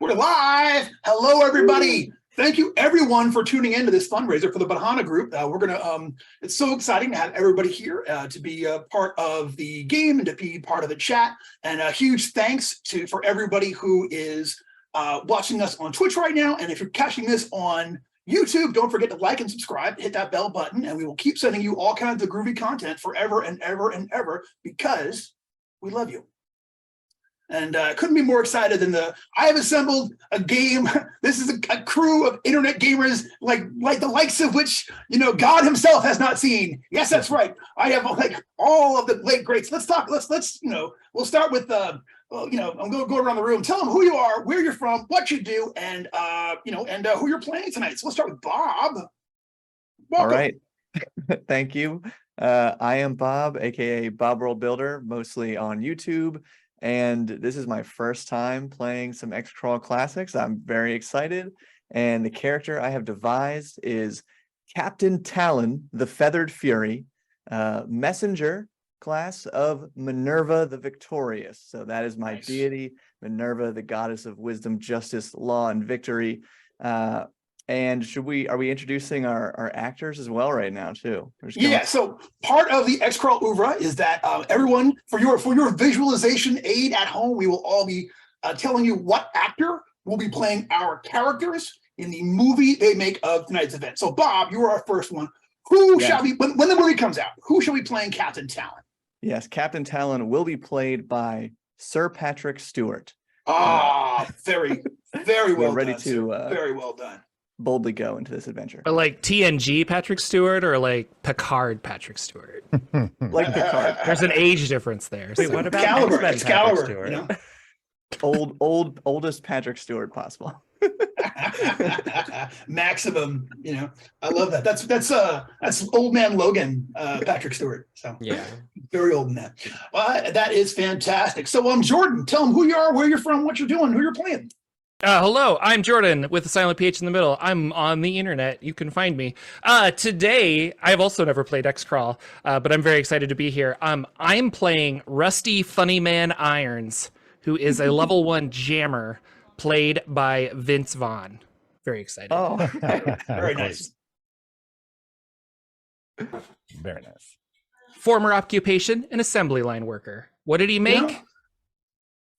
We're live. Hello, everybody. Thank you, everyone, for tuning in to this fundraiser for the Bodhana group. It's so exciting to have everybody here to be a part of the game and to be part of the chat. And a huge thanks for everybody who is watching us on Twitch right now. And if you're catching this on YouTube, don't forget to like and subscribe, hit that bell button, and we will keep sending you all kinds of groovy content forever and ever and ever because we love you. And couldn't be more excited than I have assembled a game. This is a crew of internet gamers like the likes of which, God himself has not seen. Yes, that's right. I have all of the late greats. Let's talk. Let's we'll start with I'm going to go around the room. Tell them who you are, where you're from, what you do, and who you're playing tonight. So we'll start with Bob. Welcome. All right. Thank you. I am Bob, aka Bob World Builder, mostly on YouTube. And this is my first time playing some Xcrawl classics. I'm very excited. And the character I have devised is Captain Talon, the Feathered Fury, messenger class of Minerva the Victorious. So that is my deity, Minerva, the goddess of wisdom, justice, law, and victory. And are we introducing our actors as well right now too? Yeah, so part of the Xcrawl oeuvre is that everyone, for your visualization aid at home, we will all be telling you what actor will be playing our characters in the movie they make of tonight's event. So Bob, you are our first one. Who shall be, when the movie comes out, who shall be playing Captain Talon? Yes, Captain Talon will be played by Sir Patrick Stewart. Very, very well ready done. To very well done. Boldly go into this adventure. But like TNG Patrick Stewart or like Picard Patrick Stewart? Like Picard. There's an age difference there. Wait, what about Excalibur? Oldest Patrick Stewart possible. Maximum, I love that. That's old man Logan, Patrick Stewart. So yeah, very old in that. That is fantastic. So Jordan, tell them who you are, where you're from, what you're doing, who you're playing. Hello, I'm Jordan with a silent PH in the middle. I'm on the internet. You can find me. Today, I've also never played Xcrawl, but I'm very excited to be here. I'm playing Rusty Funny Man Irons, who is a level 1 jammer played by Vince Vaughn. Very excited. Oh, very nice. Very nice. Former occupation, an assembly line worker. What did he make?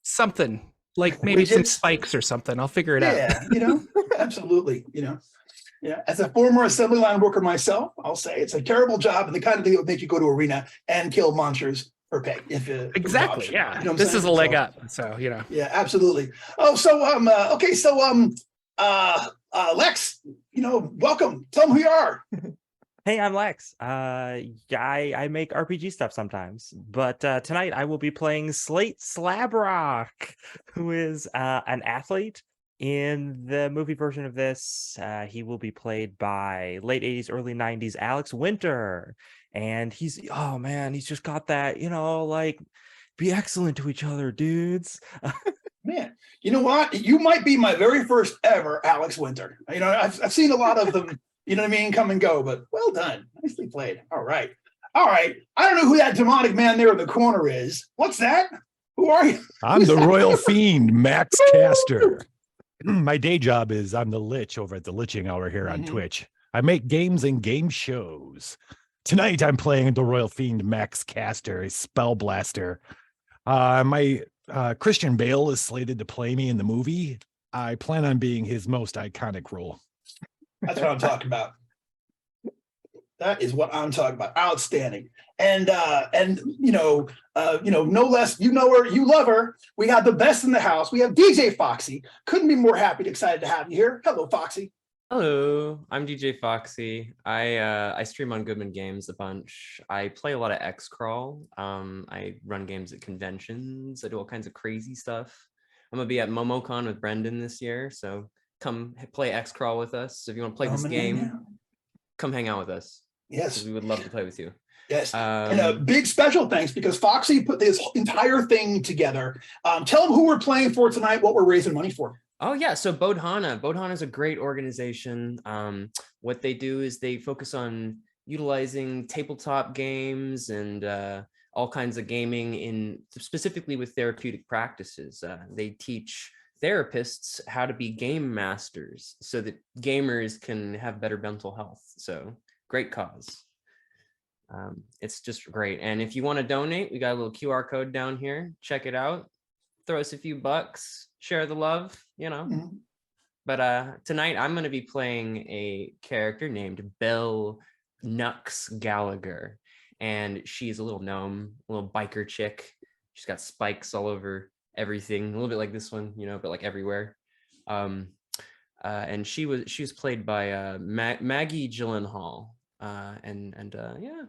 Something. Like maybe some spikes or something. I'll figure it out. Yeah, absolutely. Yeah. As a former assembly line worker myself, I'll say it's a terrible job and the kind of thing that would make you go to arena and kill monsters for pay. Exactly. Yeah. This is a leg up. So Yeah, absolutely. Oh, so okay. So Lex, welcome. Tell them who you are. Hey, I'm Lex. I make RPG stuff sometimes, but tonight I will be playing Slate Slabrock, who is an athlete. In the movie version of this, he will be played by late 80s, early 90s Alex Winter. And he's just got that, be excellent to each other, dudes. Man, you know what? You might be my very first ever Alex Winter. I've seen a lot of them. You know what I mean? Come and go, but well done. Nicely played. All right. I don't know who that demonic man there in the corner is. What's that? Who are you? I'm the Royal Fiend, Max Caster. My day job is I'm the Lich over at the Liching Hour here on Twitch. I make games and game shows. Tonight, I'm playing the Royal Fiend, Max Caster, a spell blaster. My Christian Bale is slated to play me in the movie. I plan on being his most iconic role. That's what I'm talking about. That is what I'm talking about. Outstanding. And no less, you know her, you love her. We have the best in the house. We have DJ Foxy. Couldn't be more happy and excited to have you here. Hello, Foxy. Hello, I'm DJ Foxy. I stream on Goodman Games a bunch. I play a lot of Xcrawl. I run games at conventions. I do all kinds of crazy stuff. I'm gonna be at MomoCon with Brendan this year, so come play Xcrawl with us. If you want to play this game, come hang out with us. Yes. We would love to play with you. Yes. And a big special thanks because Foxy put this entire thing together. Tell them who we're playing for tonight, what we're raising money for. Oh, yeah. So Bodhana is a great organization. What they do is they focus on utilizing tabletop games and all kinds of gaming specifically with therapeutic practices. They teach therapists how to be game masters so that gamers can have better mental health. So great cause. It's just great. And if you want to donate, we got a little QR code down here. Check it out. Throw us a few bucks. Share the love, you know. Mhm. But tonight I'm going to be playing a character named Belle Nux Gallagher. And she's a little gnome, a little biker chick. She's got spikes all over everything, a little bit like this one, you know, but like everywhere. And she was played by Maggie Gyllenhaal. Yeah,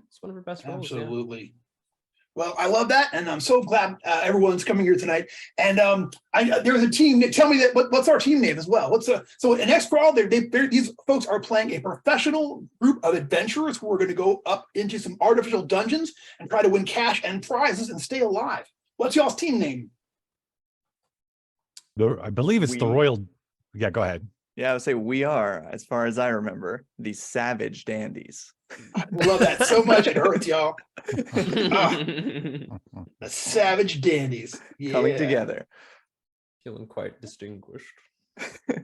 it's one of her best roles. Yeah. Absolutely. Well, I love that, and I'm so glad everyone's coming here tonight. And there's a team. Tell me that what's our team name as well? So in Xcrawl, these folks are playing a professional group of adventurers who are going to go up into some artificial dungeons and try to win cash and prizes and stay alive. What's y'all's team name? I believe it's the Royal. Yeah, go ahead. Yeah, I would say we are, as far as I remember, the Savage Dandies. I love that so much. It hurts, y'all. The Savage Dandies. Coming Yeah. together. Feeling quite distinguished.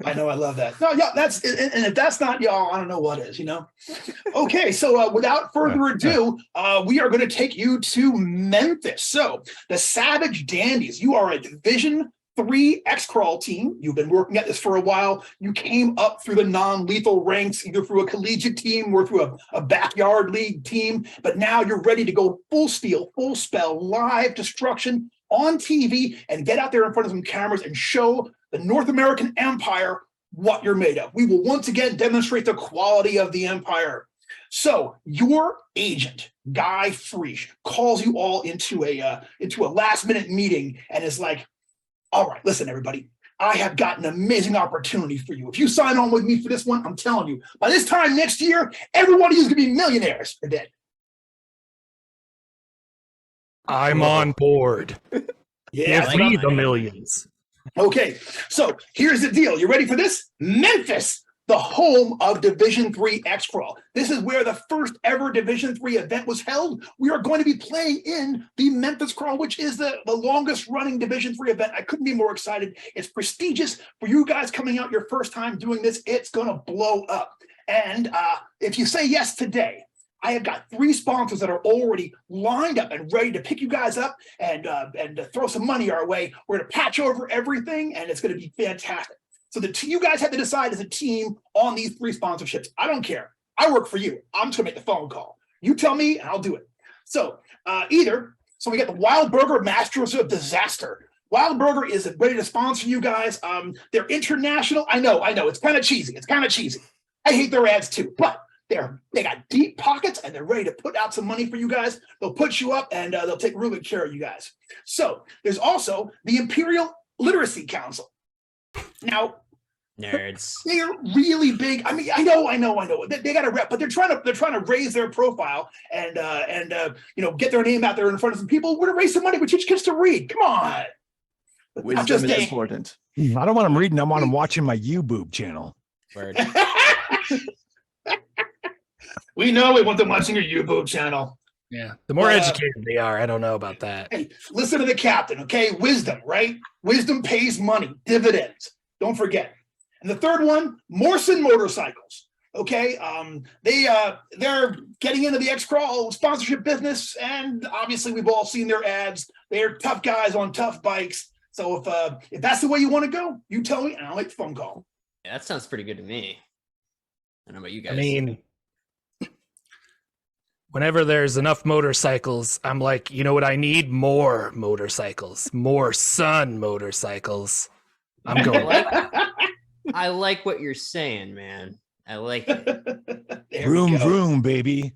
I know, I love that. No, yeah, and if that's not y'all, I don't know what is, you know. Okay, so without further ado, we are going to take you to Memphis. So the Savage Dandies, you are a Division 3 Xcrawl team. You've been working at this for a while. You came up through the non-lethal ranks, either through a collegiate team or through a backyard league team, but now you're ready to go full steel, full spell, live destruction on TV and get out there in front of some cameras and show the North American Empire what you're made of. We will once again demonstrate the quality of the Empire. So your agent, Guy Frisch, calls you all into a last-minute meeting and is like, all right, listen, everybody, I have got an amazing opportunity for you. If you sign on with me for this one, I'm telling you, by this time next year, every one of you is going to be millionaires or dead. I'm on board. Yeah, Give me the millions. Okay, so here's the deal. You ready for this? Memphis, the home of Division 3 Xcrawl. This is where the first ever Division 3 event was held. We are going to be playing in the Memphis Crawl, which is the longest running Division 3 event. I couldn't be more excited. It's prestigious for you guys coming out your first time doing this. It's going to blow up. And if you say yes today, I have got 3 sponsors that are already lined up and ready to pick you guys up and throw some money our way. We're going to patch over everything, and it's going to be fantastic. So you guys have to decide as a team on these 3 sponsorships. I don't care. I work for you. I'm just going to make the phone call. You tell me, and I'll do it. So we got the Wild Burger Masters of Disaster. Wild Burger is ready to sponsor you guys. They're international. I know. It's kind of cheesy. I hate their ads too, but they got deep pockets and they're ready to put out some money for you guys. They'll put you up and they'll take really good care of you guys. So there's also the Imperial Literacy Council. Now, nerds, they're really big. I mean, I know. They got a rep, but they're trying to raise their profile and get their name out there in front of some people. We're to raise some money. We teach kids to read. Come on. Wisdom is important. I don't want them reading. I want them watching my YouTube channel. Word. We know we want them watching your YouTube channel. Yeah, the more educated they are, I don't know about that. Hey, listen to the captain, okay? Wisdom, right? Wisdom pays money, dividends. Don't forget. And the third one, Morrison Motorcycles. Okay, they're getting into the Xcrawl sponsorship business, and obviously we've all seen their ads. They're tough guys on tough bikes. So if that's the way you want to go, you tell me, and I'll make the phone call. Yeah, that sounds pretty good to me. I don't know about you guys. I mean, whenever there's enough motorcycles, I'm like, you know what I need? More motorcycles, more sun motorcycles. I'm going. I like what you're saying, man. I like it. Vroom, vroom, baby.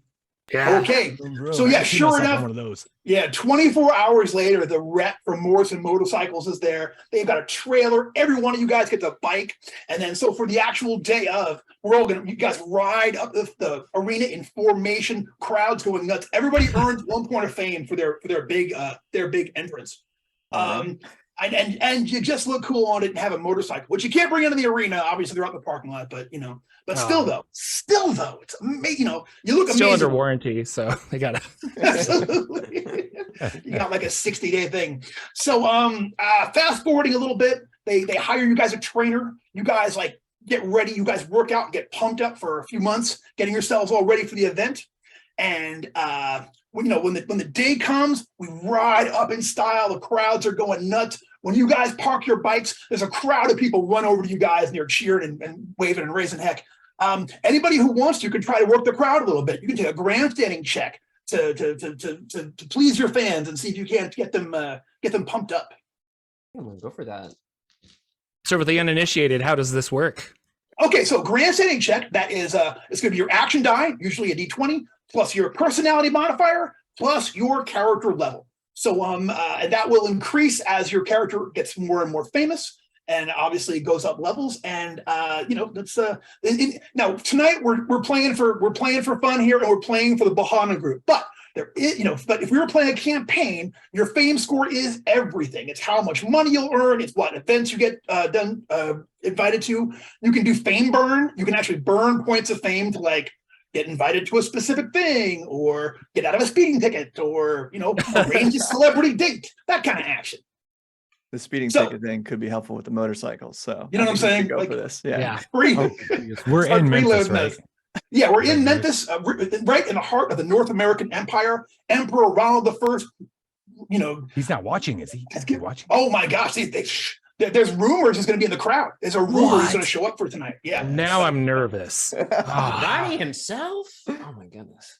Yeah. Okay. Vroom, vroom. So yeah, sure enough. One of those. Yeah, 24 hours later, the rep from Morrison Motorcycles is there. They've got a trailer. Every one of you guys gets a bike. And then so for the actual day of, you guys ride up the arena in formation, crowds going nuts. Everybody earns 1 point of fame for their big entrance. And you just look cool on it and have a motorcycle, which you can't bring into the arena. Obviously, they're out in the parking lot, but still though, it's amazing. You look still amazing. Under warranty, so they gotta. Absolutely. You got like a 60-day thing. So fast forwarding a little bit, They hire you guys a trainer. You guys like get ready. You guys work out and get pumped up for a few months, getting yourselves all ready for the event. And when the day comes, we ride up in style. The crowds are going nuts. When you guys park your bikes, there's a crowd of people run over to you guys and they're cheering and waving and raising heck. Anybody who wants to can try to work the crowd a little bit. You can take a grandstanding check to please your fans and see if you can't get them pumped up. I'm gonna go for that. So for the uninitiated, how does this work? Okay, so grandstanding check, that is it's gonna be your action die, usually a D20, plus your personality modifier, plus your character level. So and that will increase as your character gets more and more famous, and obviously it goes up levels. And that's now tonight we're playing for fun here, and we're playing for the Bodhana group. But there is, but if we were playing a campaign, your fame score is everything. It's how much money you'll earn. It's what events you get invited to. You can do fame burn. You can actually burn points of fame to like get invited to a specific thing, or get out of a speeding ticket, or arrange a celebrity date, that kind of action. The speeding ticket thing could be helpful with the motorcycles. So you know what I'm saying? Go for this. Yeah. Free. We're in Memphis, right? Yeah, we're in Memphis, right in the heart of the North American Empire. Emperor Ronald I, He's not watching, is he? Is he watching? Oh my gosh, there's rumors he's going to be in the crowd. There's a rumor he's going to show up for tonight. Yeah. Now I'm nervous. Ronnie himself? Oh my goodness.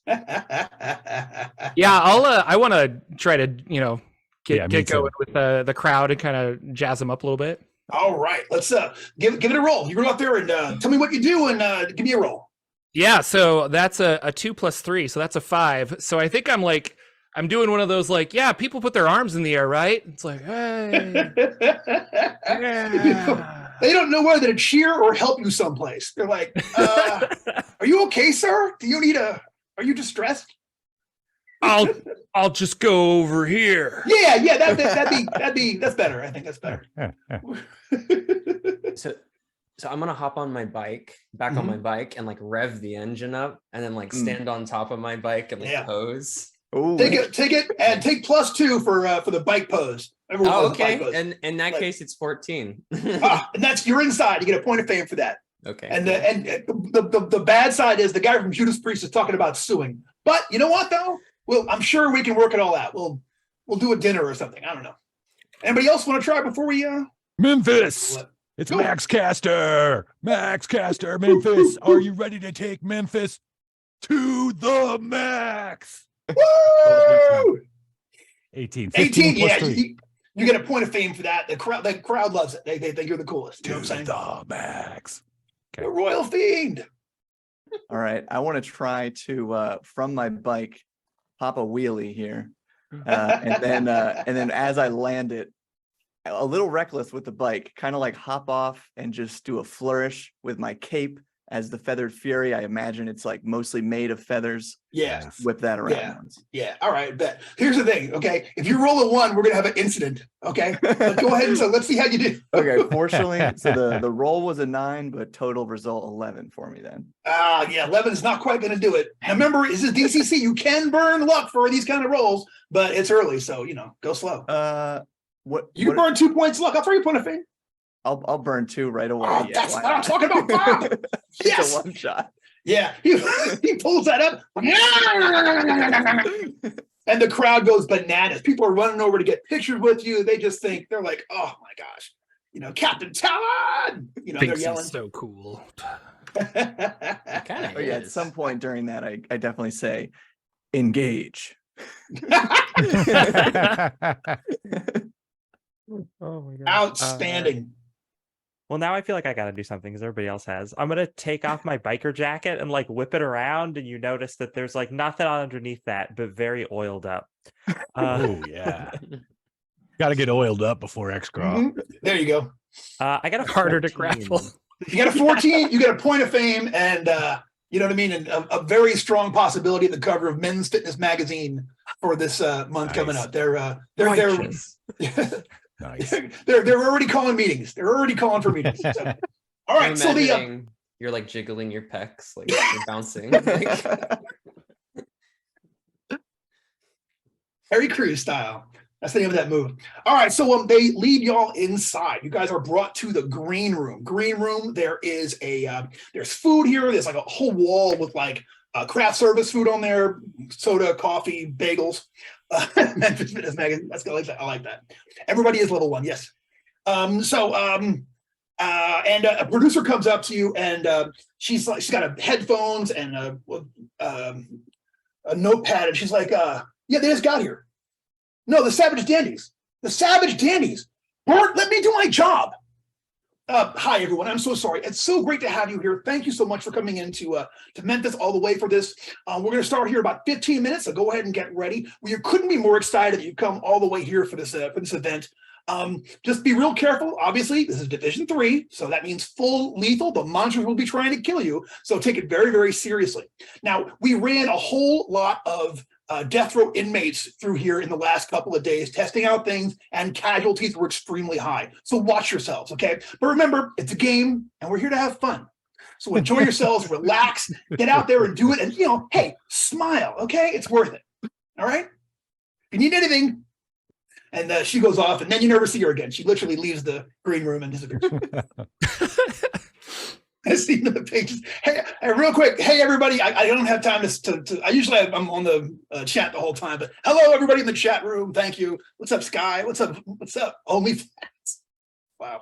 Yeah, I want to try to get too. going with the crowd and kind of jazz them up a little bit. All right, let's give it a roll. You go out there and tell me what you do, and give me a roll. Yeah, so that's a 2 + 3, so that's a 5. So I think I'm doing one of those people put their arms in the air, right? It's like, hey, yeah. They don't know whether to cheer or help you someplace. They're like, "Are you okay, sir? Are you distressed?" I'll just go over here. Yeah, that's better. I think that's better. So I'm gonna hop on my bike, on my bike, and rev the engine up, and then stand on top of my bike and pose. Ooh. Take it, and take +2 for the bike pose. Everyone loves the bike pose. And in that case, it's 14. And you're inside. You get a point of fame for that. Okay. And the bad side is the guy from Judas Priest is talking about suing. But you know what though? Well, I'm sure we can work it all out. We'll do a dinner or something. I don't know. Anybody else want to try before we Memphis? It's Max Caster, Memphis. Are you ready to take Memphis to the max? Woo! 18. 18, yeah. 3. You get a point of fame for that. The crowd loves it. They think you're the coolest. You know what I'm saying? The max. Okay. The Royal Fiend. All right. I want to try to from my bike pop a wheelie here. And then as I land it, a little reckless with the bike, kind of hop off and just do a flourish with my cape as the feathered fury. I imagine it's mostly made of feathers. Yeah. Whip that around. Yeah. All right. Bet. Here's the thing. Okay. If you roll a 1, we're going to have an incident. Okay. But go ahead. So let's see how you do. Okay. Fortunately, so the roll was a 9, but total result 11 for me then. Yeah. 11 is not quite going to do it. Now remember, this is DCC. You can burn luck for these kind of rolls, but it's early. So, go slow. You can burn 2 points luck. I'll throw you a point of fame. I'll burn 2 right away. Oh, that's what I'm talking about, Bob. Yes. It's a one shot. Yeah. He pulls that up. And the crowd goes bananas. People are running over to get pictures with you. They just think, they're like, oh my gosh, Captain Talon. They're yelling. So cool. Kind of. At some point during that, I definitely say, engage. Oh my god. Outstanding. Well, now I feel like I got to do something because everybody else has. I'm going to take off my biker jacket and whip it around. And you notice that there's nothing underneath that, but very oiled up. Oh, yeah. Got to get oiled up before Xcrawl. Mm-hmm. There you go. I got a Harder to 14. grapple. You got a 14, you get a point of fame, and you know what I mean? And a very strong possibility at the cover of Men's Fitness magazine for this month coming up. They're Nice. They're already calling meetings. They're already calling for meetings. So, all right. So you're jiggling your pecs, you're bouncing. Harry Crews style. That's the name of that move. All right, so they lead y'all inside. You guys are brought to the green room. Green room. There is there's food here. There's like a whole wall with like craft service food on there, soda, coffee, bagels. Memphis Fitness Magazine. That's I like that. I like that. Everybody is level 1. Yes. And a producer comes up to you, and she's got a headphones and a notepad, and she's like, "Yeah, they just got here. No, the Savage Dandies. The Savage Dandies. Bert, let me do my job." Hi, everyone. I'm so sorry. It's so great to have you here. Thank you so much for coming into to Memphis all the way for this. We're going to start here in about 15 minutes, so go ahead and get ready. We couldn't be more excited that you come all the way here for this event. Just be real careful. Obviously, this is Division 3, so that means full lethal. The monsters will be trying to kill you, so take it very, very seriously. Now, we ran a whole lot of death row inmates through here in the last couple of days, testing out things, and casualties were extremely high. So watch yourselves, okay? But remember, it's a game, and we're here to have fun. So enjoy yourselves, relax, get out there and do it, and, hey, smile, okay? It's worth it, all right? If you need anything, and she goes off, and then you never see her again. She literally leaves the green room and disappears. I see the pages. Hey, real quick. Hey, everybody. I don't have time to I usually I'm on the chat the whole time, but hello, everybody in the chat room. Thank you. What's up, Sky? What's up? OnlyFans. Wow.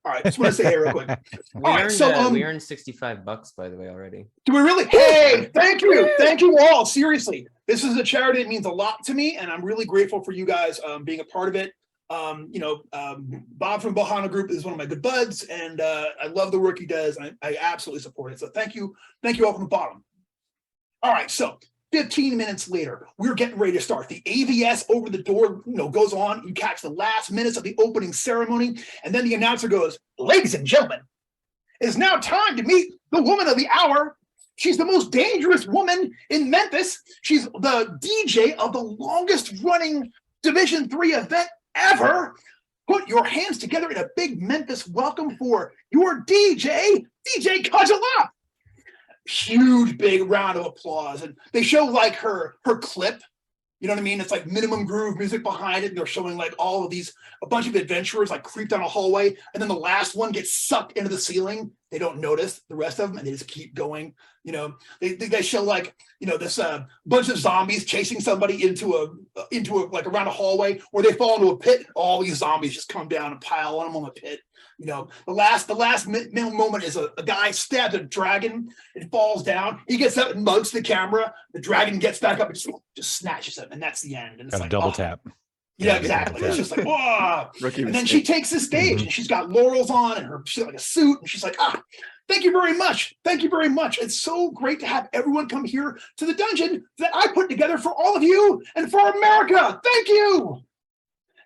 All right. Just want to say hey real quick. We earned $65, by the way, already. Do we really? Hey, thank you. Thank you all. Seriously. This is a charity that means a lot to me, and I'm really grateful for you guys being a part of it. Bob from Bodhana Group is one of my good buds, and I love the work he does. I absolutely support it. So thank you all from the bottom. All right, so 15 minutes later, we're getting ready to start. The AVS over the door, goes on. You catch the last minutes of the opening ceremony, and then the announcer goes, "Ladies and gentlemen, it is now time to meet the woman of the hour. She's the most dangerous woman in Memphis. She's the DJ of the longest running Division 3 event ever. Put your hands together in a big Memphis welcome for your DJ Kajala." Huge, big round of applause. And they show like her clip. You know what I mean? It's like minimum groove music behind it. And they're showing like all of a bunch of adventurers like creep down a hallway. And then the last one gets sucked into the ceiling. They don't notice the rest of them, and they just keep going. They show like, this bunch of zombies chasing somebody into a like around a hallway where they fall into a pit. All these zombies just come down and pile on them on the pit. The last moment is a guy stabs a dragon. It falls down. He gets up and mugs the camera. The dragon gets back up and just snatches him, and that's the end. And it's like double tap. Yeah, exactly. It's just like, whoa. And then she takes the stage, and she's got laurels on, and she's got like a suit, and she's like, thank you very much. Thank you very much. It's so great to have everyone come here to the dungeon that I put together for all of you and for America. Thank you.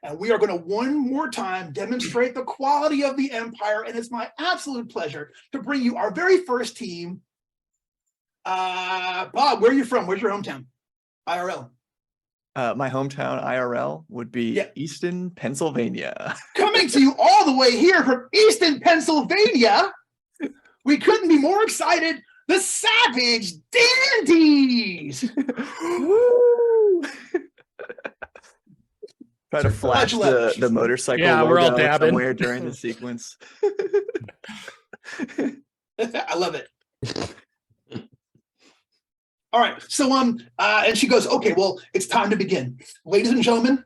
And we are going to one more time demonstrate the quality of the Empire, and it's my absolute pleasure to bring you our very first team. Bob, where are you from? Where's your hometown? IRL. My hometown IRL would be Easton, Pennsylvania. Coming to you all the way here from Easton, Pennsylvania, we couldn't be more excited. The Savage Dandies. Woo! Try to flash the motorcycle we're all logo dabbing somewhere during the sequence. I love it. All right, so and she goes, "Okay, well, it's time to begin. Ladies and gentlemen,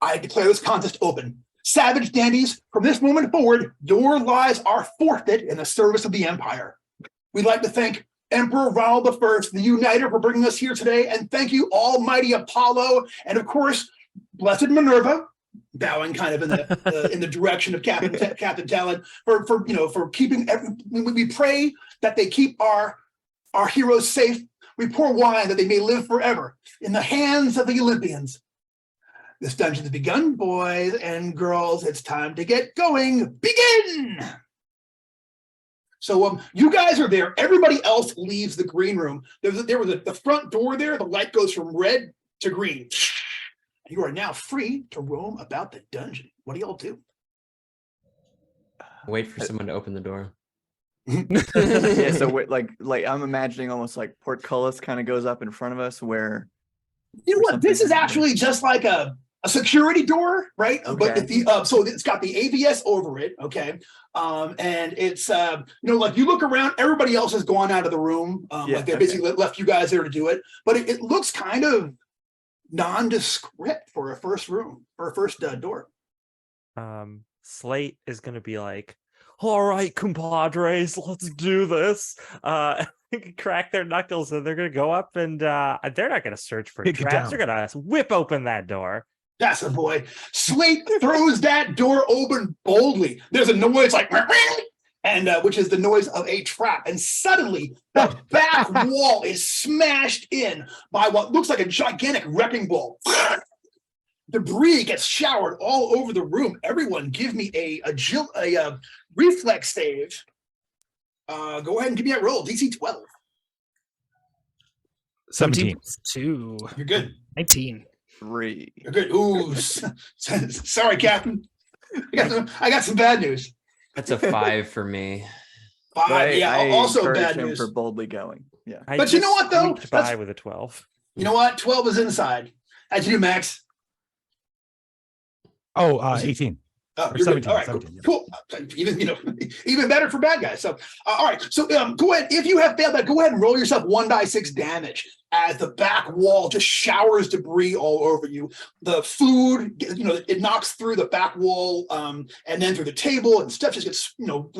I declare this contest open. Savage Dandies, from this moment forward, your lives are forfeit in the service of the Empire. We'd like to thank Emperor Ronald I, the Uniter, for bringing us here today, and thank you, Almighty Apollo, and of course, Blessed Minerva," bowing kind of in the direction of Captain Talon, for keeping we pray that they keep our heroes safe. We pour wine that they may live forever in the hands of the Olympians. This dungeon's begun, boys and girls. It's time to get going. Begin! So you guys are there. Everybody else leaves the green room. There was the front door there. The light goes from red to green. You are now free to roam about the dungeon. What do y'all do? Wait for someone to open the door. Yeah, so like I'm imagining almost like portcullis kind of goes up in front of us where you know what, this is actually just like a a security door, right? But Okay. if the so it's got the AVS over it, okay. And it's like you look around, everybody else has gone out of the room. Yeah, Like they okay. basically left you guys there to do it. But it looks kind of nondescript for a first room or a first door. Slate is gonna be like, all right, compadres, let's do this. Crack their knuckles, and they're gonna go up, and they're not gonna search for Kick it traps. They're down. gonna whip open that door. That's a boy. Slate throws that door open boldly. There's a noise like, and which is the noise of a trap. And suddenly, the back wall is smashed in by what looks like a gigantic wrecking ball. Debris gets showered all over the room. Everyone, give me a reflex save. Go ahead and give me that roll. DC 12. 17. 2. You're good. 19. 3. You're good. Ooh, sorry, Captain. I got some bad news. That's a 5 for me. 5. I Also encourage bad him news. for boldly going. Yeah. But you know what, though? Squeaked by with a 12. You know what? 12 is inside. How'd you do, Max? Oh, 18. Oh, Or you're 17, good. All right, 17, cool. Even better for bad guys. So, all right. So, go ahead. If you have failed that, go ahead and roll yourself 1d6 damage as the back wall just showers debris all over you. The food, it knocks through the back wall, and then through the table, and stuff just gets,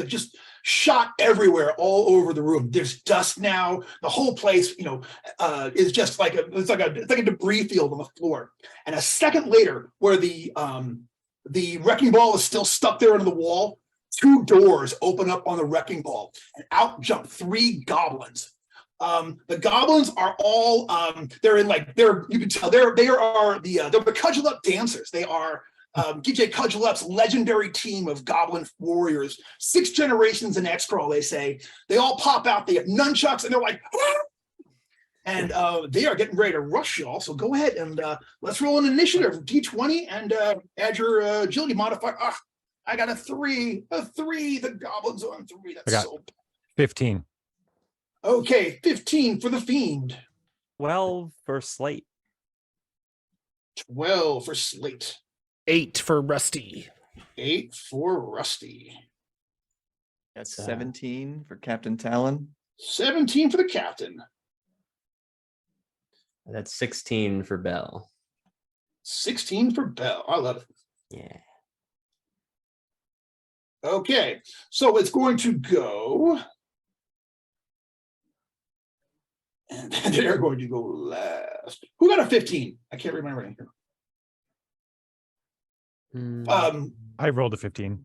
just shot everywhere, all over the room. There's dust now. The whole place, is just like it's like a debris field on the floor. And a second later, where the wrecking ball is still stuck there into the wall, 2 doors open up on the wrecking ball, and out jump 3 goblins. The goblins are all you can tell they are the Cudgel Up dancers. They are DJ Cudgel Up's legendary team of goblin warriors. 6 generations in Xcrawl, they say. They all pop out, they have nunchucks, and they're like, ah! And they are getting ready to rush y'all. So go ahead and let's roll an initiative, D20, and add your agility modifier. I got a 3. The goblins are on 3. I That's got so 15. okay. 15 for the fiend. 12 for Slate. 12 for Slate. 8 for Rusty. 8 for Rusty. That's 17 for Captain Talon. 17 for the captain. That's 16 for Bell. 16 for Bell. I love it. Yeah. Okay, so it's going to go. And they're going to go last. Who got a 15? I can't remember anything. I rolled a 15.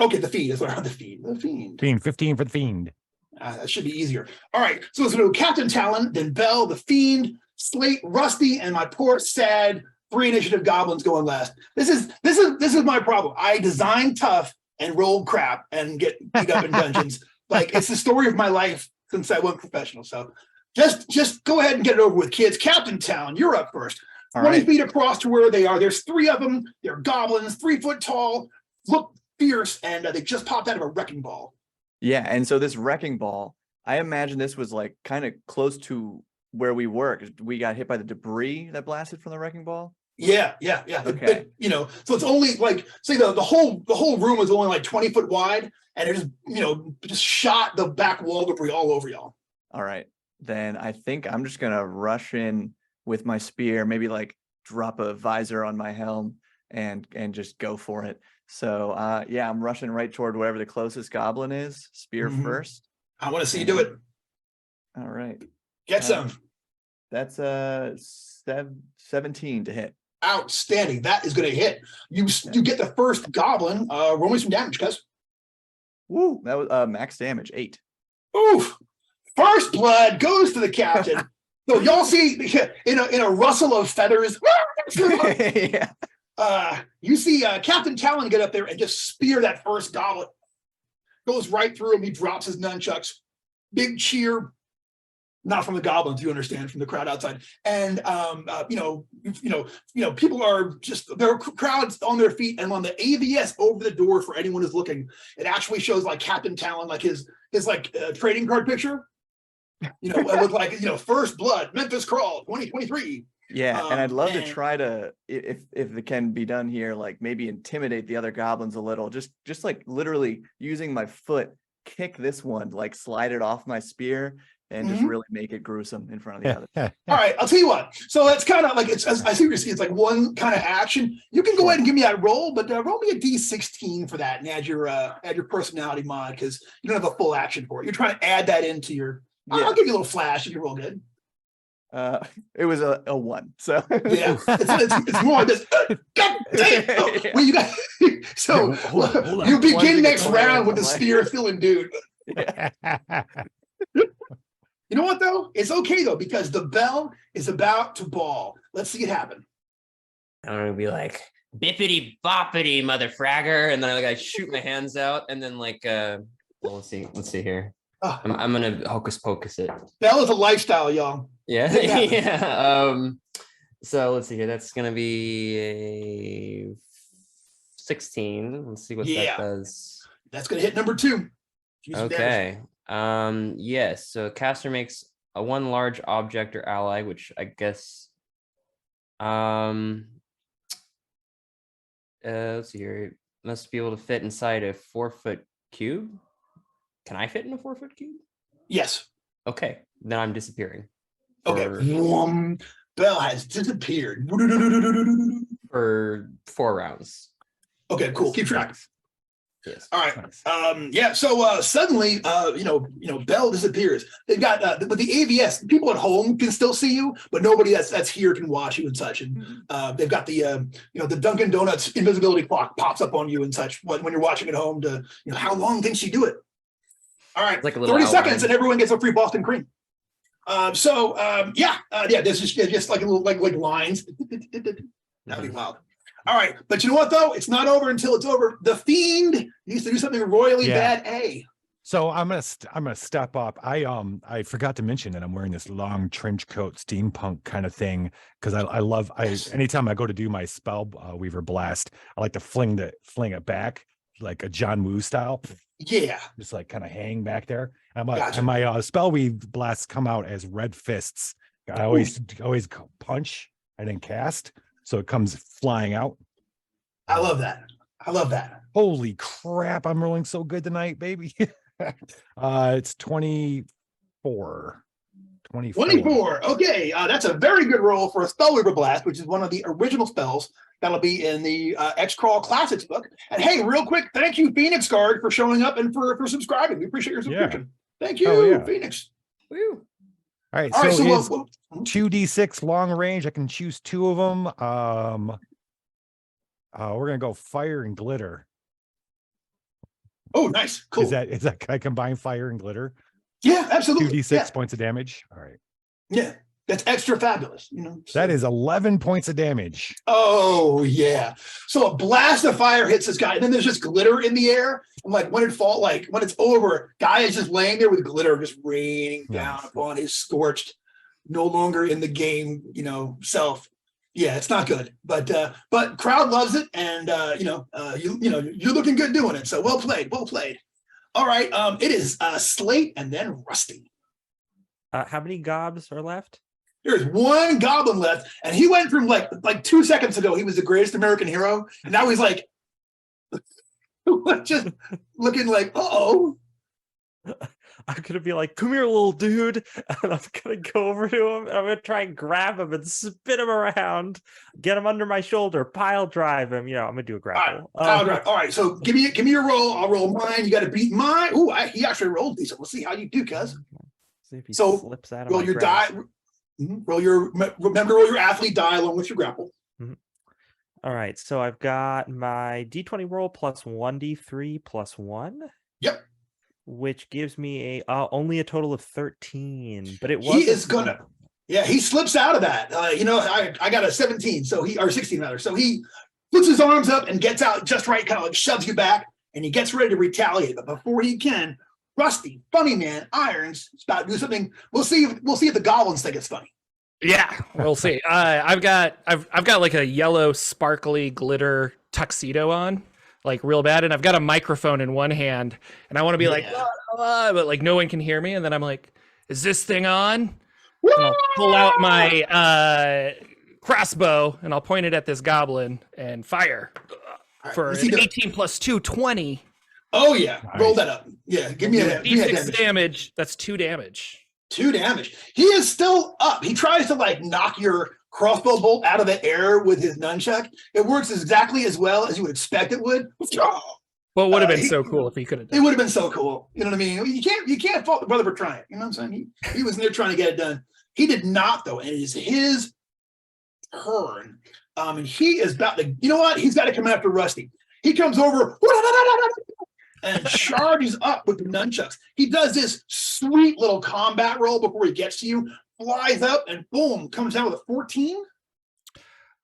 Okay, the fiend is what the fiend. The fiend. 15 for the fiend. That should be easier. All right, so it's going to go Captain Talon, then Bell, the fiend, Slate, Rusty, and my poor sad 3 initiative goblins going last. This is my problem. I design tough and roll crap and get beat up in dungeons. Like, it's the story of my life since I went professional. So just go ahead and get it over with, kids. Captain Talon, you're up first. 20 feet across to where they are. There's 3 of them. They're goblins, 3 foot tall, look fierce, and they just popped out of a wrecking ball. Yeah, and so this wrecking ball, I imagine this was like kind of close to where we were. 'Cause we got hit by the debris that blasted from the wrecking ball. Yeah. Okay. So it's only like, say the whole room is only like 20 foot wide, and it just shot the back wall debris all over y'all. All right, then I think I'm just gonna rush in with my spear, maybe like drop a visor on my helm and just go for it. So yeah, I'm rushing right toward wherever the closest goblin is. Spear first. I want to see you do it. All right. Get some. That's 17 to hit. Outstanding. That is going to hit. You get the first goblin. Roll me some damage, cuz. Woo! That was max damage 8. Oof! First blood goes to the captain. So y'all see in a rustle of feathers. Yeah. You see Captain Talon get up there and just spear that first goblin. Goes right through him. He drops his nunchucks. Big cheer. Not from the goblins, you understand, from the crowd outside. And people are just, there are crowds on their feet, and on the AVS over the door for anyone who's looking, it actually shows like Captain Talon, like his trading card picture. With like, first blood, Memphis Crawl, 2023. Yeah, and I'd love to and- try to, if it can be done here, like maybe intimidate the other goblins a little. Just like literally using my foot, kick this one, like slide it off my spear, and just really make it gruesome in front of the others. All right, I'll tell you what. So it's kind of like I see what you're saying. It's like one kind of action. You can go ahead and give me that roll, but roll me a D16 for that and add your personality mod because you don't have a full action for it. You're trying to add that into your. I'll give you a little flash if you roll good. It was a 1, so Yeah, it's more like this. God damn! Oh, well, you got so hold on. you begin One next thing round with the like- spear filling dude. yeah. You know what though? It's okay though because the bell is about to ball. Let's see it happen. I'm gonna be like bippity boppity motherfragger, and then I shoot my hands out, and then well, let's see here. Oh, I'm gonna hocus pocus it. bell is a lifestyle, y'all. Yeah, Make it happen. yeah. So let's see here. That's gonna be a 16. Let's see what Yeah. that does. That's gonna hit number 2. Use some damage. Okay. Yes. So caster makes a 1 large object or ally, which I guess. Let's see here. It must be able to fit inside a 4-foot cube. Can I fit in a 4-foot cube? Yes. Okay. Then I'm disappearing. Okay. For, Bell has disappeared. for 4 rounds. Okay, cool. Keep track. Yes. All right. Nice. Yeah. So suddenly, Bell disappears. They've got with the AVS, people at home can still see you, but nobody that's here can watch you and such. And they've got the the Dunkin' Donuts invisibility clock pops up on you and such when you're watching at home to how long thinks you do it. All right, Like a little 30 outline. seconds and everyone gets a free Boston cream. This is just like a little like lines. That'd be wild. All right, but you know what though? It's not over until it's over. The Fiend needs to do something royally Yeah. bad. So I'm gonna step up. I forgot to mention that I'm wearing this long trench coat steampunk kind of thing because I love anytime I go to do my spell weaver blast, I like to fling it back like a John Woo style, Yeah. just like kind of hang back there. And Gotcha. my spell weave blasts come out as red fists. I always punch and then cast, so it comes flying out. I love that. Holy crap! I'm rolling so good tonight, baby. It's 24. 24. Okay, that's a very good roll for a Spellweaver Blast, which is one of the original spells that'll be in the Xcrawl Classics book. And hey, real quick, thank you, Phoenix Guard, for showing up and for subscribing. We appreciate your subscription. Thank you, Oh, yeah. Phoenix. Woo. All right, All right, so is well, 2d6 long range. I can choose 2 of them. We're gonna go fire and glitter. oh, nice, cool. Is that can I combine fire and glitter? Yeah, absolutely. 2d6 Yeah. points of damage. All right, Yeah, that's extra fabulous. that is 11 points of damage. Oh yeah. So a blast of fire hits this guy, and then there's just glitter in the air. And like when it's over, guy is just laying there with glitter just raining down Nice. upon his scorched, no longer in the game, self. Yeah, it's not good. But crowd loves it, and you're looking good doing it. So well played. All right. It is Slate and then Rusty. How many gobs are left? There's one goblin left, and he went from like 2 seconds ago, he was the greatest American hero, and now he's like just looking like, uh-oh. I'm gonna be like, "Come here, little dude," and I'm gonna go over to him. And I'm gonna try and grab him and spin him around, get him under my shoulder, pile drive him. I'm gonna do a grapple. All right. So give me your roll. I'll roll mine. You got to beat mine. Ooh, he actually rolled decent. Let's see how you do, cuz. See if he So, slips out of Roll my your grasp. die. Remember to roll your athlete die along with your grapple. All right, so I've got my D20 roll plus 1d3 plus 1. Yep. Which gives me only a total of 13. But it was He is gonna. Yeah, he slips out of that. I got a 17, or 16 rather. So he puts his arms up and gets out just right, kind of like shoves you back, and he gets ready to retaliate. But before he can, Rusty, funny man, Irons, is about to do something. We'll see if the goblins think it's funny. Yeah, we'll see. I've got like a yellow sparkly glitter tuxedo on, like real bad, and I've got a microphone in one hand, and I want to be like, but like no one can hear me, and then I'm like, is this thing on? And I'll pull out my crossbow, and I'll point it at this goblin and fire for let's see an the- 18 plus 2, 20. Oh yeah, roll Nice. that up. Yeah, give me a D6 damage. That's 2 damage. 2 damage. He is still up. He tries to like knock your crossbow bolt out of the air with his nunchuck. It works exactly as well as you would expect it would. Well, it would have been he- so cool if he could have It done would have been so cool. You know what I mean? You can't fault the brother for trying. You know what I'm saying? He was in there trying to get it done. He did not though, and it is his turn. And he is about to. You know what? He's got to come after Rusty. He comes over and charges up with the nunchucks. He does this sweet little combat roll before he gets to you. Flies up and boom, comes down with a 14.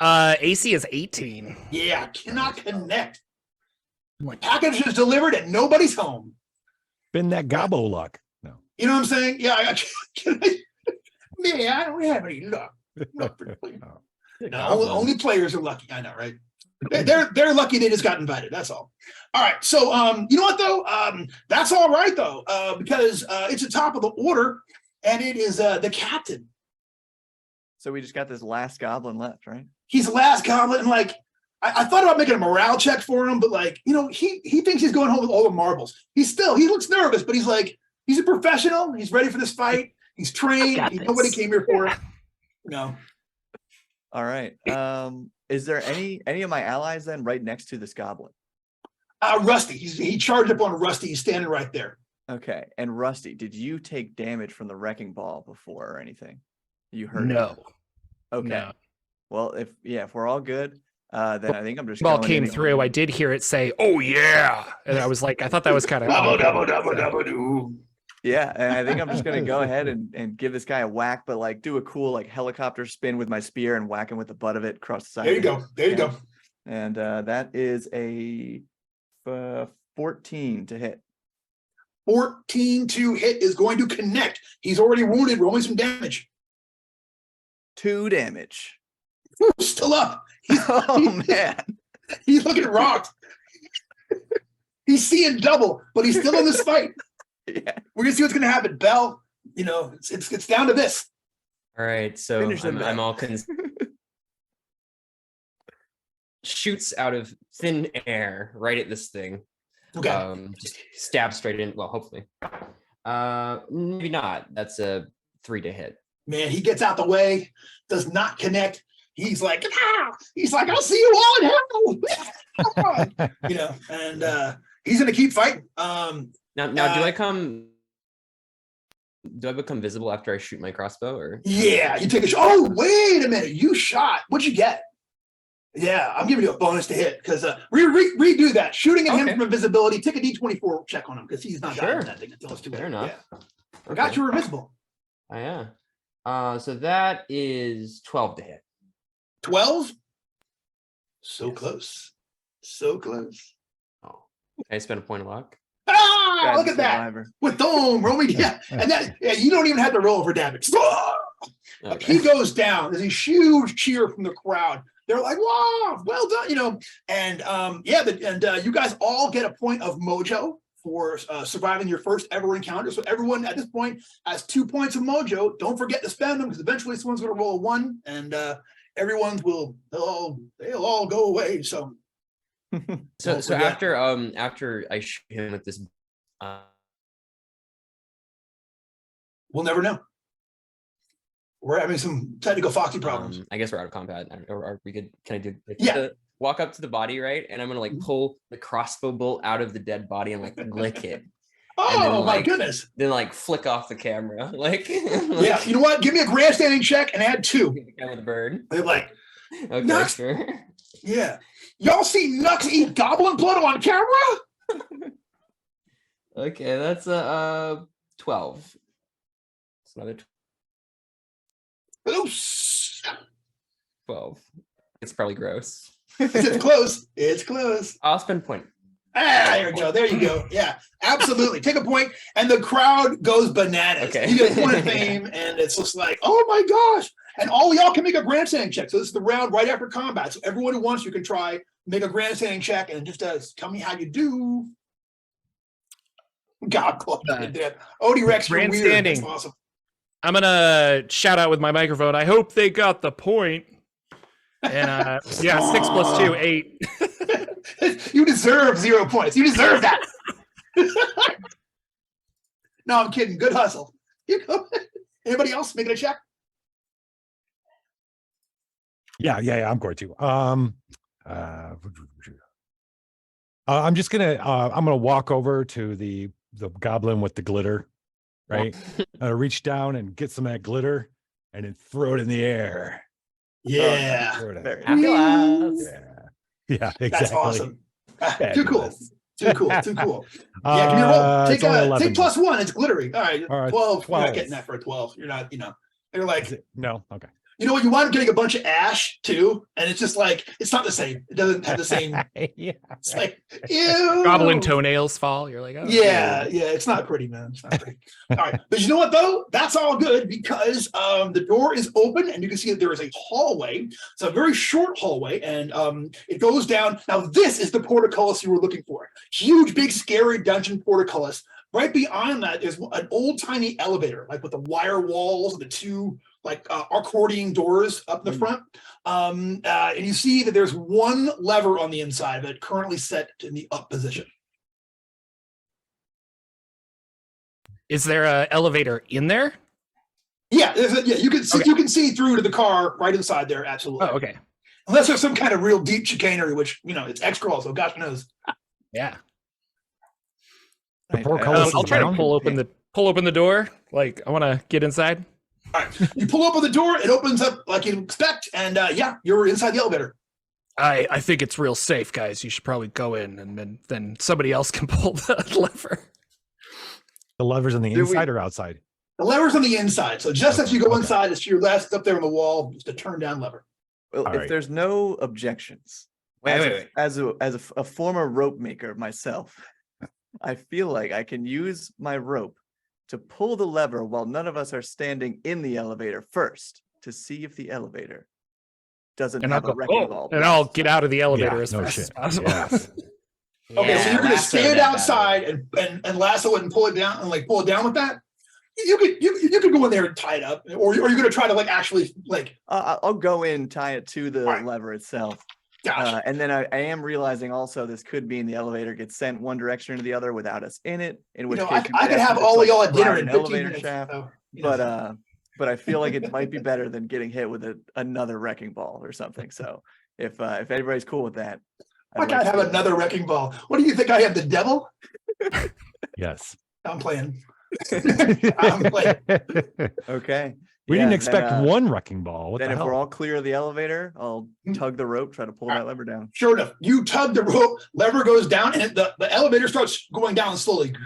AC is 18. Yeah, cannot connect. I'm like, Package is delivered and nobody's home. Been that gobbo luck. No. You know what I'm saying? Yeah, I don't have any luck. Not particularly. No, only players are lucky. I know, right? They're lucky they just got invited. That's all. All right. So you know what though? That's all right though, because it's the top of the order, and it is the captain. So we just got this last goblin left, right? He's the last goblin, and like I thought about making a morale check for him, but like, you know, he thinks he's going home with all the marbles. He looks nervous, but he's like, he's a professional. He's ready for this fight. He's trained. got He know what he this. came here for. No. All right. Is there any of my allies then right next to this goblin? Rusty. He charged up on Rusty. He's standing right there. Okay. And Rusty, did you take damage from the wrecking ball before or anything? You heard it? no. Okay. No. Well, if we're all good, then I think I'm just Ball going came in through. I did hear it say, "Oh yeah," and I was like, I thought that was kind of Double, do. Yeah, and I think I'm just gonna go ahead and give this guy a whack, but like do a cool like helicopter spin with my spear and whack him with the butt of it across the side. There you of go. his There you head. go. And that is a 14 to hit. 14 to hit is going to connect. He's already wounded, rolling some damage. 2 damage. Whew, still up. Oh man. He's looking rocked. He's seeing double, but he's still in this fight. Yeah. We're gonna see what's gonna happen. Bell, you know, it's down to this. All right, so Finish him, I'm man. all shoots out of thin air right at this thing. Okay. Just stab straight in. Well, hopefully. Maybe not. That's a 3 to hit. Man, he gets out the way, does not connect. He's like, ah! He's like, I'll see you all in hell. You know, and he's gonna keep fighting. Now, do I become visible after I shoot my crossbow, or? Yeah, you take a shot. Oh, wait a minute. You shot. What'd you get? Yeah, I'm giving you a bonus to hit because redo that. Shooting at him Okay. from invisibility. Take a D24 check on him because he's not Sure. got that thing until it's too late. Fair enough. Yeah. Forgot you were invisible. Oh, yeah. So that is 12 to hit. 12? So Yes. close. So close. Oh, I spent a point of luck. Ah, Guy's look a at that. survivor. With Dome, roll me. Yeah. And that, yeah, you don't even have to roll for damage. Okay. He goes down. There's a huge cheer from the crowd. They're like, wow, well done, you know. And you guys all get a point of mojo for surviving your first ever encounter. So everyone at this point has 2 points of mojo. Don't forget to spend them because eventually someone's going to roll a 1, and they'll all go away. So So Don't forget. after I shoot him with this, we'll never know. We're having some technical Foxy problems. I guess we're out of combat. Or are we good? Can I do? Yeah. Walk up to the body, right? And I'm gonna like pull the crossbow bolt out of the dead body and like lick it. Oh then, my like, goodness. Then like flick off the camera, like Yeah, you know what? Give me a grandstanding check and add 2. with a bird. They're like, Okay, Nuts. sure. yeah. Y'all see Nux eat goblin blood on camera? Okay, that's a 12. It's another Oops. 12. It's probably gross. It's close. It's close. I'll spend point. Ah, there you go. There you go. Yeah, absolutely. Take a point, and the crowd goes bananas. Okay. You get a point of fame, and it's just like, oh my gosh. And all y'all can make a grandstanding check. So this is the round right after combat. So everyone who wants, you can try, make a grandstanding check, and just tell me how you do. God, Claude, Odie Rex, you're weird. That's Grandstanding. awesome. I'm gonna shout out with my microphone. I hope they got the point. And yeah, 6 plus 2, 8. You deserve 0 points. You deserve that. No, I'm kidding. Good hustle. You go. Anybody else making a check? Yeah, I'm going to. I'm just gonna. I'm gonna walk over to the goblin with the glitter, right? Reach down and get some of that glitter, and then throw it in the air. Yeah. Throw it at Very it. Fabulous. Yeah, exactly. That's awesome. Too cool. Fabulous. Too cool. Too cool. Yeah, give me a roll. It's only 11. Take +1. It's glittery. All right. All right, 12. You're not 12. getting that for a 12. You're not, they're like, No, okay. you know what? You wind up getting a bunch of ash too. And it's just like, it's not the same. It doesn't have the same. Yeah. It's like, ew. Goblin toenails fall. You're like, oh. Yeah, it's not pretty, man. It's not pretty. All right. But you know what, though? That's all good because the door is open and you can see that there is a hallway. It's a very short hallway and it goes down. Now, this is the portcullis you were looking for. Huge, big, scary dungeon portcullis. Right beyond that is an old timey elevator, like with the wire walls and the two accordion doors up the front. And you see that there's one lever on the inside of it currently set in the up position. Is there an elevator in there? Yeah, you can see you can see through to the car right inside there, absolutely. Oh, okay. Unless there's some kind of real deep chicanery, which it's Xcrawl, so gosh knows. Yeah. The portcullis I'll is try to down? pull open the door. Like, I want to get inside. All right, you pull open the door, it opens up like you expect, and you're inside the elevator. I think it's real safe, guys. You should probably go in, and then somebody else can pull the lever. The lever's on the inside or outside? The lever's on the inside, so just as you go Okay. inside, it's to your left, it's up there on the wall, it's a turn down lever. Well, All if right. there's no objections, Wait. as a former rope maker myself, I feel like I can use my rope to pull the lever while none of us are standing in the elevator first to see if the elevator doesn't And I'll have go, a wrecking ball. and I'll get out of the elevator Yeah, as no fast shit. as possible. Yes. Okay, so you're gonna lasso stand that outside and lasso it and pull it down and pull it down with that. You could go in there and tie it up, or are you gonna try to actually I'll go in, tie it to the Alright. lever itself. gosh. And then I am realizing also this could mean the elevator gets sent one direction or the other whaut us in it. In which case I could have all of y'all at dinner in 15 elevator minutes. shaft. So, But I feel like it might be better than getting hit with another wrecking ball or something. So if everybody's cool with that, why can't I have another wrecking ball? What do you think? I have the devil? Yes. I'm playing. I'm playing. Okay. We Yeah, didn't then, expect one wrecking ball. What Then the if hell? we're all clear of the elevator, I'll Hmm. tug the rope, try to pull that lever down. Sure enough, you tug the rope, lever goes down, and the elevator starts going down slowly.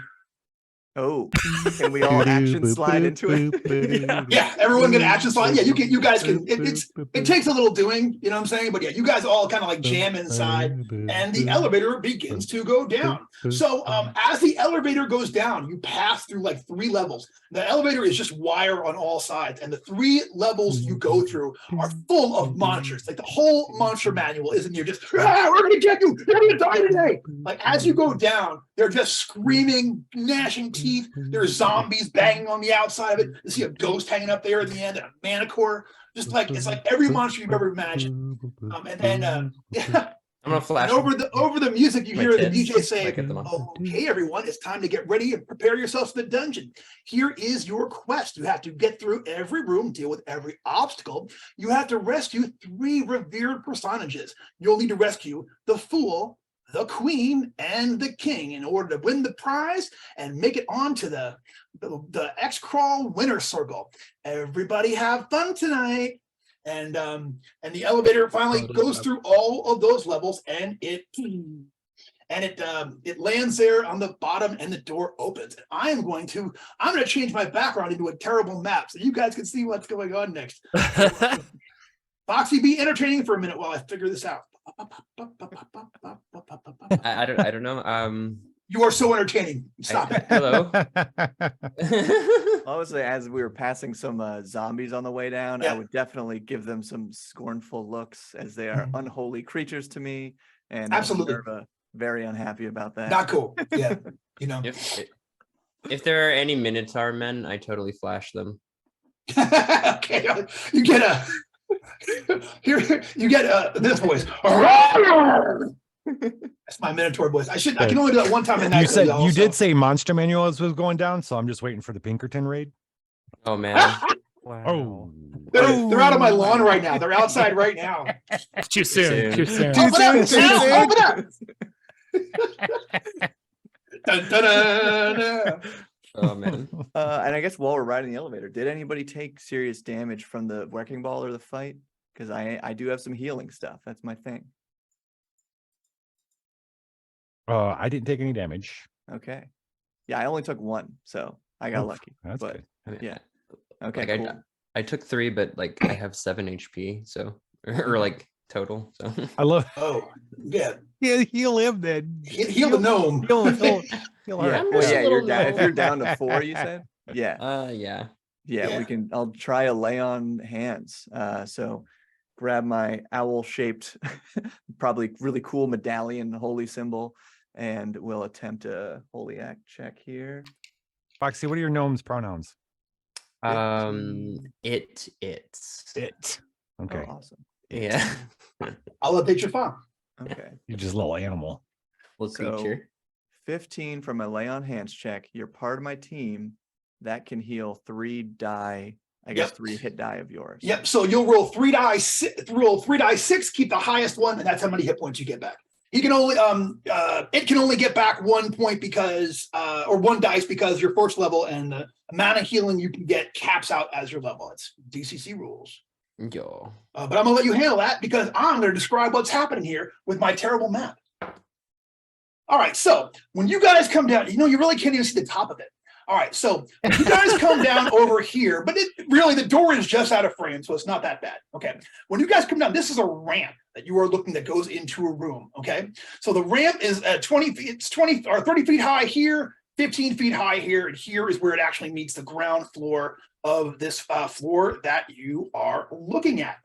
Oh, can we all action slide into it? Yeah, everyone can action slide. Yeah, you guys can. It takes a little doing, you know what I'm saying? But yeah, you guys all kind of jam inside, and the elevator begins to go down. So as the elevator goes down, you pass through 3 levels. The elevator is just wire on all sides, and the 3 levels you go through are full of monsters. The whole monster manual is in here. Just we're gonna get you. You're gonna die today. As you go down, they're just screaming, gnashing teeth. There's zombies banging on the outside of it. You see a ghost hanging up there at the end, and a manticore. Just it's like every monster you've ever imagined. And then I'm gonna flash. and over the music, you my hear the tits, DJ saying, like at the moment. "Okay, everyone, it's time to get ready and prepare yourselves for the dungeon. Here is your quest. You have to get through every room, deal with every obstacle. You have to rescue 3 revered personages. You'll need to rescue the Fool, the Queen, and the King in order to win the prize and make it onto the Xcrawl winner circle. Everybody have fun tonight." And the elevator finally goes through all of those levels, and it lands there on the bottom, and the door opens. And I'm going to change my background into a terrible map so you guys can see what's going on next. Foxy, be entertaining for a minute while I figure this out. I don't know. You are so entertaining. Stop it. Hello. Obviously, as we were passing some zombies on the way down, Yeah. I would definitely give them some scornful looks as they are Mhm. unholy creatures to me. And Absolutely. Minerva, very unhappy about that. Not cool. Yeah. If there are any Minotaur men, I totally flash them. Okay. You get Here you get this voice. That's my Minotaur voice. I can only do that one time a night. You said though, you so. did say Monster Manual was going down, so I'm just waiting for the Pinkerton raid. Oh man. Wow. They're out of my lawn right now. They're outside right now. Too soon. Too soon. Too Open up, soon, too Sam, soon. open up. Dun, dun, dun, dun. Oh man. And I guess while we're riding the elevator, did anybody take serious damage from the wrecking ball or the fight? Because I do have some healing stuff. That's my thing. I didn't take any damage. Okay. Yeah, I only took one, so I got Oof, lucky. That's But good. I mean, yeah. Okay, like cool. I took 3, but like I have 7 HP, so or like total. So I love Oh, yeah. heal him then. Heal the gnome. Heal Yeah, I'm well, just a yeah, little if you're down to low. 4, you said? Yeah. Yeah. Yeah, Yeah. I'll try a lay on hands. So grab my owl-shaped, probably really cool medallion, holy symbol, and we'll attempt a holy act check here. Foxy, what are your gnome's pronouns? It's It. Okay. Oh, awesome. yeah. I'll update your file. Okay. You're just a little animal. Little So creature. 15 from a lay on hands check. You're part of my team that can heal 3 die, I guess Yep. 3 hit die of yours. Yep. So you'll roll 3 die, roll 3 die 6, keep the highest one, and that's how many hit points you get back. You can only it can only get back 1 point because or 1 dice because your first level, and the amount of healing you can get caps out as your level. It's DCC rules. Yo. But I'm gonna let you handle that because I'm gonna describe what's happening here with my terrible map. All right, so when you guys come down, you really can't even see the top of it. All right, so when you guys come down over here, but really the door is just out of frame, so it's not that bad. Okay, when you guys come down, this is a ramp that you are looking that goes into a room. Okay, so the ramp is 20 feet, it's 20 or 30 feet high here, 15 feet high here, and here is where it actually meets the ground floor of this floor that you are looking at.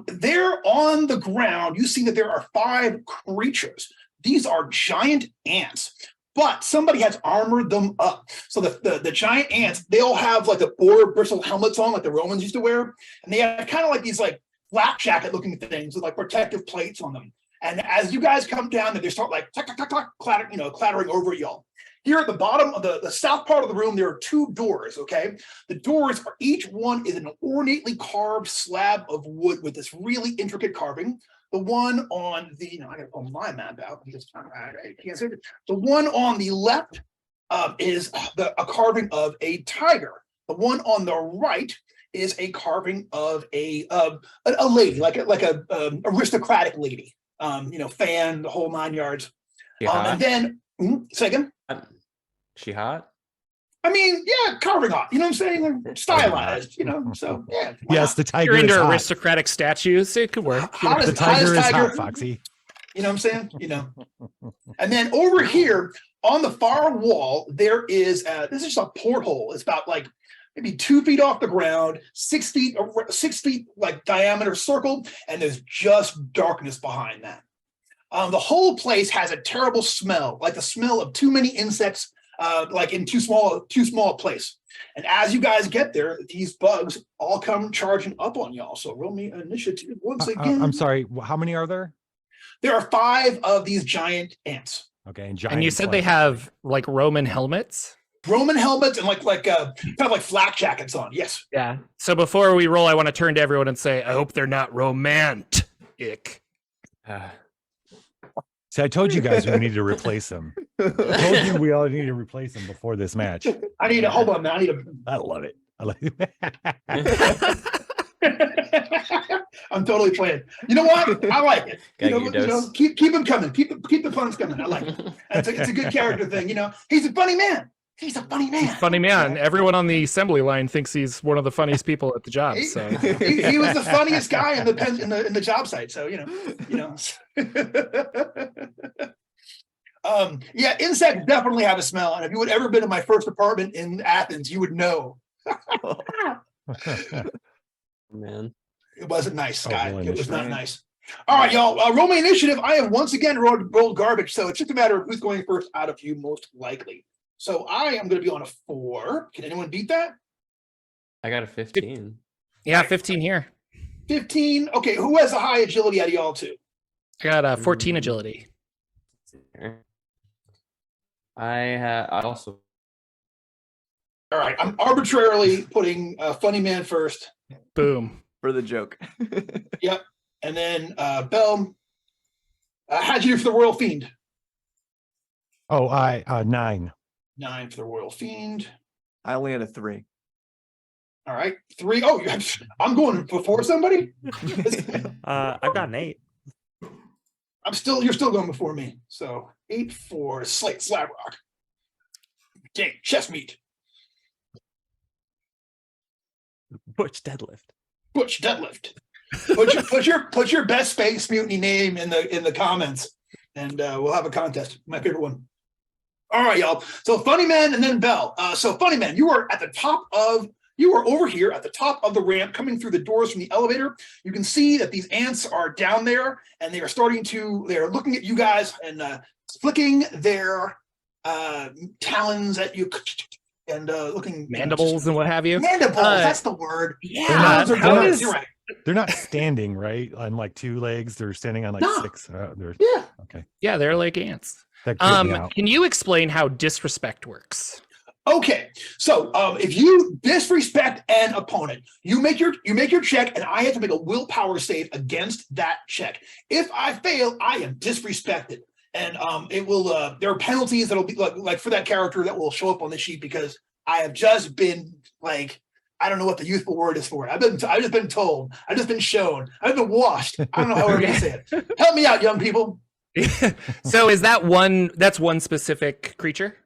There on the ground, you see that there are 5 creatures. These are giant ants, but somebody has armored them up. So the giant ants, they all have like the boar bristle helmets on, like the Romans used to wear, and they have kind of like these like flak jacket looking things with like protective plates on them. And as you guys come down, they start like clattering over y'all. Here at the bottom of the south part of the room, there are 2 doors, okay? The doors are, each one is an ornately carved slab of wood with this really intricate carving. The one on the, I gotta pull my map out because I can't say it. The one on the left is a carving of a tiger. The one on the right is a carving of a lady, like a aristocratic lady, fan, the whole 9 yards. And then, second. She hot? I mean, yeah, carving off. You know what I'm saying? Like, stylized. So yeah. Yes, the tiger You're is into hot. aristocratic statues. It could work. Hottest, The tiger is hottest tiger. hot, Foxy. You know what I'm saying? And then over here on the far wall, there is this is just a porthole. It's about like maybe 2 feet off the ground, 6 feet like diameter circle, and there's just darkness behind that. The whole place has a terrible smell, like the smell of too many insects, like in too small a place. And as you guys get there, these bugs all come charging up on y'all. So roll me initiative once again. I'm sorry. How many are there? There are 5 of these giant ants. Okay, And you said they have like Roman helmets? Roman helmets and like kind of like flak jackets on. Yes. Yeah. So before we roll, I want to turn to everyone and say, I hope they're not romantic. See, I told you guys we needed to replace them. I told you we all needed to replace them before this match. I need to hold on, man. I love it. I like it. I'm totally playing. You know what? I like it. Gotta get Keep them coming. Keep the puns coming. I like it. And it's a good character thing. He's a funny man. He's a funny man. Funny man. Everyone on the assembly line thinks he's one of the funniest people at the job. So He was the funniest guy in the job site. So yeah, insects definitely have a smell. And if you had ever been in my first apartment in Athens, you would know. Man. It wasn't nice, Scott. roll It was not initiative. nice. All right, y'all. Roll my initiative. I have once again rolled garbage, so it's just a matter of who's going first out of you, most likely. So I am going to be on a 4. Can anyone beat that? I got a 15. yeah, 15 here. 15. Okay, who has a high agility out of y'all two? I got 14 agility. I also. All right, I'm arbitrarily putting Funny Man first. Boom. For the joke. Yep. And then Bell, how'd you do for the Royal Fiend? Oh, 9. 9 for the Royal Fiend. I only had a 3. All right, 3. Oh, I'm going before somebody. I've got an 8. You're still going before me. So 8 for Slate Slabrock. Dang, chest meat. Butch deadlift. Butch deadlift. Put your best Space Mutiny name in the comments, and we'll have a contest. My favorite one. All right, y'all. So Funny Man and then Bell. So Funny Man, you are over here at the top of the ramp, coming through the doors from the elevator. You can see that these ants are down there, and they are looking at you guys and flicking their talons at you. And looking Mandibles and what have you. Mandibles, that's the word. Yeah. You're right. They're not standing, right? On like 2 legs. They're standing on like No. 6. Yeah. Okay. Yeah, they're like ants. That creeped me out. Can you explain how disrespect works? Okay. So if you disrespect an opponent, you make your check, and I have to make a willpower save against that check. If I fail, I am disrespected. And it will. There are penalties that'll be like for that character that will show up on the sheet because I have just been like, I don't know what the youthful word is for it. I've just been told. I've just been shown. I've been washed. I don't know how we're gonna say it. Help me out, young people. So is that one? That's one specific creature.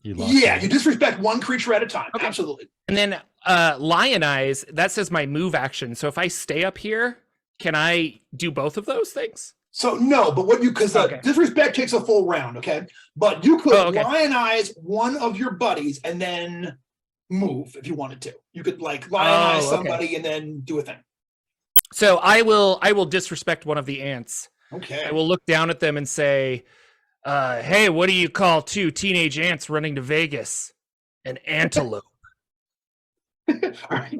Yeah, you disrespect one creature at a time. Okay. Absolutely. And then Lionize. That says my move action. So if I stay up here, can I do both of those things? So no, but because disrespect takes a full round, okay? But you could lionize one of your buddies and then move if you wanted to. You could like lionize somebody and then do a thing. So I will disrespect one of the ants. Okay. I will look down at them and say, hey, what do you call 2 teenage ants running to Vegas? An antelope. All right.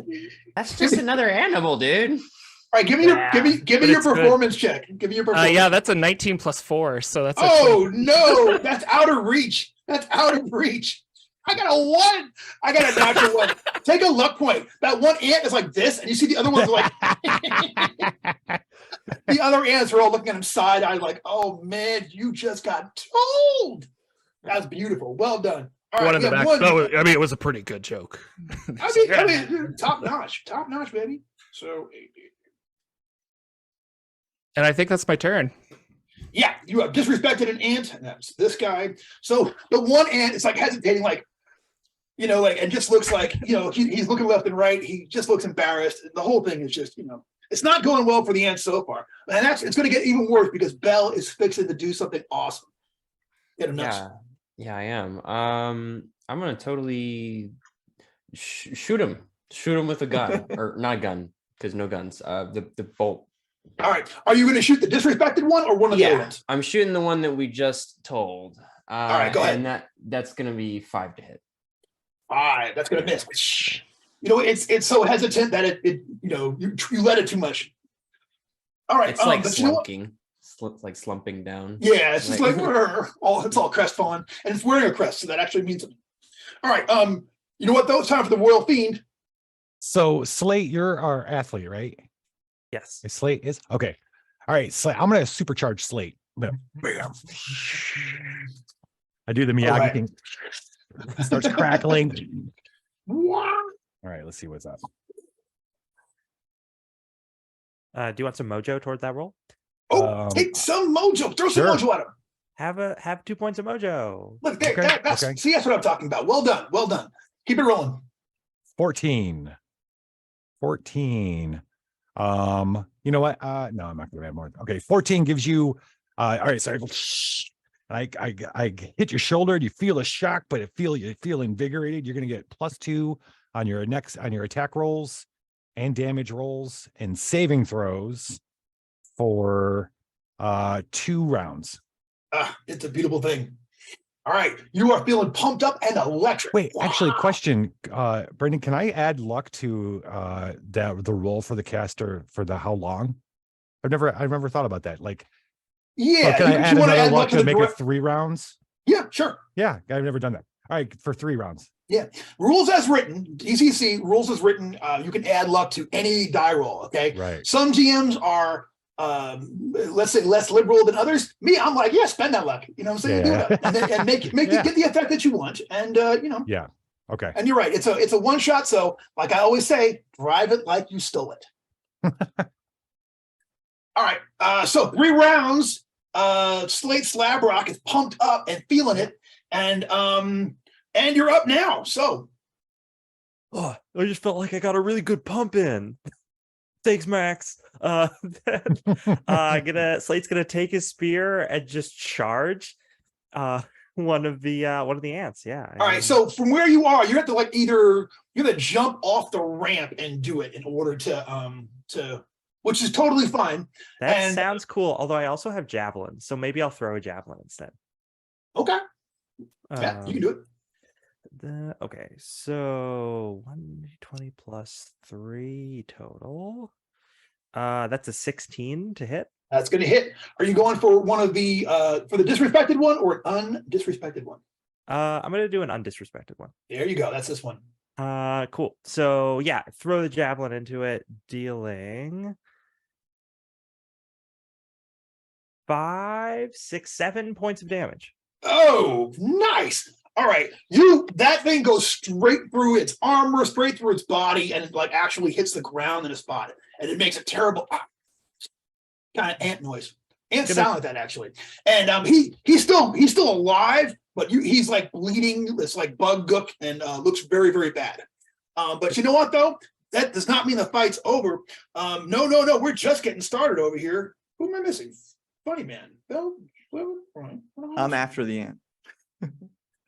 That's just another animal, dude. All right, give me your performance check. Give me your performance. Yeah, that's a 19 plus 4, so that's. No, that's out of reach. That's out of reach. I got a 1. I got a natural 1. Take a luck point. That one ant is like this, and you see the other ones are like. The other ants are all looking at him side-eyed, like, "Oh man, you just got told." That's beautiful. Well done. All right, one in the back. No, I mean, it was a pretty good joke. I mean, top notch, baby. So. And I think that's my turn. Yeah, you have disrespected an ant, and that's this guy. So the one ant is like hesitating, like, and just looks like, he's looking left and right. He just looks embarrassed. The whole thing is just, it's not going well for the ant so far. And it's going to get even worse because Bell is fixing to do something awesome. Get him nuts. Yeah, I am. I'm going to totally shoot him. Shoot him with a gun. Or not a gun, because no guns. The bolt. All right. Are you going to shoot the disrespected one or one of the other ones? I'm shooting the one that we just told. All right, go ahead. And that's going to be 5 to hit. 5. That's going to miss. It's so hesitant that you let it too much. All right. It's like slunking. It's like slumping down. Yeah, it's just like it's all crestfallen, and it's wearing a crest, so that actually means something. All right. You know what though? It's time for the Royal Fiend. So Slate, you're our athlete, right? Yes. Slate is okay. All right, Slate. I'm gonna supercharge Slate. Bam. I do the Miyagi thing. Starts crackling. All right, let's see what's up. Do you want some mojo toward that roll? Take some mojo. Throw some mojo at him. Have 2 points of mojo. Look there. See, that's what I'm talking about. Well done. Keep it rolling. 14. You know what? No, I'm not gonna add more. Okay, 14 gives you all right, sorry. I hit your shoulder, you feel a shock, but you feel invigorated. You're gonna get +2 on your attack rolls and damage rolls and saving throws for 2 rounds. It's a beautiful thing. All right, you are feeling pumped up and electric. Wait, actually, Wow. question, Brendan, can I add luck to the roll for the caster for the how long? I've never thought about that. Like, Yeah, can I you add wanna another add luck to the make direct- it 3 rounds? Yeah, sure. Yeah, I've never done that. All right, for 3 rounds. Rules as written, DCC rules as written. You can add luck to any die roll. Okay. Right. Some GMs are, let's say, less liberal than others. Me, I'm like, yeah, spend that luck. You know what I'm saying? Do Yeah. it up. And make Yeah. it get the effect that you want. And Yeah. Okay. and you're right. It's a one shot. So, like I always say, drive it like you stole it. All right. So 3 rounds. Slate Slab Rock is pumped up and feeling it, and you're up now. So, Oh, I just felt like I got a really good pump in. Thanks, Max. Slate's gonna take his spear and just charge one of the ants. Yeah. all right. So from where you are, you have to you have to jump off the ramp and do it in order to, which is totally fine. that and- sounds cool. Although I also have javelin, so maybe I'll throw a javelin instead. Okay. Yeah, you can do it. Okay, so 120 plus 3 total. That's a 16 to hit. That's going to hit. Are you going for one of the for the disrespected one or an undisrespected one? I'm gonna do an undisrespected one. There you go. That's this one. Cool. So yeah, throw the javelin into it, dealing 5, 6, 7 points of damage. Oh, nice. All right. That thing goes straight through its armor, straight through its body, and it like actually hits the ground in a spot. And it makes a terrible kind of ant noise. Ants sound like that actually. And he's still alive, but he's like bleeding, this like bug gook, and looks very, very bad. But you know what though? That does not mean the fight's over. No, we're just getting started over here. Who am I missing? Funny man. Bill? I'm after the ant.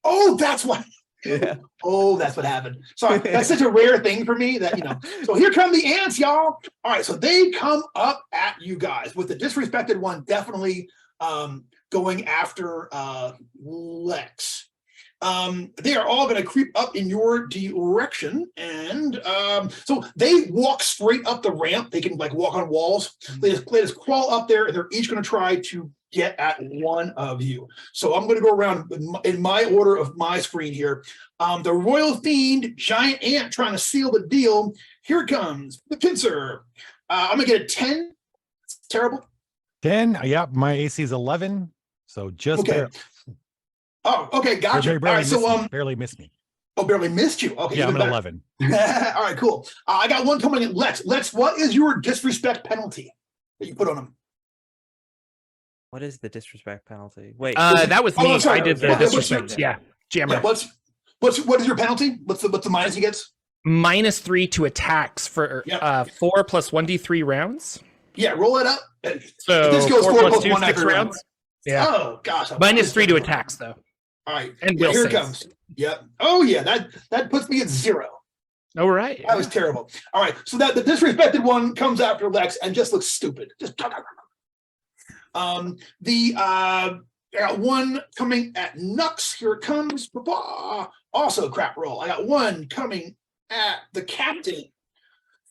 Oh, that's why. Yeah. Oh, that's what happened. Sorry, that's such a rare thing for me that, So here come the ants, y'all. All right, so they come up at you guys with the disrespected one definitely going after Lex. They are all going to creep up in your direction, and so they walk straight up the ramp. They can like walk on walls. They just crawl up there, and they're each going to try to get at one of you. So I'm going to go around in my order of my screen here. The Royal Fiend, giant ant trying to seal the deal. Here comes the pincer. I'm going to get a 10. It's terrible. 10. Yeah, my AC is 11. So just Okay. barely. Oh, okay, gotcha. All right, so barely missed me. oh, barely missed you. Okay, Yeah, I'm even at better. 11. All right, cool. I got one coming in. Lex, what is your disrespect penalty that you put on him? What is the disrespect penalty? Wait, That was Oh, me. I'm sorry. I did the What's disrespect. your- Yeah, jammer. Yeah, what is your penalty? What's the minus he gets? -3 to attacks for Yep. 4 plus 1d3 rounds. Yeah, roll it up. So This goes 4 4 plus plus 2, 1 6 every round. rounds. Yeah. Oh gosh. -3 to attacks though. All right. And Yeah, will here it saves. comes. Yep. Oh yeah, that puts me at 0. All right. That was terrible. All right. So that the disrespected one comes after Lex and just looks stupid. Just I got one coming at Nux. Here it comes. Also crap roll. I got one coming at the captain.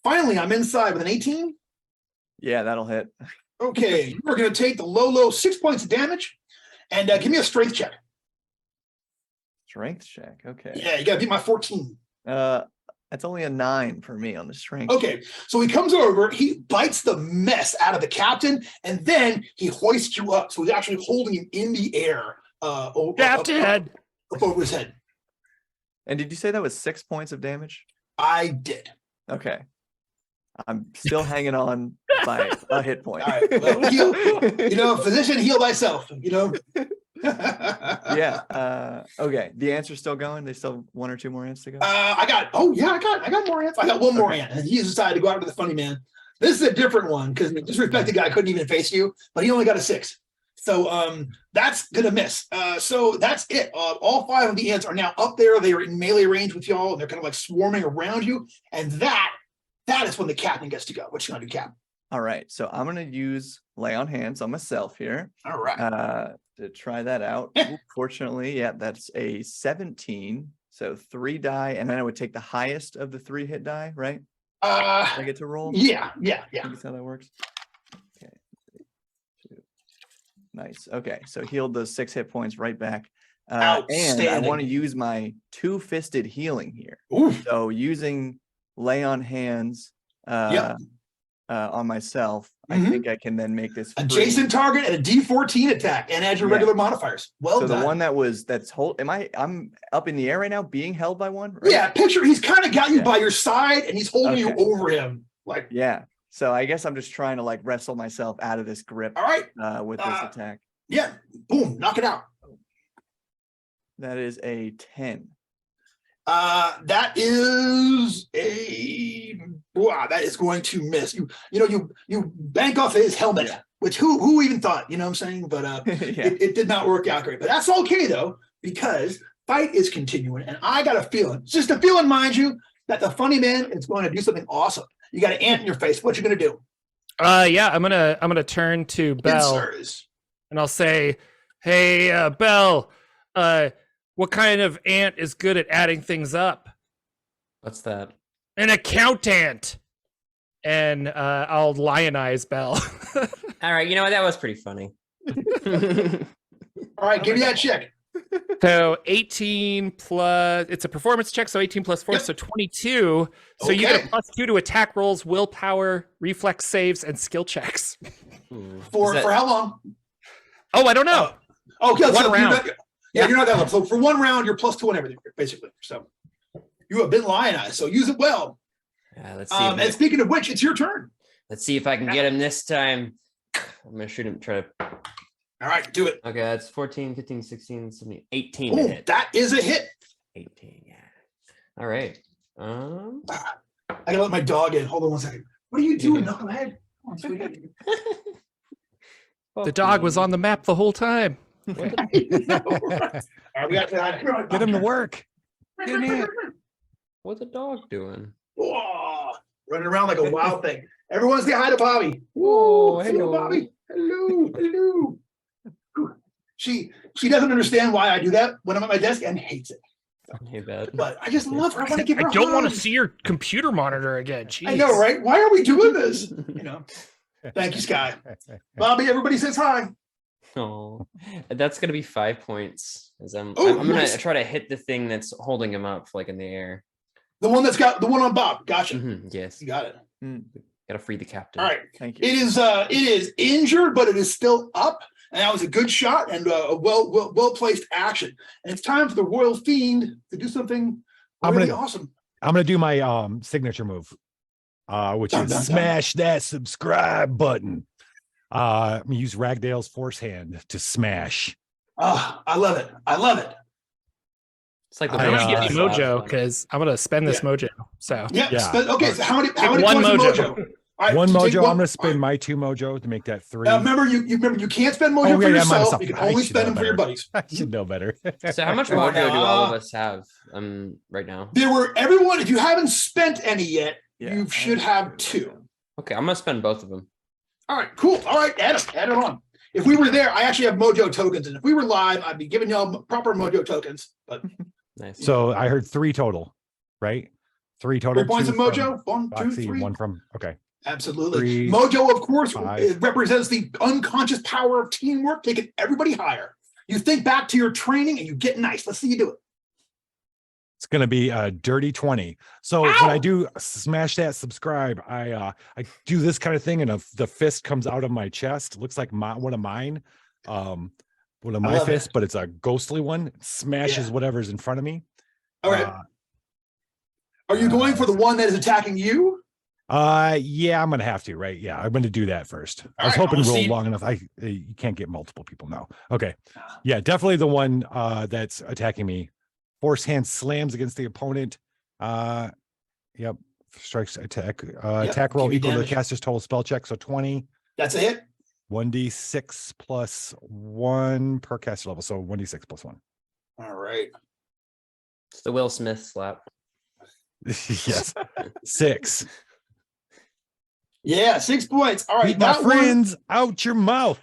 Finally, I'm inside with an 18. Yeah, that'll hit. Okay, you're going to take the low 6 points of damage, and give me a strength check. Strength check. Okay. Yeah, you got to beat my 14. That's only a 9 for me on the strength. Okay, so he comes over, he bites the mess out of the captain, and then he hoists you up. So he's actually holding him in the air. Captain! Up over his head. And did you say that was 6 points of damage? I did. Okay. I'm still hanging on by a hit point. All right. Well, heal, physician, heal thyself. Yeah. Okay. The ants are still going. They still have 1 or 2 more ants to go. I got more ants. I got one more ant, and he's decided to go after the funny man. This is a different one because the disrespected guy couldn't even face you, but he only got a 6. So that's gonna miss. So that's it. All 5 of the ants are now up there. They are in melee range with y'all, and they're kind of like swarming around you. And that is when the captain gets to go. What you gonna do, Cap? All right. So I'm gonna use lay on hands on myself here. All right. to try that out. Ooh, fortunately, yeah, that's a 17. So 3 die, and then I would take the highest of the 3 hit die, right? I get to roll. Yeah. I think that's how that works. Okay. 2. Nice. Okay, so healed those 6 hit points right back. And I want to Outstanding. use my 2-fisted healing here. Ooh. So using lay on hands on myself, I think I can then make this free. Adjacent target and a D14 attack, and add your regular modifiers. Well so done. the one that's I'm up in the air right now, being held by one. Right? Yeah, picture he's kind of got you by your side, and he's holding you over him. Like, yeah. So I guess I'm just trying to like wrestle myself out of this grip. All right. With this attack. Yeah. Boom. Knock it out. That is a 10. That is that is going to miss. You bank off his helmet, which who even thought, you know what I'm saying? But it did not work out great. But that's okay though, because fight is continuing, and I got a feeling, just a feeling, mind you, that the funny man is going to do something awesome. You got an ant in your face. What you gonna do? Yeah, I'm gonna turn to Belle, and I'll say, "Hey, Belle, what kind of ant is good at adding things up?" What's that? An accountant. And I'll lionize Belle. All right, you know what? That was pretty funny. All right, give me that check. So 18 plus, it's a performance check, so 18 plus 4, so 22. So you get a +2 to attack rolls, willpower, reflex saves, and skill checks. For how long? Oh, I don't know. Okay, one round. You're not that level. So for 1 round, you're +2 on everything, basically. So you have been lionized, so use it well. Yeah, let's see. And speaking of which, it's your turn. Let's see if I can get him this time. I'm gonna shoot him. Try to. All right, do it. Okay, that's 14, 15, 16, 17, 18 to Oh, hit. that is a hit. 18, yeah. All right. I gotta let my dog in. Hold on 1 second. What are you doing, knucklehead? Come on, sweetie. The dog was on the map the whole time. All right, we got to Get him to work. Get him in. What's the dog doing? Whoa, running around like a wild thing. Everyone say hi to Bobby. Whoa, Hello, Bobby. Hello. She doesn't understand why I do that when I'm at my desk and hates it. Hey, bet. But I just love her. I want to give her I don't want to hugs. see your computer monitor again. Jeez. I know, right? Why are we doing this? Thank you, Sky. Bobby, everybody says hi. Oh, that's gonna be 5 points. As I'm Oh, gonna nice. try to hit the thing that's holding him up, like in the air. The one that's got the one on Bob. Gotcha. Yes, You got it. gotta free the captain. All right. Thank you. It is injured, but it is still up. And that was a good shot and a well placed action. And it's time for the Royal Fiend to do something really awesome. I'm gonna do my signature move, which is smash that subscribe button. I'm gonna use Ragdale's force hand to smash. I love it. I love it. It's like the I'm first gonna give you last mojo one. because I'm gonna spend this mojo. So Yeah. Yeah. Okay. So how many one points mojo. of mojo? All right, One so take mojo. one- I'm gonna spend my 2 mojo to make that 3. remember you can't spend mojo Oh, for yeah, yourself. myself. You can I only should spend know them for your better. buddies. I should know better. So how much mojo do all of us have right now? There were everyone. If you haven't spent any yet, Yeah, you should have 2. Okay, I'm gonna spend both of them. All right, cool. All right, add it on. If we were there, I actually have mojo tokens, and if we were live, I'd be giving y'all proper mojo tokens. But Nice. So I heard 3 total, right? 3 total. 3 points of 2 from mojo. 1, 2, Foxy, 3. 1 from. Okay. Absolutely. 3, Mojo, of course, 5. it represents the unconscious power of teamwork, taking everybody higher. You think back to your training and you get nice. Let's see you do it. It's going to be a dirty 20. So when I do smash that subscribe, I do this kind of thing, and the fist comes out of my chest. It looks like one of mine, one of my fists, but it's a ghostly one. It smashes whatever's in front of me. All right. Are you going for the one that is attacking you? Yeah, I'm gonna have to, right? Yeah, I'm gonna do that first. I was hoping to roll long enough. You can't get multiple people now. Okay. Yeah, definitely the one that's attacking me. Force hand slams against the opponent. Yep. Strikes attack. Attack roll equal to the caster's total spell check. So 20. That's a hit. 1d6 plus 1 per caster level. So 1d6 plus 1. All right. It's the Will Smith slap. Yes. 6. Yeah, 6 points. All right. Keep my friends out your mouth.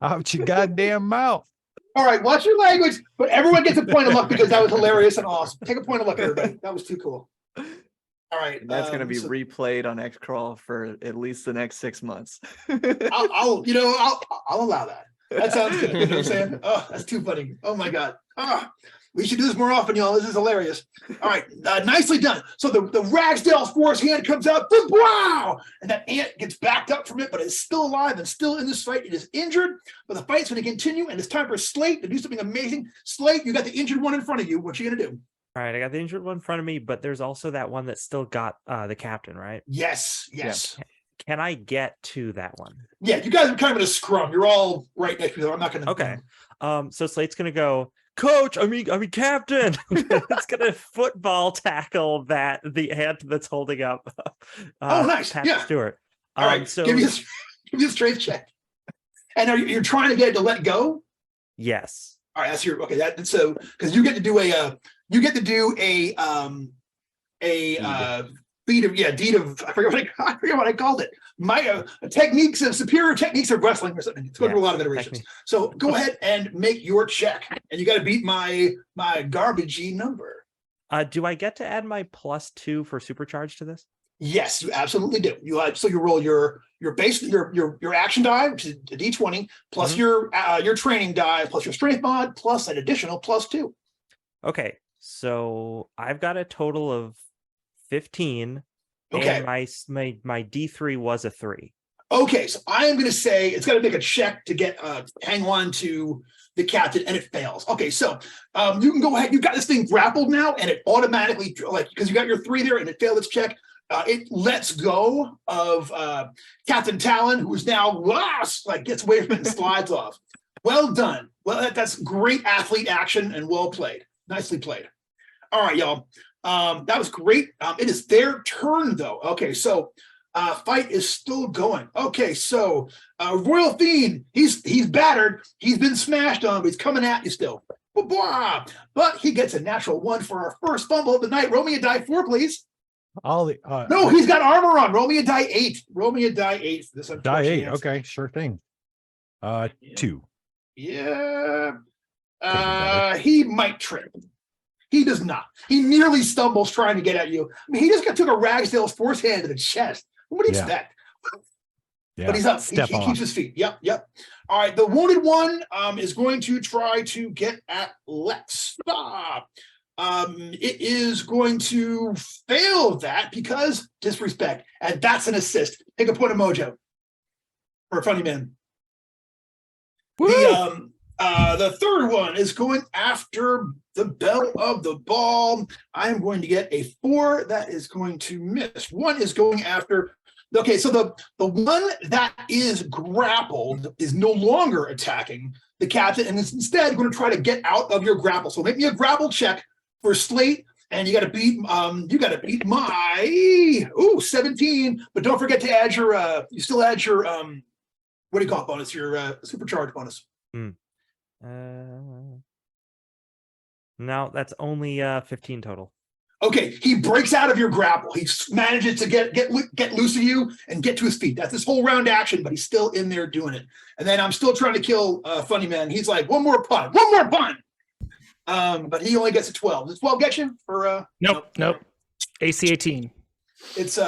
Out your goddamn mouth. All right, watch your language, but everyone gets a point of luck because that was hilarious and awesome. Take a point of luck, everybody. That was too cool. All right, And that's going to be so replayed on Xcrawl for at least the next 6 months. I'll allow that. That sounds good. You know what I'm saying? Oh, that's too funny. Oh my God. We should do this more often, y'all. This is hilarious. All right, nicely done. So the Ragsdale Force hand comes out, wow, and that ant gets backed up from it, but it's still alive and still in this fight. It is injured, but the fight's going to continue, and it's time for Slate to do something amazing. Slate, you got the injured one in front of you. What you going to do? All right, I got the injured one in front of me, but there's also that one that still got the captain, right? Yes. Can I get to that one? Yeah, you guys are kind of in a scrum. You're all right next to each other. I'm not going to. Okay. So Slate's gonna go, Coach. I mean, captain. It's gonna football tackle the ant that's holding up. Oh, nice. Patrick Yeah. Stewart. All right. So give me a strength check. And you're trying to get it to let go? yes. All right, that's your okay. That so because you get to do a deed of I forget what I called it. My techniques of superior techniques of wrestling or something. It's going through a lot of iterations. So go ahead and make your check, and you got to beat my garbagey number. Do I get to add my +2 for supercharge to this? Yes, you absolutely do. You roll your base your action die, which is a D20, plus your training die, plus your strength mod, plus an additional +2. Okay, so I've got a total of 15. Okay. And my D3 was a 3. Okay, so I am going to say it's got to make a check to get hang on to the captain, and it fails. Okay, so you can go ahead. You've got this thing grappled now, and it automatically, like, because you got your 3 there, and it failed its check. It lets go of Captain Talon, who is now gets away from it and slides off. Well done. Well, that's great athlete action and well played. Nicely played. All right, y'all. That was great. It is their turn, though. Okay, so fight is still going. Okay, so Royal Fiend, he's battered. He's been smashed on, but he's coming at you still. But he gets a natural 1 for our first fumble of the night. Roll me a die 4, please. No, he's got armor on. Roll me a die 8. Roll me a die 8 for this. Die 8. Okay, sure thing. 2. Yeah. He might trip. He does not. He nearly stumbles trying to get at you. I mean, he just took a Ragsdale's Force hand to the chest. What do you expect? Yeah. But he's up. He keeps his feet. Yep. All right. The wounded one is going to try to get at Lex. It is going to fail that because disrespect, and that's an assist. Take a point of mojo for a funny man. The third one is going after the bell of the ball. I am going to get a 4. That is going to miss. 1 is going after. Okay, so the one that is grappled is no longer attacking the captain and is instead going to try to get out of your grapple. So make me a grapple check for Slate, and you got to beat my 17. But don't forget to add your you still add your what do you call it bonus? Your supercharged bonus. No, that's only 15 total. Okay, he breaks out of your grapple. He manages to get loose of you and get to his feet. That's this whole round action, but he's still in there doing it. And then I'm still trying to kill Funny Man. He's like, one more pun. But he only gets a 12. Does 12 get you for Nope. AC 18. It's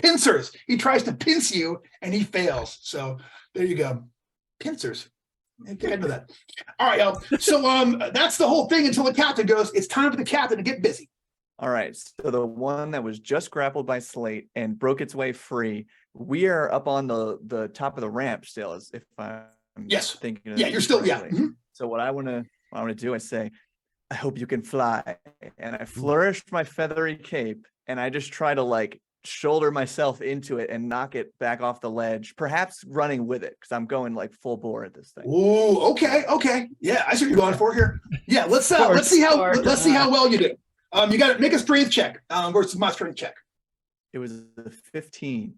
pincers. He tries to pinch you and he fails. So there you go. Pincers. I think I know that. All right, y'all. So that's the whole thing until the captain goes. It's time for the captain to get busy. All right. So the one that was just grappled by Slate and broke its way free, we are up on the top of the ramp still, as if I'm thinking of you're still correctly. So what I want to do is say, I hope you can fly. And I flourish my feathery cape and I just try to shoulder myself into it and knock it back off the ledge, perhaps running with it because I'm going full bore at this thing. Oh, okay. Yeah, I see what you're going for here. Yeah, let's see how well you do. You got to make a strength check versus my strength check. It was a 15.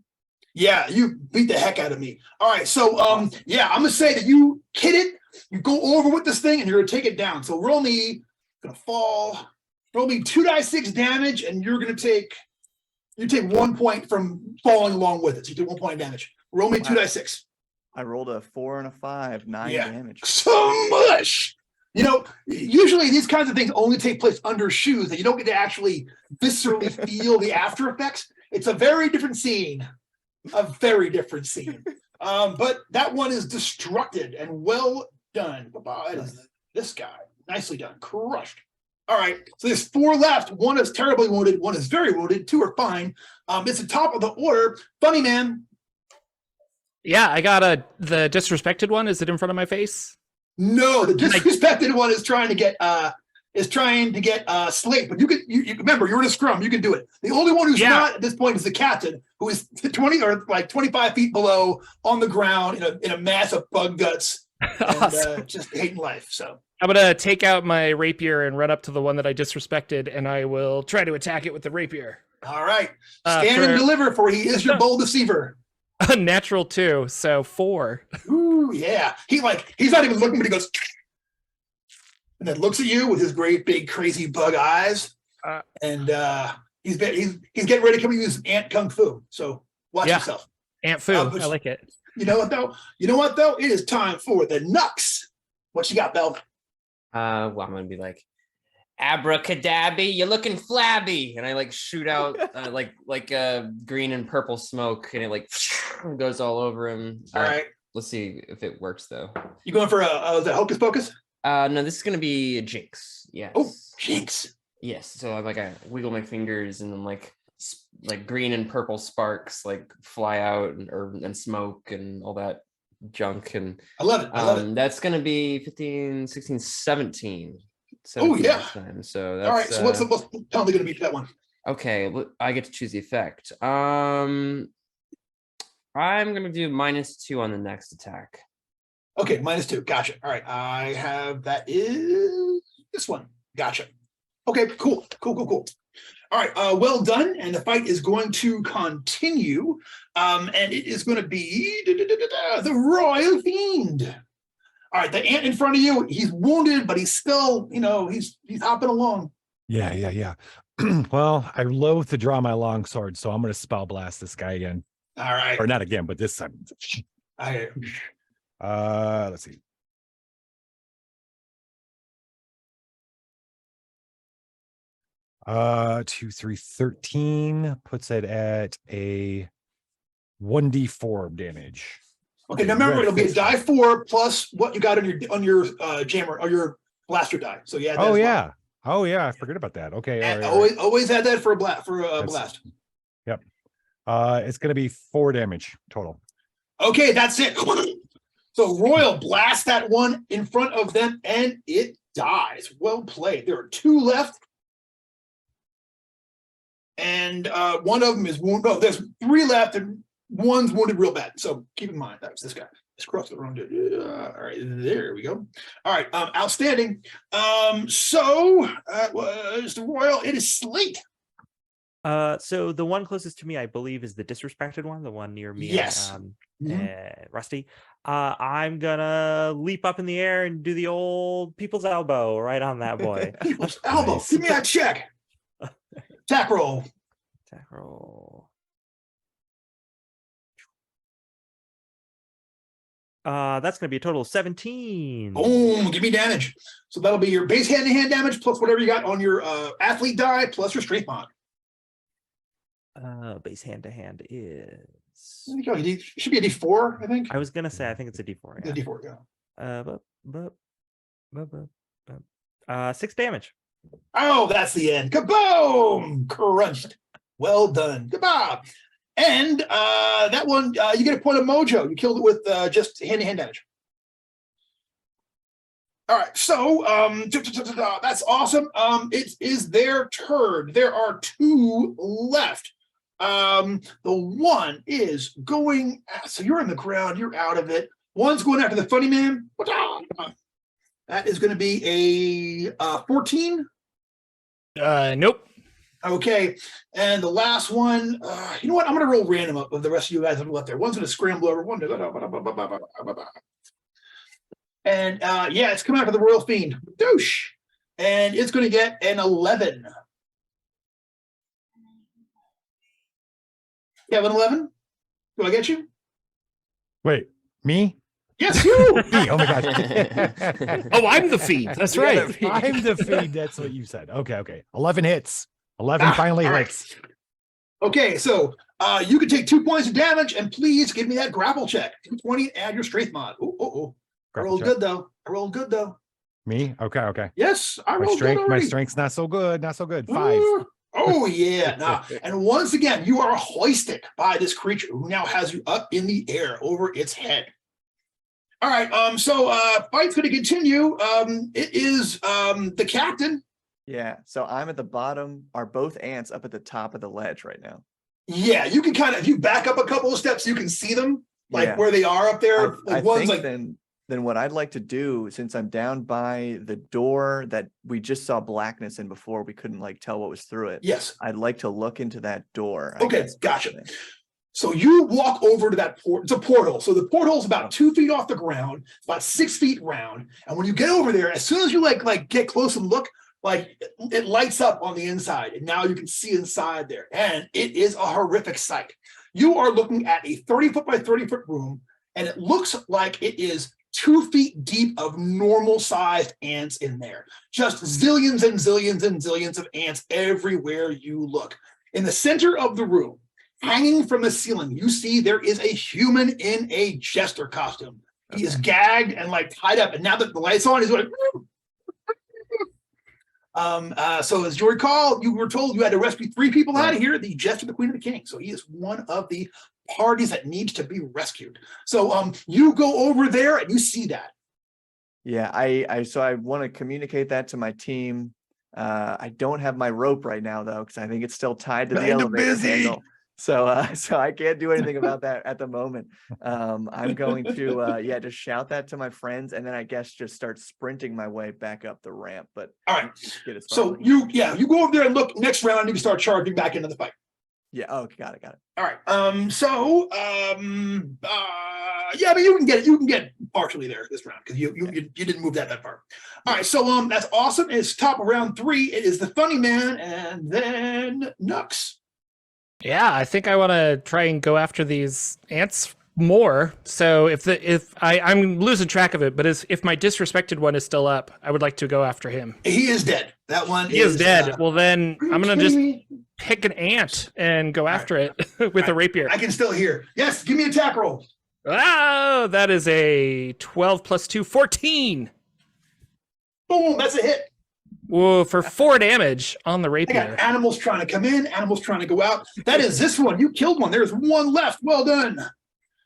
Yeah, you beat the heck out of me. All right, so I'm gonna say that you hit it, you go over with this thing, and you're gonna take it down. So roll me 2 die 6 damage, and you're gonna take You take 1 point from falling along with it. So you do 1 point of damage. Roll me 2d6. I rolled a 4 and a 5, 9 Yeah. damage. So much. You know, usually these kinds of things only take place under shoes, that you don't get to actually viscerally feel the after effects. It's a very different scene. A very different scene. But that one is destructed and well done. It is this guy. Nicely done. Crushed. All right. So there's 4 left. 1 is terribly wounded. 1 is very wounded. 2 are fine. It's the top of the order. Funny man. Yeah, I got the disrespected one. Is it in front of my face? No, the disrespected one is trying to get Slate, but you remember you're in a scrum, you can do it. The only one who's not at this point is the captain, who is 20 or like 25 feet below on the ground in a mass of bug guts and just hating life. So I'm gonna take out my rapier and run up to the one that I disrespected, and I will try to attack it with the rapier. All right, stand and deliver, for he is your bold deceiver. A natural 2, so 4. Ooh, yeah. He's not even looking, but he goes, and then looks at you with his great big crazy bug eyes, and he's getting ready to come use ant kung fu. So watch yourself. Ant fu. I like it. You know what though? It is time for the Nux. What you got, Bell? Well, I'm gonna be like, abracadabby, you're looking flabby, and I like shoot out like green and purple smoke, and it like goes all over him. All right, let's see if it works though. You going for a hocus pocus? No, this is gonna be a jinx. Yes. Oh, jinx. Yes. So I wiggle my fingers, and then like green and purple sparks like fly out and smoke and all that junk. And I love it. That's gonna be 15, 16, 17. Oh yeah. Time. So that's all right. So what's the penalty going to be for that one? Okay, I get to choose the effect. I'm going to do -2 on the next attack. Okay, -2. Gotcha. All right. I have that is this one. Gotcha. Okay. Cool. All right. Well done. And the fight is going to continue. And it is going to be the Royal Fiend. All right, the ant in front of you, he's wounded, but he's still, he's hopping along. Yeah. Well, I loathe to draw my long sword, so I'm going to spell blast this guy again. All right. Or not again, but this time. Let's see. Uh, 2, 3, 13 puts it at a 1d4 damage. Okay, now remember, it'll be a die 4 plus what you got on your jammer or your blaster die. So yeah. Oh yeah. I forget about that. Okay. All right. Always add that for a blast. Yep. It's gonna be 4 damage total. Okay, that's it. So Royal blasts that one in front of them, and it dies. Well played. There are 2 left, and one of them is wounded. No, there's 3 left, and one's wounded real bad. So keep in mind that was this guy. Just cross the road. All right, there we go. All right, outstanding. So that was the Royal. It is Slate. So the one closest to me, I believe, is the disrespected one, the one near me. Yes. Rusty. I'm gonna leap up in the air and do the old people's elbow right on that boy. People's elbow. Nice. Give me that check. Attack roll. That's going to be a total of 17. Boom, give me damage. So that'll be your base hand-to-hand damage plus whatever you got on your athlete die plus your strength mod. Base hand-to-hand is... It should be a D4, I think. I was going to say, I think it's a D4. Yeah. A D4, yeah. 6 damage. Oh, that's the end. Kaboom! Crunched. Well done. Kaboom! And that one, you get a point of mojo. You killed it with just hand-to-hand damage. All right, so that's awesome. It is their turn. There are 2 left. The one is going, so you're in the ground, you're out of it. One's going after the funny man. That is going to be a 14. Nope. Okay, and the last one, you know what? I'm going to roll random up of the rest of you guys that are left there. One's going to scramble over. One, and yeah, it's coming out of the Royal Fiend. Douche, and it's going to get an 11. Kevin 11. Do I get you? Wait, me? Yes, you. Me. Oh my gosh. Oh, I'm the feed. That's We got right. a- I'm the feed. That's what you said. Okay. 11 hits. 11 Ah, finally all right. hits. Okay, so you can take 2 points of damage, and please give me that grapple check. 220, add your strength mod. Oh. I Grapple rolled check. good though. Me? Okay. Yes, I My rolled strength, good my already. strength's not so good. 5. Oh yeah. Now, and once again, you are hoisted by this creature who now has you up in the air over its head. All right. So fight's gonna continue. It is the captain. Yeah. So I'm at the bottom. Are both ants up at the top of the ledge right now? Yeah, you can kind of, if you back up a couple of steps, you can see them like Yeah. where they are up there. I Like one's think like then what I'd like to do, since I'm down by the door that we just saw blackness in before, we couldn't like tell what was through it. yes. I'd like to look into that door. Okay, guess, gotcha. personally. So you walk over to that port. It's a portal. So the portal's about 2 feet off the ground, about 6 feet round. And when you get over there, as soon as you like get close and look, like it lights up on the inside, and now you can see inside there. And it is a horrific sight. You are looking at a 30-foot by 30-foot room, and it looks like it is 2 feet deep of normal sized ants in there. Just zillions and zillions and zillions of ants everywhere you look. In the center of the room, hanging from the ceiling, you see there is a human in a jester costume. He is gagged and like tied up, and now that the light's on, he's like. So as you recall, you were told you had to rescue 3 people out of here: the jester, the queen, and the king. So he is one of the parties that needs to be rescued. So you go over there and you see that. Yeah, I want to communicate that to my team. I don't have my rope right now though, because I think it's still tied to the Kinda elevator busy. handle. So I can't do anything about that at the moment. I'm going to just shout that to my friends, and then I guess just start sprinting my way back up the ramp. But All right. get as far So as I can. you go over there and look. Next round, you can start charging back into the fight. Yeah. Oh, got it. All right. Yeah, but you can get partially there this round because you didn't move that far. All right. So that's awesome. It's top of round 3. It is the funny man and then Nux. Yeah, I think I want to try and go after these ants more. So if I'm losing track of it, but if my disrespected one is still up, I would like to go after him. He is dead. That one He is dead. Well, then are you I'm gonna kidding just me? pick an ant and go after it with a rapier. I can still hear. Yes, give me an attack roll. Oh, that is a 12 plus 2, 14. Boom, that's a hit. Whoa, for 4 damage on the I rapier. got animals trying to come in, animals trying to go out. That is this one. You killed one. There's one left. Well done.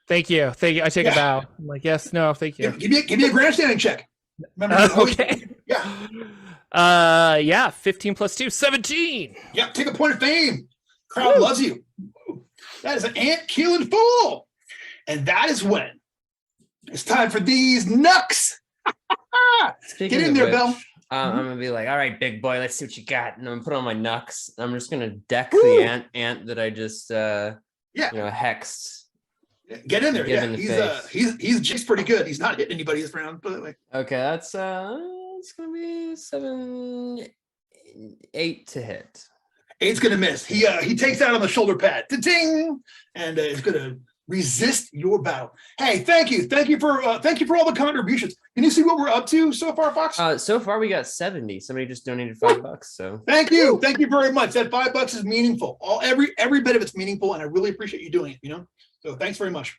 Thank you. I take a bow. I'm like, yes, no, thank you. Give me a grandstanding check. Remember, Okay. Yeah. 15 plus 2, 17. Yeah, take a point of fame. Crowd loves you. That is an ant killing fool. And that is when it's time for these Nux. Speaking Get in of there, which, Bell. I'm gonna be like, all right, big boy, let's see what you got. And I'm gonna put on my Nux. I'm just gonna deck Woo! the ant that I just hexed. Get in there. Give Yeah, in the he's just pretty good. He's not hitting anybody this round, by the way. Okay, that's it's gonna be 7, 8 to hit. 8's gonna miss. He takes out on the shoulder pad. Ta-ting! And is gonna resist your battle. Hey, thank you for all the contributions. Can you see what we're up to so far, Fox? So far we got 70. Somebody just donated $5. So Thank you very much. That $5 is meaningful. Every bit of it's meaningful, and I really appreciate you doing it. So thanks very much.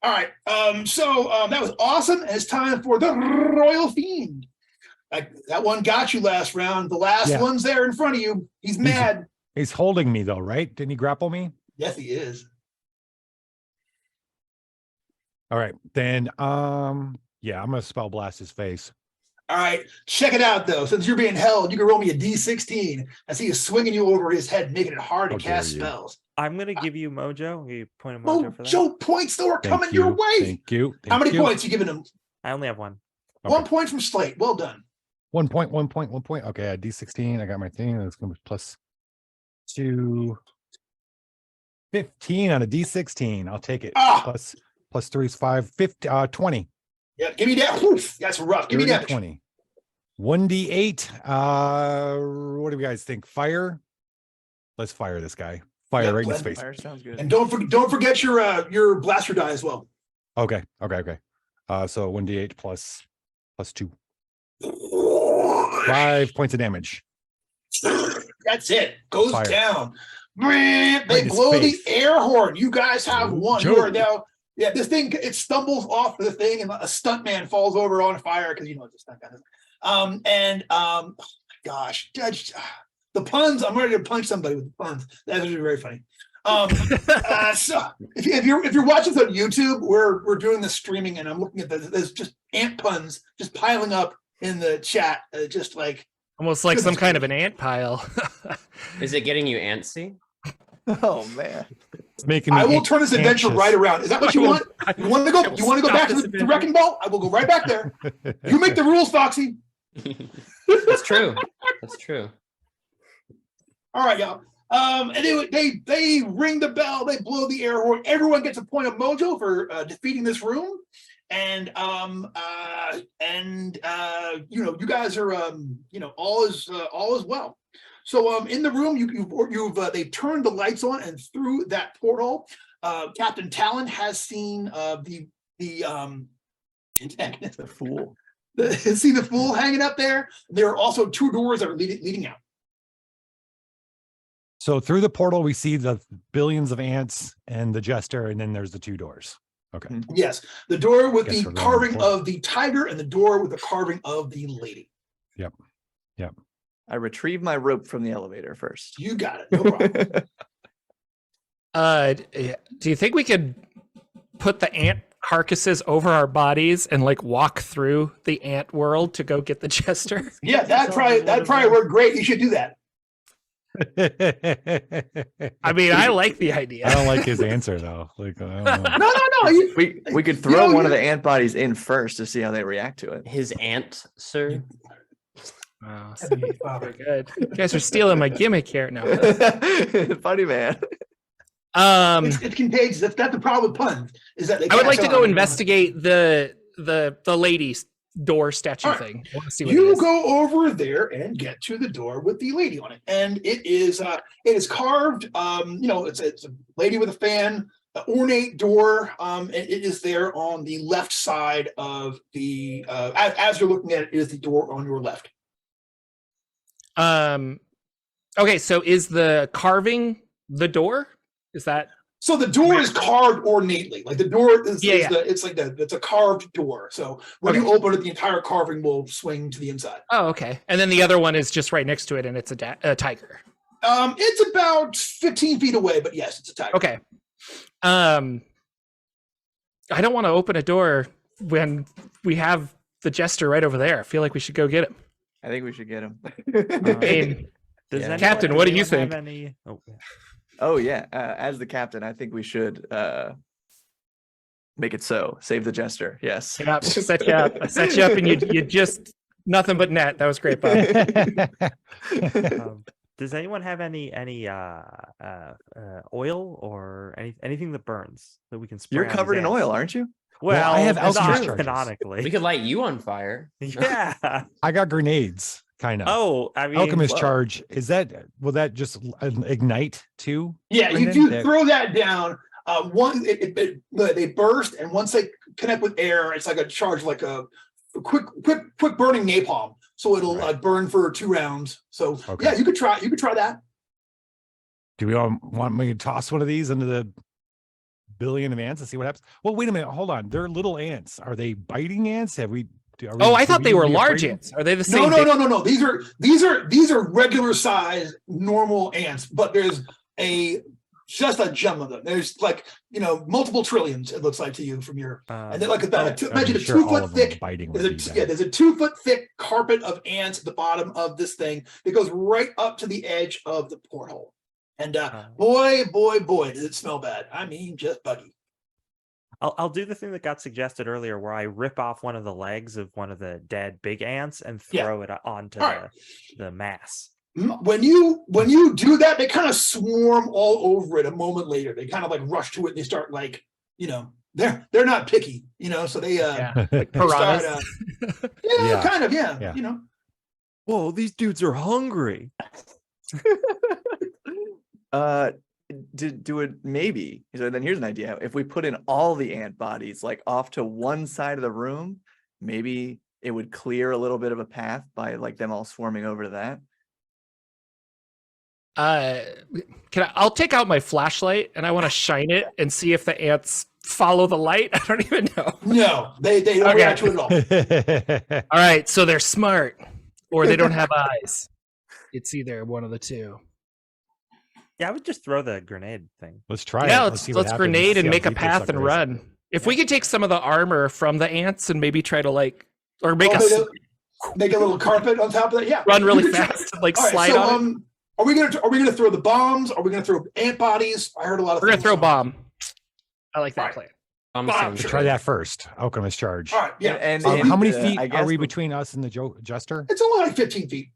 All right. That was awesome. And it's time for the Royal Fiend. That one got you last round. The last one's there in front of you. He's mad. He's holding me though, right? Didn't he grapple me? Yes, he is. All right, then I'm gonna spell blast his face. All right, check it out though. Since you're being held, you can roll me a D16 as he is swinging you over his head, making it hard to How dare cast you. spells. I'm gonna give you mojo. You point a mojo for that. Mojo points though are Thank coming you. your way. Thank you. How many Thank you. points you giving him? I only have one. Okay. 1 point from Slate. Well done. 1 point. Okay, I D16. I got my thing. That's gonna be plus 2. 15 on a D16. I'll take it. Ah! Plus 3 is 5. 50, 20. Yeah, give me that. Oof, that's rough. Give me 30, that. 20. 1d8. What do you guys think? Fire? Let's fire this guy. Fire Yeah, right in his blend. face. Fire sounds good. And don't forget your blaster die as well. Okay. So 1d8 plus 2. 5 points of damage. That's it. Goes Fire. down. Right They in his blow the face. air horn. You guys have won. You are Joe. now. Yeah, this thing it stumbles off the thing, and a stuntman falls over on fire because it's a stunt guy. Oh my gosh, Judge, the puns. I'm ready to punch somebody with the puns. That would be very funny. So if you're watching this on YouTube, we're doing this streaming, and I'm looking at there's just ant puns just piling up in the chat, just like Almost like some kind of an ant pile. Is it getting you antsy? Oh man. It's making me I will turn this adventure anxious. right around. Is that what you want? You want to go? You want to go back to Stop the this wrecking ball? I will go right back there. You make the rules, Foxy. That's true. That's true. All right, y'all. And they ring the bell. They blow the air horn. Everyone gets a point of mojo for defeating this room. And you guys are all is well. So in the room they've turned the lights on, and through that porthole, Captain Talon has seen the antagonist, The fool. see the fool hanging up there. There are also 2 doors that are leading out. So through the portal, we see the billions of ants and the jester, and then there's the 2 doors. Okay. Yes, the door with Guess the we're going carving forward. of the tiger, and the door with the carving of the lady. Yep. I retrieve my rope from the elevator first. You got it. No problem. Do you think we could put the ant carcasses over our bodies and like walk through the ant world to go get the jester? Yeah, that'd probably work great. You should do that. I mean, I like the idea. I don't like his answer though. Like, I don't know. No. We could throw one of the ant bodies in first to see how they react to it. His aunt, sir. Wow, very good. You guys are stealing my gimmick here now. Funny man. It's contagious. That's the problem with puns. Is that they I would like catch to go on. investigate the lady's door statue All right. thing. I want to see what it You is. go over there and get to the door with the lady on it, and it is carved. It's a lady with a fan, an ornate door. And it is there on the left side of the. As you're looking at it, is the door on your left. Okay, so is the carving the door? Is that So the door is carved ornately, like the door is, Yeah. it's a carved door. So when you open it, the entire carving will swing to the inside. Oh, okay. And then the other one is just right next to it, and it's a tiger. It's about 15 feet away, but yes, it's a tiger. Okay. I don't want to open a door when we have the jester right over there. I feel like we should go get him. I think we should get him. I mean, Does Yeah. anyone- Captain, does what do you anyone have think? Any... Oh, yeah. Oh yeah, as the captain, I think we should make it so. Save the jester. Yes. yeah, set you up. I set you up, and you just nothing but net. That was great, Bob. Does anyone have any oil or anything that burns that we can spray? You're on these covered in ants? oil, aren't you? Well, I have not alchemist charges. canonically. We could light you on fire. Yeah. I got grenades, kind of. Oh, I mean, Alchemist whoa. charge. Will that just ignite too? Yeah, if Brendan? you throw that down, they burst, and once they connect with air, it's like a charge, like a quick burning napalm. So it'll burn for 2 rounds. So Okay. yeah, you could try that. Do we all want me to toss one of these into the billion of ants and see what happens? Well, wait a minute. Hold on. They're little ants. Are they biting ants? Are we? Oh, I thought should they we were be large afraid of ants. Are they the same? No. These are regular size normal ants, but there's just a gem of them. There's multiple trillions. It looks like to you from your and they're like about imagine a sure 2 all foot of them are thick. biting There's would be a 2 foot thick carpet of ants at the bottom of this thing that goes right up to the edge of the porthole. And boy, does it smell bad. I mean, just buggy. I'll do the thing that got suggested earlier, where I rip off one of the legs of one of the dead big ants and throw it onto the mass. When you do that, they kind of swarm all over it a moment later. They kind of like rush to it and they start they're not picky, so they Yeah, like they start, piranhas. kind of, Yeah. Whoa, these dudes are hungry. to do it maybe. So then here's an idea. If we put in all the ant bodies like off to one side of the room, maybe it would clear a little bit of a path by like them all swarming over to that. I'll take out my flashlight and I want to shine it and see if the ants follow the light. I don't even know. No, they don't Okay. react to it at all. All right, so they're smart or they don't have eyes. It's either one of the two. Yeah, I would just throw the grenade thing. Let's try Yeah, it. let's see what happens, grenade see and how make a deep this path and sucker is. run. If we could take some of the armor from the ants and maybe try to like, or make Make a little carpet on top of that. Yeah, run really You could try- fast and like All right, slide so, on it. Are we gonna throw the bombs? Are we gonna throw ant bodies? I heard a lot of. We're gonna things. throw a bomb. I like that Alright. plan. I'm Bomb, assuming Let's sure. try that first. Alchemist charge. All right, yeah. And How many I feet guess are we the- between us and the Jester? It's only like 15 feet.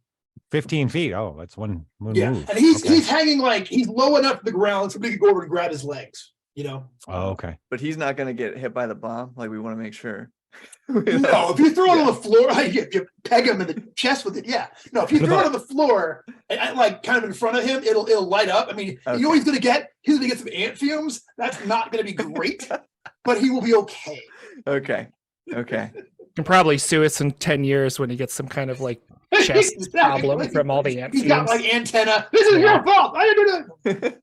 15 feet. Oh, that's one Yeah, move. and he's Okay. he's hanging like he's low enough to the ground, somebody could go over and grab his legs. You know. Oh, okay. But he's not gonna get hit by the bomb. Like we want to make sure. No, if you throw it on the floor, you peg him in the chest with it. Yeah. No, if you What throw it about- on the floor, and like kind of in front of him, it'll light up. I mean, you know what he's gonna get? He's gonna get some ant fumes. That's not gonna be great, but he will be okay. Okay. Can probably sue us in 10 years when he gets some kind of like chest Exactly. problem from all the ant He's got fumes. like antenna. This is your fault. I didn't do that.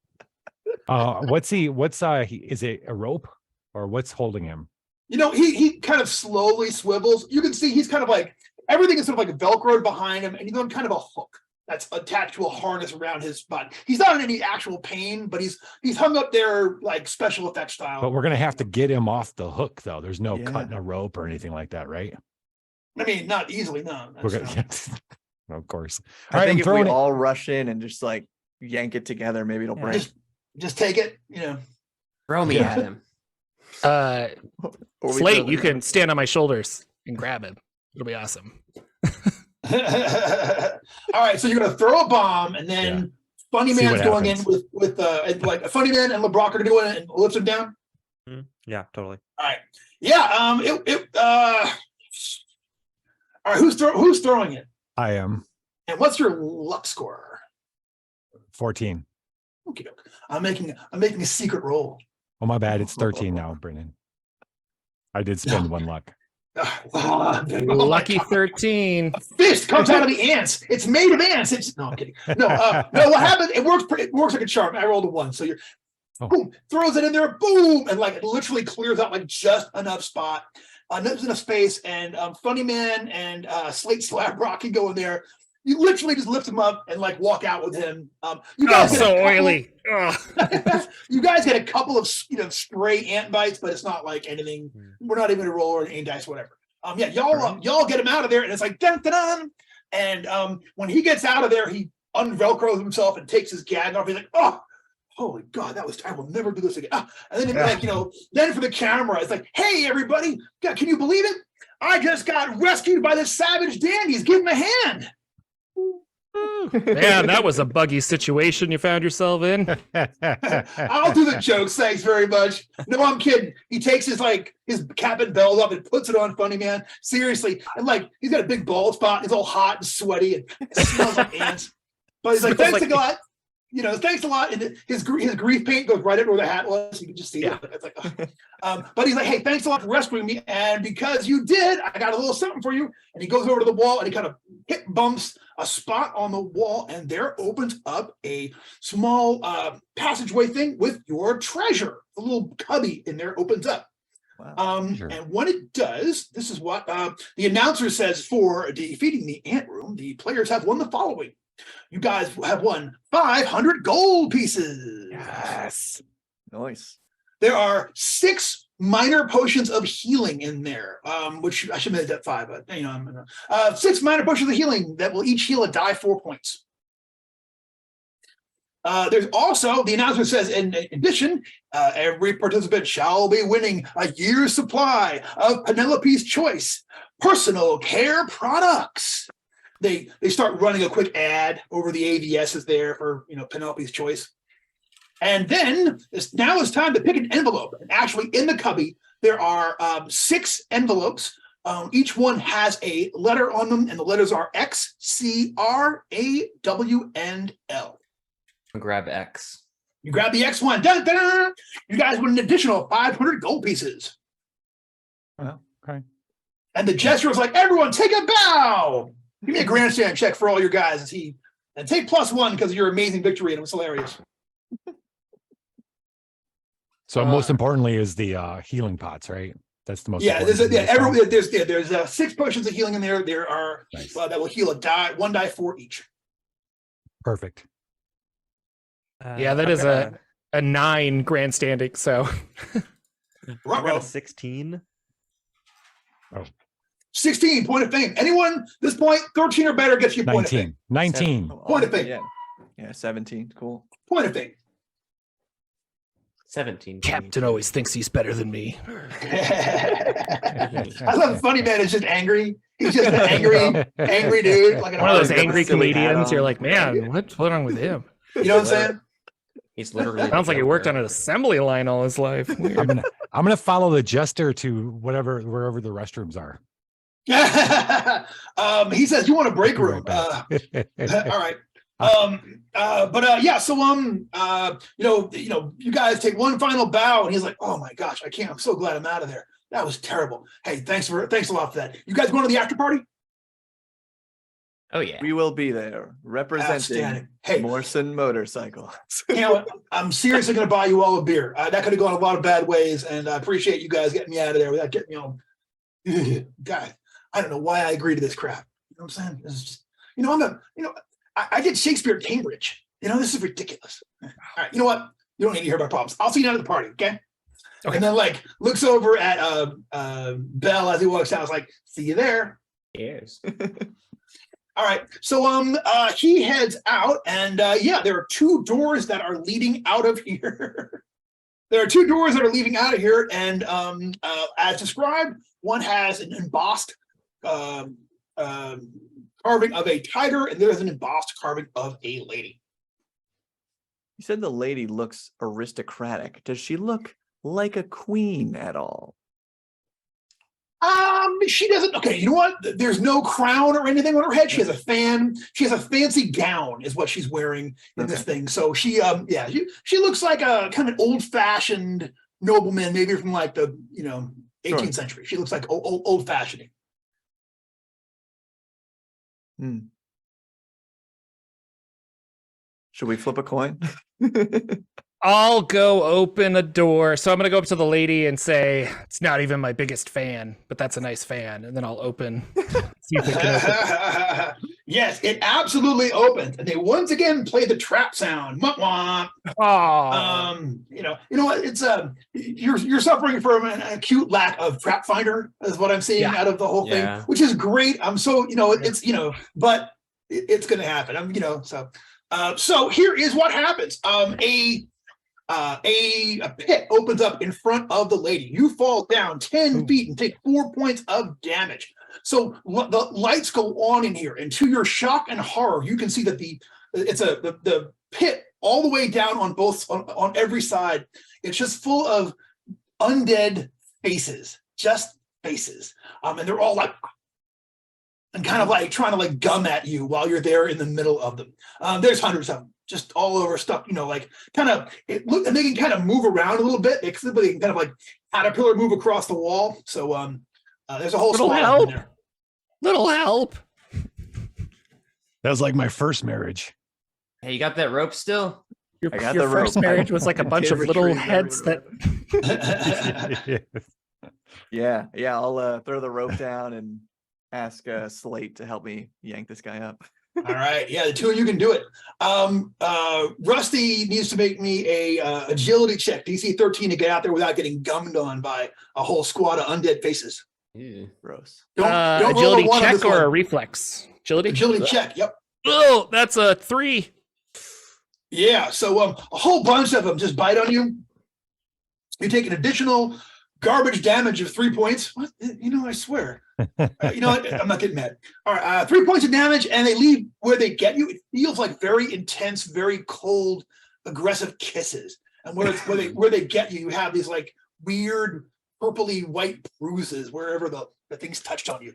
Is it a rope or what's holding him? You know, he kind of slowly swivels. You can see he's kind of like everything is sort of like velcroed behind him, and he's on kind of a hook that's attached to a harness around his butt. He's not in any actual pain, but he's hung up there like special effect style. But we're gonna have to get him off the hook though. There's no Yeah. cutting a rope or anything like that, right? I mean, not easily, no. We're That's gonna, not- of course. I All right, think I'm if we throwing it. all rush in and just like yank it together, maybe it'll Yeah. break. just take it, you know. throw me Yeah. at him. Or we Slate, throw the- you can stand on my shoulders and grab him. It'll be awesome. All right, so you're gonna throw a bomb, and then Funny See Man's what going happens. in with like a Funny Man and LeBrock are doing it and lifts him down. Yeah, totally. All right, yeah. All right, who's throwing it, I am and what's your luck score? 14. Okay, I'm making a secret roll. Oh, my bad. It's 13 now, Brennan. I did spend one luck. Oh my Lucky God. 13. A fist comes out of the ants. It's made of ants. No, I'm kidding. No, no. What happens? It works like a charm. I rolled a 1, so you're boom, throws it in there, boom, and like it literally clears out like just enough spot, enough space, and Funny Man and Slate Slab Rock can go in there. You literally just lift him up and like walk out with him. You Oh, guys get a so couple- oily. Ugh. You guys get a couple of stray ant bites, but it's not like anything. We're not even gonna roll or any dice, whatever. Yeah, y'all get him out of there, and it's like dun dun dun. And when he gets out of there, he unvelcros himself and takes his gag off. He's like, oh, holy God, I will never do this again. And then like then for the camera, it's like, hey everybody, God, can you believe it? I just got rescued by the savage dandies. Give him a hand. Man, that was a buggy situation you found yourself in. I'll do the jokes. Thanks very much. No, I'm kidding. He takes his cap and belt up and puts it on Funny Man. Seriously. And like, he's got a big bald spot. He's all hot and sweaty and it smells like ants. But he's like, Smells thanks like a lot. Thanks a lot. And his grief paint goes right up where the hat was. You can just see it. It's like, but he's like, hey, thanks a lot for rescuing me. And because you did, I got a little something for you. And he goes over to the wall and he kind of bumps a spot on the wall. And there opens up a small passageway thing with your treasure. The little cubby in there opens up. Wow. Sure. And when it does, this is what the announcer says for defeating the ant room. The players have won the following. You guys have won 500 gold pieces. Yes. Nice. There are 6 minor potions of healing in there, which I should have made that 5, but 6 minor potions of healing that will each heal a die 4 points. There's also, the announcer says, in addition, every participant shall be winning a year's supply of Penelope's Choice personal care products. They start running a quick ad over the AVSs there for Penelope's Choice. And then now it's time to pick an envelope. And actually in the cubby, there are 6 envelopes. Each one has a letter on them, and the letters are X, C, R, A, W, and L. Grab X. You grab the X1. Dun, dun, dun. You guys win an additional 500 gold pieces. Well, okay. And the gesture was like, everyone take a bow. Give me a grandstand check for all your guys. And take +1 because of your amazing victory. And it was hilarious. So most importantly is the healing pots, right? That's the most. Yeah, important thing. there's 6 potions of healing in there. There are Nice. that will heal one die for each. Perfect. Yeah, that I'm is gonna- a 9 grandstanding. So I got Ruh-roh. a 16. 16 point of fame. Anyone this point 13 or better gets you point of fame. 19. Point of fame. Yeah, 17. Cool. Point of fame. 17. Captain always thinks he's better than me. I love Funny Man is just angry. He's just an angry dude. Like One of those Got the angry silly hat comedians. You're on. like, man, what's wrong with him? You know what I'm saying? He's literally. Sounds like he worked on an assembly line all his life. Weird. I'm gonna follow the jester to wherever the restrooms are. He says you want a break Be room. right back. All right. Yeah. So you guys take one final bow, and he's like, "Oh my gosh, I can't. I'm so glad I'm out of there. That was terrible. Hey, thanks a lot for that. You guys going to the after party? Oh yeah. We will be there representing Outstanding. Hey, Morrison Motorcycle. you know what? I'm seriously going to buy you all a beer. That could have gone a lot of bad ways, and I appreciate you guys getting me out of there without getting me on. Guys, I don't know why I agree to this crap. You know what I'm saying? This is just, I did Shakespeare at Cambridge. This is ridiculous. All right, you know what? You don't need to hear my problems. I'll see you down at the party, okay? And then looks over at Bell as he walks out. I was like, see you there. Yes. All right. So he heads out, and there are 2 doors that are leading out of here. There are 2 doors that are leading out of here, and as described, one has an embossed carving of a tiger, and there's an embossed carving of a lady. You said the lady looks aristocratic. Does she look like a queen at all? She doesn't. Okay, you know what? There's no crown or anything on her head. She has a fan. She has a fancy gown, is what she's wearing in this thing. So she looks like a kind of old-fashioned nobleman, maybe from like the 18th century. She looks like old-fashioned. Should we flip a coin? I'll go open a door. So I'm going to go up to the lady and say, it's not even my biggest fan, but that's a nice fan. And then I'll open. See if it can open. Yes, it absolutely opens. And they once again play the trap sound. Wah, wah. You know what? It's you're suffering from an acute lack of trap finder, is what I'm seeing out of the whole thing, which is great. I'm so it's but it's gonna happen. So here is what happens. A pit opens up in front of the lady. You fall down 10 feet and take 4 points of damage. So the lights go on in here, and to your shock and horror, you can see that the pit all the way down on every side. It's just full of undead faces, just faces, and they're all like. And kind of like trying to like gum at you while you're there in the middle of them. There's hundreds of them, just all over stuff. And they can kind of move around a little bit. They can kind of like caterpillar move across the wall. So there's a whole squad in there. Little help. That was like my first marriage. Hey, you got that rope still? Your I got the first rope. marriage was like a bunch of little Retrieve heads that. Yeah. I'll throw the rope down and ask Slate to help me yank this guy up. All right, yeah, the two of you can do it. Rusty needs to make me a agility check, DC 13, to get out there without getting gummed on by a whole squad of undead faces. Ew. Gross. Don't roll agility a one on check this or one. a reflex? Agility check. Yep. Oh, that's a 3. Yeah. So a whole bunch of them just bite on you. You take an additional garbage damage of 3 points. What? I swear. You know what? I'm not getting mad. All right, 3 points of damage, and they leave where they get you. It feels like very intense, very cold, aggressive kisses. And where they get you, you have these like weird purpley white bruises wherever the things touched on you.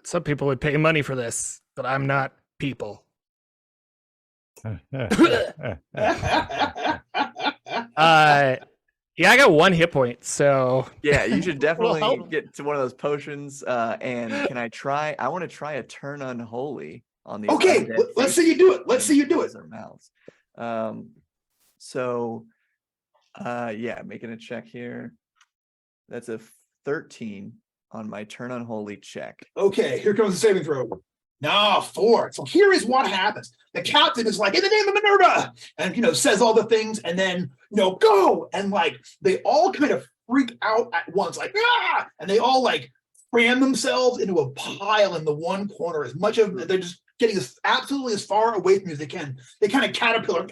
Some people would pay money for this, but I'm not people. Yeah, I got 1 hit point, so Yeah, you should definitely help. get to one of those potions. And can I try? I want to try a turn unholy on these. Okay, undead let's see you do it. Let's faces see you do and it. close their mouths. So, yeah, making a check here. That's a 13 on my turn unholy check. Okay, here comes the saving throw. No, 4. So here is what happens. The captain is like, in the name of Minerva, and says all the things, and then go, and like they all kind of freak out at once, like and they all like cram themselves into a pile in the one corner. As much of they're just getting absolutely as far away from you as they can. They kind of caterpillar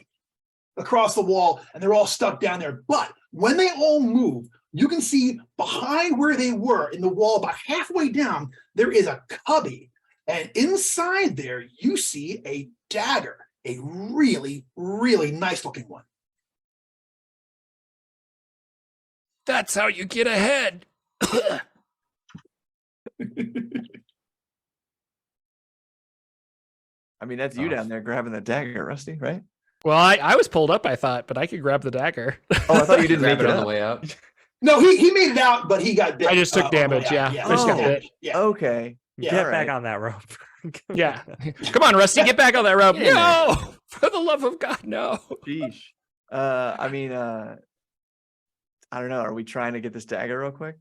across the wall, and they're all stuck down there. But when they all move, you can see behind where they were in the wall, about halfway down, there is a cubby. And inside there, you see a dagger, a really, really nice looking one. That's how you get ahead. I mean, that's you down there grabbing the dagger, Rusty, right? Well, I was pulled up, I thought, but I could grab the dagger. Oh, I thought you didn't Grab make it it on up. the way up. No, he made it out, but he got bit. I just took on the way damage, out. yeah. Yeah, I just he got took bit. damage. Yeah. Okay. Yeah, Get all back right. on that rope. Yeah. Come on, Rusty, get back on that rope. Get in No! For the love of God, no. Sheesh. I mean, I don't know. Are we trying to get this dagger real quick?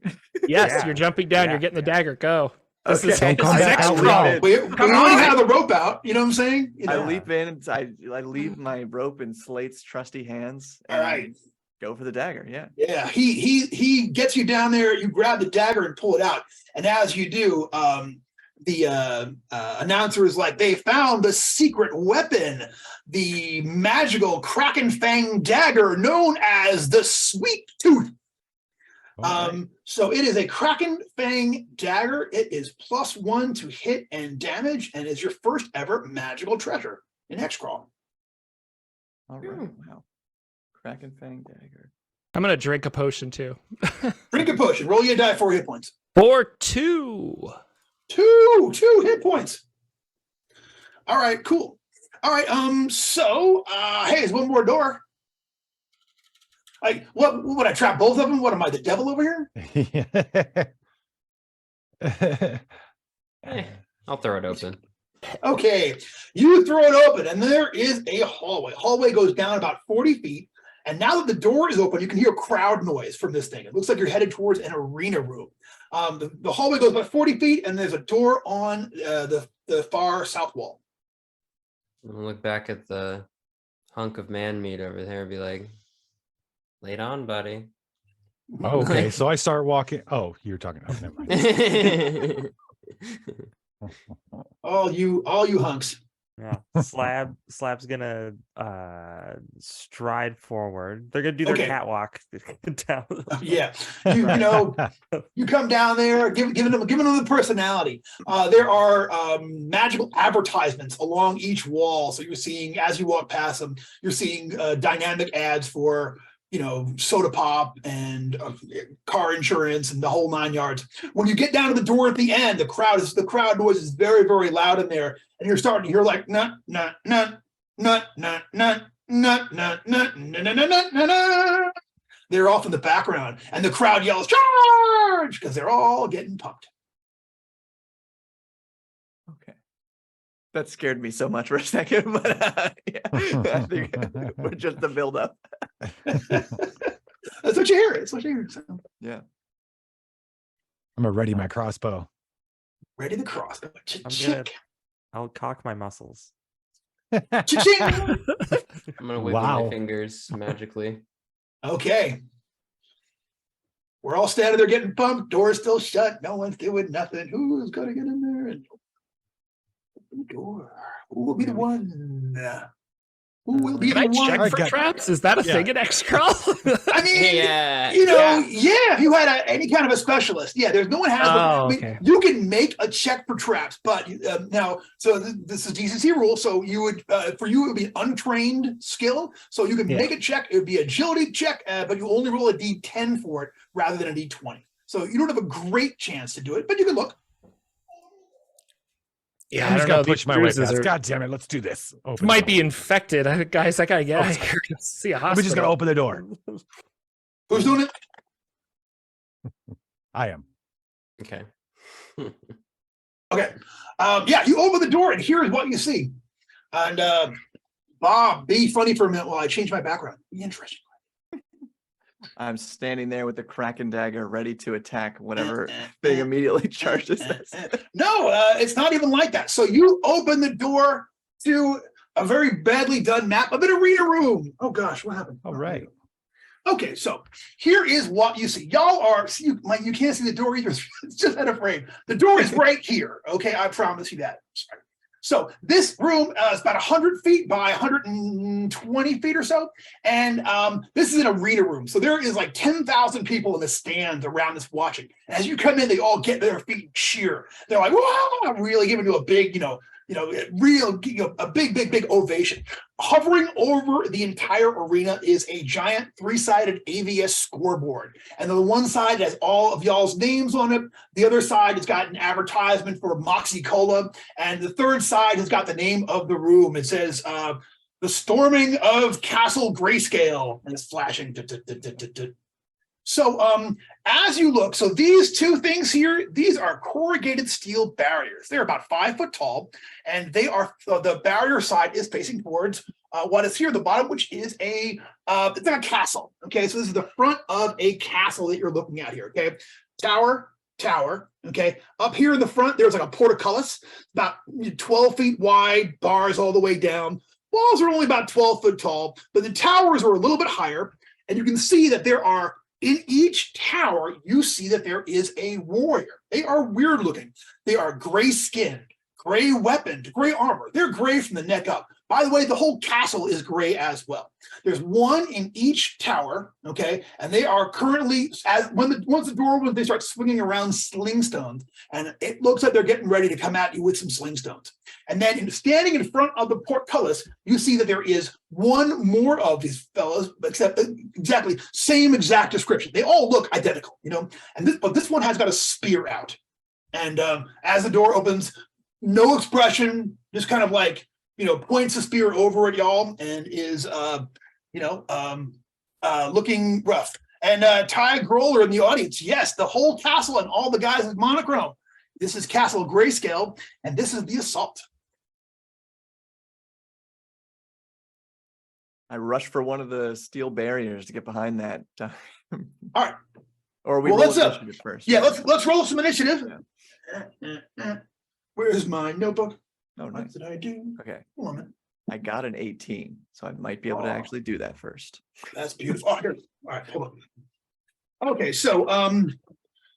Yes, Yeah. you're jumping down, Yeah. you're getting the dagger. Go. This is Okay. Don't come back out Xcrawl. We Come already on. have the rope out. You know what I'm saying? I leap in and I leave my rope in Slate's trusty hands. All right. and Go for the dagger. Yeah. Yeah, he gets you down there. You grab the dagger and pull it out, and as you do, the announcer is like, "They found the secret weapon, the magical Kraken Fang dagger, known as the Sweet Tooth." So it is a Kraken Fang dagger. It is +1 to hit and damage, and is your first ever magical treasure in Xcrawl. All right. Wow. Kraken Fang dagger. I'm going to drink a potion, too. Drink a potion. Roll you a die, 4 hit points. For 2. 2 hit points. All right, cool. All right, so hey, there's one more door. Like, what would I trap both of them? What am I, the devil over here? I'll throw it open. Okay, you throw it open, and there is a hallway. Hallway goes down about 40 feet, and now that the door is open, you can hear crowd noise from this thing. It looks like you're headed towards an arena room. The hallway goes about 40 feet, and there's a door on the far south wall. I'm gonna look back at the hunk of man meat over there and be like, "Late on, buddy." Okay, so I start walking. Oh, you're talking. Oh, never mind. All you hunks. Yeah. Slab's gonna stride forward. They're gonna do their Okay. catwalk down. Yeah, you come down there, giving them the personality. There are magical advertisements along each wall, so you're seeing, as you walk past them, you're seeing dynamic ads for soda pop and car insurance and the whole 9 yards. When you get down to the door at the end, the crowd noise is very, very loud in there, and you're starting to hear like nut nut nut nut nut nut nut nut nut nut nut. They're off in the background, and the crowd yells "Charge!" because they're all getting pumped. Okay. That scared me so much for a second, but yeah, I think we're just the build up. That's what you hear. It's what you hear. So, Yeah. I'm gonna ready my crossbow. ready the crossbow. I'll cock my muscles. Cha-ching! I'm gonna wiggle Wow. my fingers magically. Okay. We're all standing there getting pumped. Door's still shut. No one's doing nothing. Who's gonna get in there and open the door? Who will be the one? Who will be Can the I one? check I for got- traps? Is that a Yeah. thing in Xcrawl? I mean, Yeah. if you had any kind of a specialist, there's no one has one. Oh, I mean, okay. you can make a check for traps, but now, so this is DCC rule. So you would, for you, it would be an untrained skill. So you can Yeah. make a check. It would be agility check, but you only roll a D10 for it rather than a D20. So you don't have a great chance to do it, but you can look. Yeah, I'm I just don't know. gonna push These my way bruises past. are- God damn it, let's do this. Open might the be door. infected. Guys, I gotta get out of here. See a I'm hospital. just gonna open the door. Who's doing it? I am. Okay. Okay. Yeah, you open the door and here's what you see. And Bob, be funny for a minute while I change my background. Be interesting. I'm standing there with the Kraken dagger ready to attack whatever thing immediately charges us. No, it's not even like that. So you open the door to a very badly done map of an arena room. Oh gosh, what happened? All right. Okay, so here is what you see. Y'all are, see, you can't see the door either. It's just out of frame. The door is right here. Okay, I promise you that. Sorry. So this room is about 100 feet by 120 feet or so. And this is an arena room. So there is like 10,000 people in the stands around this watching. And as you come in, they all get their feet and cheer. They're like, wow, really giving you a big, a big ovation. Hovering over the entire arena is a giant 3-sided AVS scoreboard. And the one side has all of y'all's names on it. The other side has got an advertisement for Moxie Cola. And the third side has got the name of the room. It says, the storming of Castle Grayscale. And it's flashing. So as you look, so these two things here, these are corrugated steel barriers. They're about 5 foot tall, and they are the barrier side is facing towards what is here at the bottom, which is it's like a castle. Okay, so this is the front of a castle that you're looking at here. Okay, tower. Okay, up here in the front, there's like a portcullis, about 12 feet wide, bars all the way down. Walls are only about 12 foot tall, but the towers are a little bit higher, and you can see that there are. In each tower, you see that there is a warrior. They are weird looking. They are gray skinned, gray weaponed, gray armor. They're gray from the neck up. By the way, the whole castle is gray as well. There's one in each tower, okay? And they are currently, once they start swinging around sling stones, and it looks like they're getting ready to come at you with some sling stones. And then standing in front of the portcullis, you see that there is one more of these fellows, except exactly same exact description. They all look identical, but this one has got a spear out. And as the door opens, no expression, just kind of like, points the spear over at y'all and is, looking rough. And Ty Groller in the audience, yes, the whole castle and all the guys is monochrome. This is Castle Grayscale, and this is the assault. I rush for one of the steel barriers to get behind that. All right. Or we Well, roll let's, initiative first. Yeah, let's roll some initiative. Where's my notebook? Oh, What nice. did I do? Okay. Hold on a minute. I got an 18, so I might be able to actually do that first. That's beautiful. Oh, here. All right, hold on. Okay, so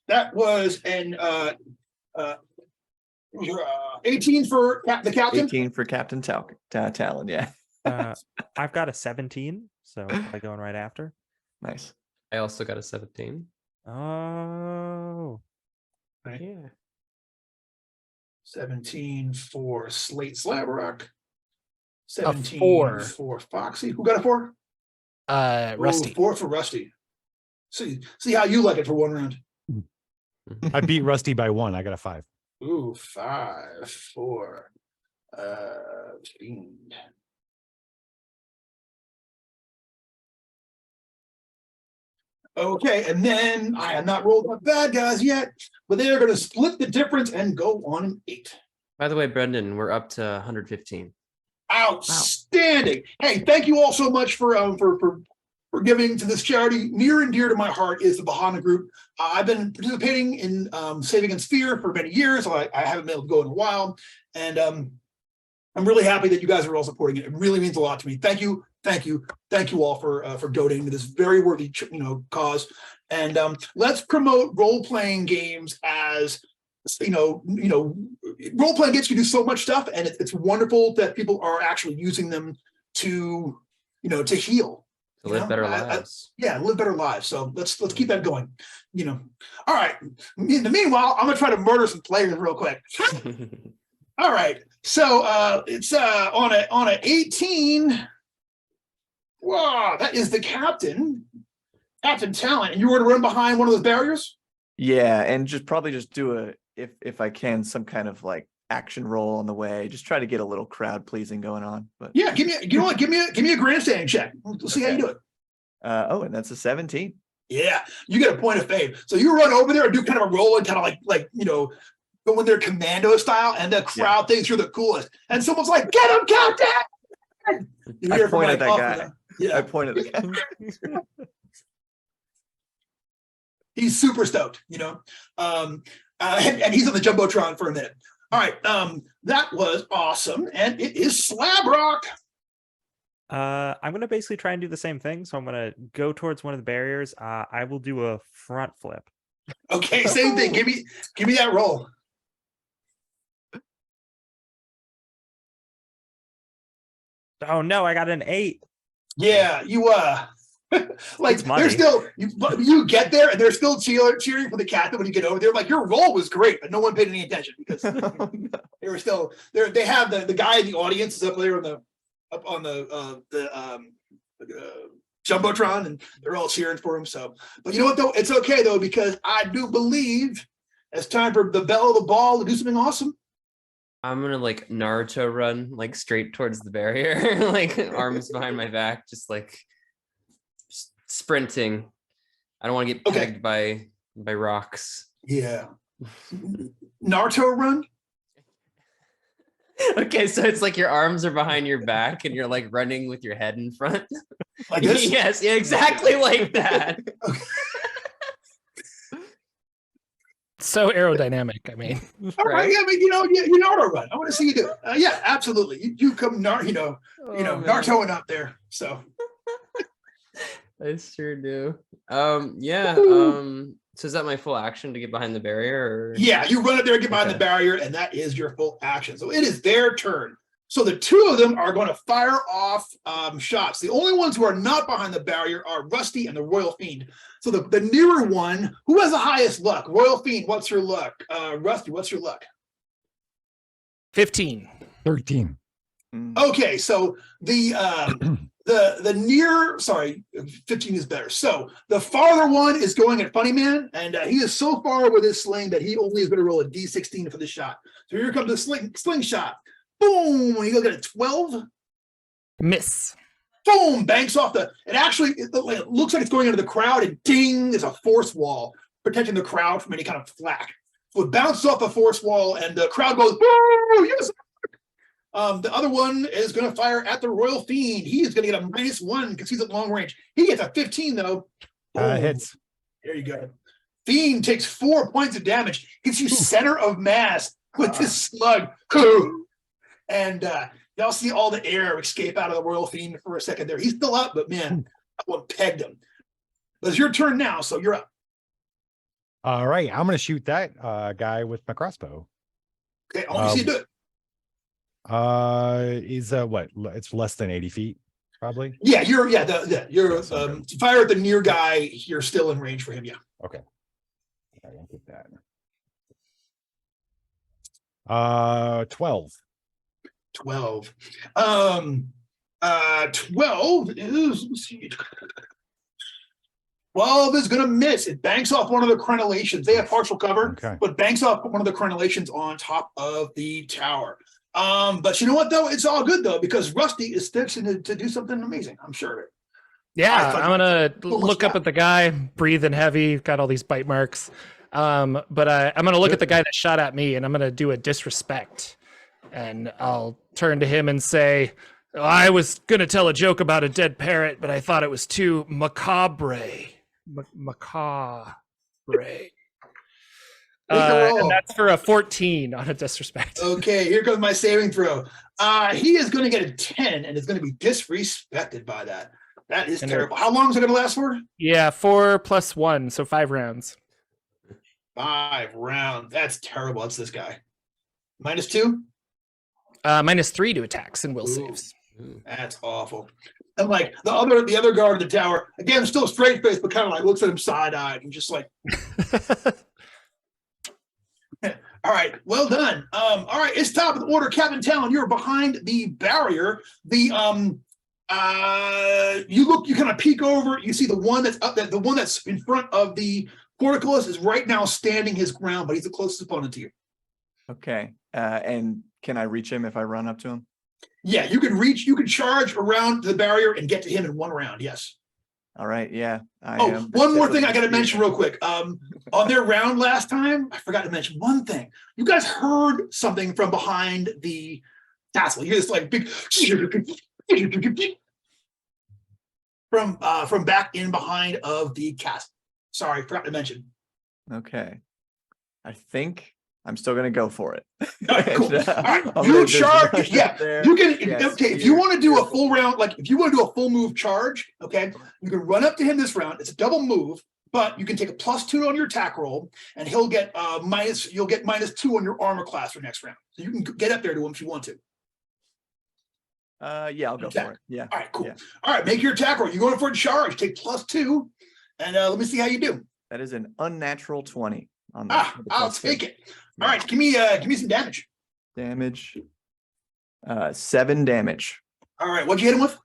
that was an 18 for the captain. 18 for Captain Talon, yeah. I've got a 17, so am I going right after? Nice. I also got a 17. Oh, Right. yeah. 17 for Slate Slabrock. 17 4. for Foxy. Who got a 4? Rusty. Ooh, 4 for Rusty. See how you like it for one round. I beat Rusty by 1. I got a 5. Ooh, 5 for Fiend. Okay, and then I have not rolled my bad guys yet, but they are going to split the difference and go on an 8. By the way, Brendan, we're up to 115. Outstanding! Hey, thank you all so much for giving to this charity. Near and dear to my heart is the Bodhana group. I've been participating in Save Against Fear for many years. I haven't been able to go in a while, and I'm really happy that you guys are all supporting it. It really means a lot to me. Thank you all for donating to this very worthy cause. And let's promote role-playing games as role-playing gets you to do so much stuff, and it's wonderful that people are actually using them to heal. To live better lives. Live better lives. So let's keep that going. All right. In the meanwhile, I'm gonna try to murder some players real quick. All right. So it's on a 18. Wow, that is the Captain Talent. And you were to run behind one of those barriers? Yeah, and probably do if I can, some kind of like action roll on the way. Just try to get a little crowd pleasing going on. But Yeah, give me a grandstanding check. Let's see how you do it. oh, and that's a 17. Yeah, you get a point of fame. So you run over there and do kind of a roll and kind of like go in there commando style, and the crowd thinks you're the coolest. And someone's like, "Get him, Captain!" You I hear from, point at like, that off guy. of the- I pointed at the guy. He's super stoked, and he's on the jumbotron for a minute. All right, that was awesome, and it is Slab Rock. I'm gonna basically try and do the same thing. So I'm gonna go towards one of the barriers. I will do a front flip. Okay, same thing. Give me that roll. Oh no, I got an 8. Yeah, you like It's money. they're still you get there and they're still cheering for the captain when you get over there. Like your roll was great, but no one paid any attention because Oh, no. they were still there. They have the guy in the audience is up there on the jumbotron, and they're all cheering for him. So, but you know what though? It's okay though, because I do believe it's time for the bell of the ball to do something awesome. I'm gonna like Naruto run like straight towards the barrier, like arms behind my back, just sprinting. I don't want to get pegged by rocks. Yeah. Naruto run? Okay, so it's like your arms are behind your back and you're like running with your head in front. Like this? Yes, yeah, exactly like that. So aerodynamic. I mean, All right. Yeah, I mean, you Naruto run. I want to see you do it. Yeah, absolutely. You come Narutoing up there. So I sure do. Yeah. So is that my full action to get behind the barrier? Or? yeah, you run up there and get behind the barrier, and that is your full action. So it is their turn. So the two of them are going to fire off shots. The only ones who are not behind the barrier are Rusty and the Royal Fiend. So the nearer one, who has the highest luck? Royal Fiend, what's your luck? Rusty, what's your luck? 15. 13. Okay, so the near, sorry, 15 is better. So the farther one is going at Funny Man, and he is so far with his sling that he only is going to roll a D16 for the shot. So here comes the slingshot. Boom! You look at a 12. Miss. Boom! Banks off it looks like it's going into the crowd, and ding! There's a force wall protecting the crowd from any kind of flak. So it bounces off the force wall, and the crowd goes, "Woo! Yes!" The other one is going to fire at the Royal Fiend. He is going to get a -1 because he's at long range. He gets a 15 though. Hits. There you go. Fiend takes 4 points of damage. Hits you center of mass with this slug. And y'all see all the air escape out of the Royal Fiend for a second there. He's still up, but man, that one pegged him. But it's your turn now, so you're up. All right. I'm going to shoot that guy with my crossbow. Okay, I want to see you do it. He's what? It's less than 80 feet, probably. Yeah, you're to fire at the near guy. You're still in range for him. Yeah. Okay. I won't get that. 12. 12. 12 is, let's see. 12 is going to miss. It banks off one of the crenellations. They have partial cover, but banks off one of the crenellations on top of the tower. But you know what, though? It's all good, though, because Rusty is fixing to do something amazing. I'm sure of it. Yeah, I'm going to look up at the guy, breathing heavy, got all these bite marks. But I'm going to look at the guy that shot at me, and I'm going to do a disrespect. And I'll turn to him and say, I was going to tell a joke about a dead parrot, but I thought it was too macabre. Macabre. And that's for a 14 on a disrespect. Okay, here comes my saving throw. He is going to get a 10 and is going to be disrespected by that. That is terrible. How long is it going to last for? Yeah, 4 + 1, so 5 rounds. 5 rounds. That's terrible. That's this guy. -2? -3 to attacks and will saves. That's awful. And like the other guard of the tower, again, still straight face, but kind of like looks at him side-eyed and just like. All right, well done. All right, it's top of the order, Captain Talon. You're behind the barrier. You kind of peek over. You see the one that's up. The one that's in front of the portcullis is right now standing his ground, but he's the closest opponent to you. Okay. And can I reach him if I run up to him? Yeah, you can charge around the barrier and get to him in one round. Yes. All right, yeah. One more thing I got to mention real quick. On their round last time, I forgot to mention one thing. You guys heard something from behind the castle. You hear this like big from back in behind of the castle. Sorry, forgot to mention. Okay. I think I'm still gonna go for it. All right, cool. All right, you charge. Yeah, you can. Yes, okay, if you want to do a full round, like if you want to do a full move charge, okay, you can run up to him this round. It's a double move, but you can take a +2 on your attack roll, and he'll get you'll get -2 on your armor class for next round. So you can get up there to him if you want to. Yeah, I'll go for it. Yeah. All right, cool. Yeah. All right, make your attack roll. You're going for a charge. Take +2, and let me see how you do. That is an unnatural 20 on that. I'll take it. All right, give me some damage. Damage. 7 damage. All right, what'd you hit him with?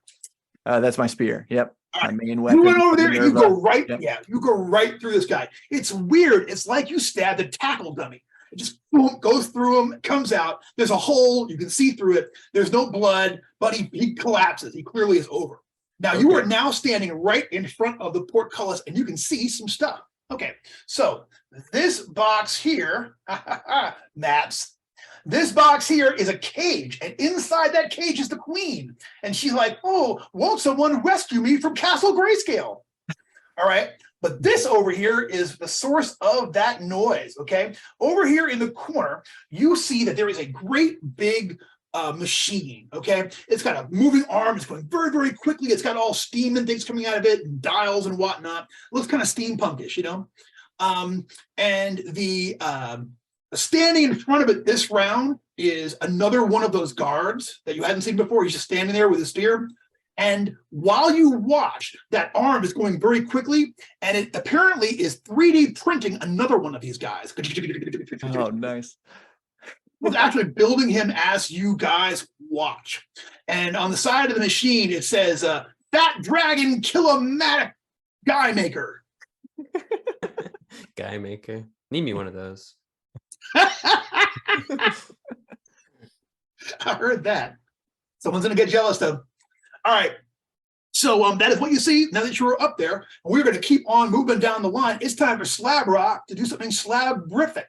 That's my spear. Yep. All right. My main weapon. You went over there and you go right. Yep. Yeah, you go right through this guy. It's weird. It's like you stabbed a tackle dummy. It just boom, goes through him, comes out. There's a hole. You can see through it. There's no blood, but he collapses. He clearly is over. Now you are now standing right in front of the portcullis, and you can see some stuff. Okay, so this box here, maps. This box here is a cage, and inside that cage is the queen. And she's like, "Oh, won't someone rescue me from Castle Grayscale?" All right. But this over here is the source of that noise, okay? Over here in the corner, you see that there is a great big machine, okay? It's got a moving arm. It's going very, very quickly. It's got all steam and things coming out of it, and dials and whatnot. It looks kind of steampunkish, you know? And the standing in front of it this round is another one of those guards that you hadn't seen before. He's just standing there with his spear. And while you watch, that arm is going very quickly, and it apparently is 3D printing another one of these guys. Oh, nice. It's actually building him as you guys watch. And on the side of the machine, it says, Fat Dragon Killomatic Guy Maker. Guy maker. Need me one of those. I heard that. Someone's going to get jealous, though. All right, so that is what you see now that you're up there. We're going to keep on moving down the line. It's time for Slab Rock to do something slabrific.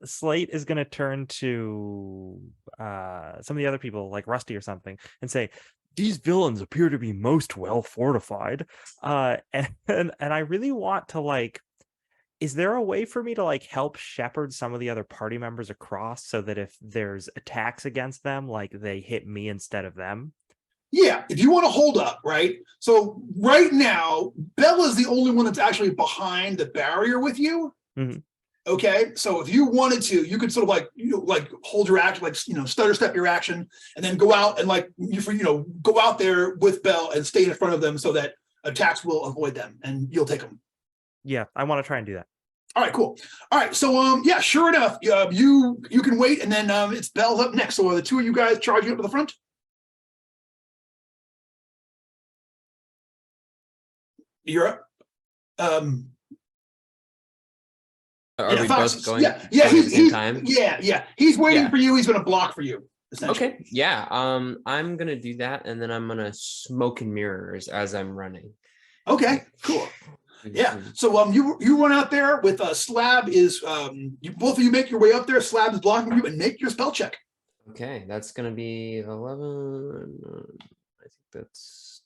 Slate is going to turn to some of the other people, like Rusty or something, and say, "These villains appear to be most well fortified." And I really want to, like, is there a way for me to, like, help shepherd some of the other party members across so that if there's attacks against them, like, they hit me instead of them? Yeah, if you want to hold up, right? So right now, Bella's the only one that's actually behind the barrier with you. Mm-hmm. Okay, so if you wanted to, you could sort of like, like hold your action, like, stutter step your action, and then go out and go out there with Belle and stay in front of them so that attacks will avoid them and you'll take them. Yeah, I want to try and do that. All right, cool. All right, so yeah, sure enough, you can wait, and then it's Belle's up next. So are the two of you guys charging up to the front? You're up. Are we Fox, both going? Yeah, he's time? Yeah. He's waiting for you. He's going to block for you. Okay, yeah. I'm gonna do that, and then I'm gonna smoke and mirrors as I'm running. Okay, cool. Yeah. So you run out there with Slab is both of you make your way up there. Slab is blocking you, and make your spell check. Okay, that's gonna be 11. I think that's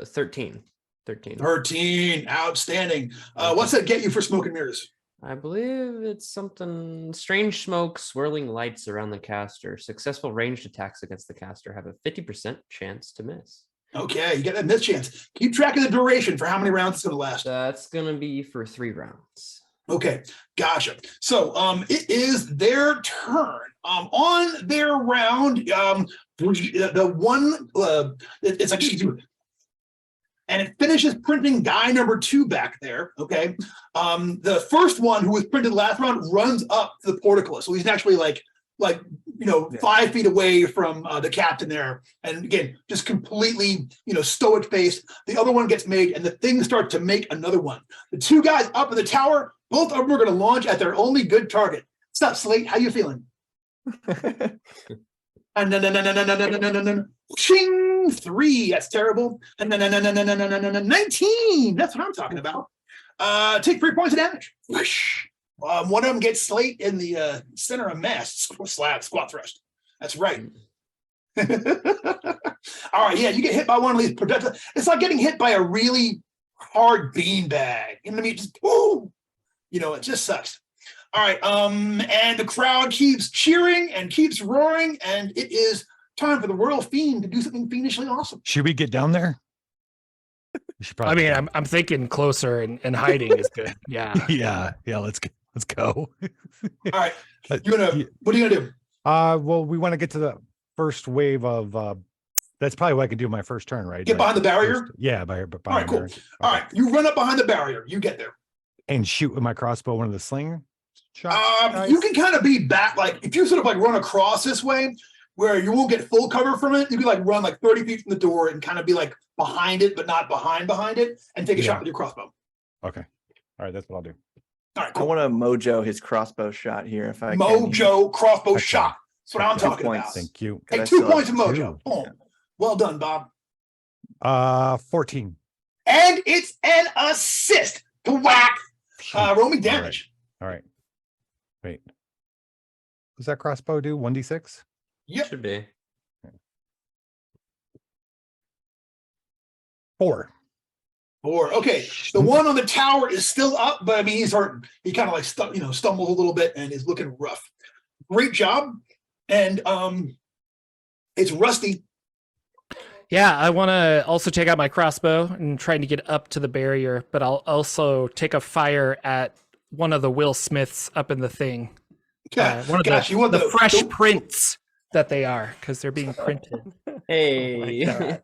13. 13. Outstanding. What's that get you for smoke and mirrors? I believe it's something strange smoke, swirling lights around the caster. Successful ranged attacks against the caster have a 50% chance to miss. Okay, you get that miss chance. Keep track of the duration for how many rounds it's going to last. That's going to be for 3 rounds. Okay, gotcha. So it is their turn. On their round, the one it's actually, and it finishes printing guy number 2 back there. Okay, the first one who was printed last round runs up to the portcullis, so he's actually like 5 feet away from the captain there, and again, just completely stoic face. The other one gets made, and the things start to make another one. The 2 guys up in the tower, both of them are going to launch at their only good target. What's up, Slate? How you feeling? And then ching 3. That's terrible. And then 19. That's what I'm talking about. Take 3 points of damage. Whoosh. One of them gets Slate in the center of mass. Squat thrust. That's right. All right, yeah, you get hit by one of these projectiles. It's like getting hit by a really hard beanbag. You know what I mean? Just ooh, it just sucks. All right, and the crowd keeps cheering and keeps roaring, and it is time for the Royal Fiend to do something fiendishly awesome. Should we get down there? We should probably. I mean, I'm thinking closer and hiding is good. Yeah. Yeah. Let's go. All right, what are you gonna do? Well, we want to get to the first wave of. That's probably what I can do my first turn, right? Get behind the barrier. Behind All right, cool. barrier. All right, you run up behind the barrier. You get there. And shoot with my crossbow one of the sling shots. You can kind of be back, like if you sort of like run across this way, where you won't get full cover from it. You can like run like 30 feet from the door and kind of be like behind it, but not behind it, and take a shot with your crossbow. Okay. All right, that's what I'll do. All right, I cool. want to mojo his crossbow shot here if I can. Mojo crossbow Okay. shot. That's what I'm Okay. talking about. Thank you. Take I 2 still have points of mojo. two. Boom. Well done, Bob. 14. And it's an assist to whack. Roll me damage. All right. Wait. Does that crossbow do 1d6? Yep. Should be. 4. 4. Okay. The one on the tower is still up, but I mean he's hurting. He kind of like stumbles a little bit and is looking rough. Great job. And it's Rusty. Yeah, I want to also take out my crossbow and trying to get up to the barrier, but I'll also take a fire at one of the Will Smiths up in the thing. One of Gosh, you want the fresh prints that they are, because they're being printed. Hey.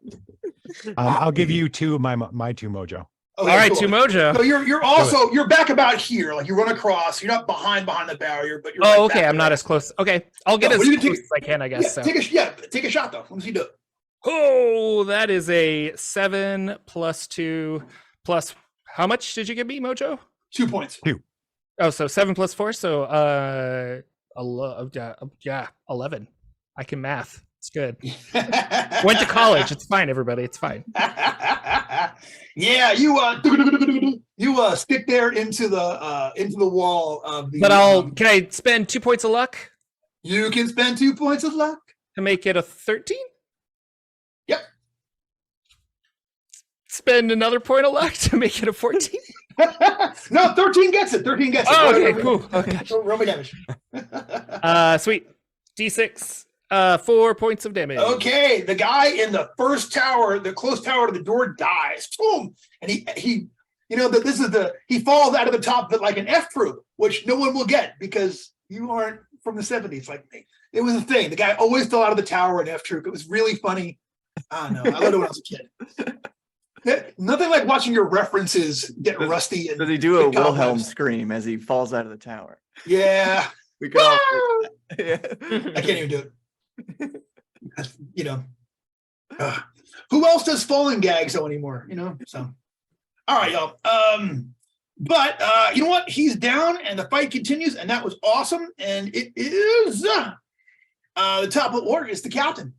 I'll give you 2 of my 2 mojo. Okay, All right, cool. 2 mojo. So you're back about here, like you run across. You're not behind the barrier, but you're. Oh, right okay. back I'm not there. as close. Okay, I'll get No, as well, you close can take- as I can, I guess. Take a shot though. Let me see you do it. Oh, that is a 7 plus 2 plus. How much did you give me, Mojo? 2 points. Oh, so 7 plus 4, so 11. I can math. It's good. Went to college. It's fine, everybody. It's fine. Yeah, you stick there into the wall of the. But can I spend 2 points of luck You can spend 2 points of luck. to make it a 13? Yep. Spend another point of luck to make it a 14? No, 13 gets it. 13 gets it. Oh, Go okay, ahead, cool. Okay. Roll me damage. Sweet. D6. 4 points of damage. Okay, the guy in the first tower, the close tower to the door, dies. Boom, and he he falls out of the top of it like an F troop, which no one will get because you aren't from the 70s like me. It was a thing. The guy always fell out of the tower in F troop. It was really funny. I don't know. I loved it when I was a kid. Nothing like watching your references get rusty. And Does he do a get complex. Wilhelm scream as he falls out of the tower? Yeah. We could all. Yeah. I can't even do it. Who else does falling gags though anymore? So all right, y'all. But you know what? He's down and the fight continues, and that was awesome. And it is the top of the order is the captain.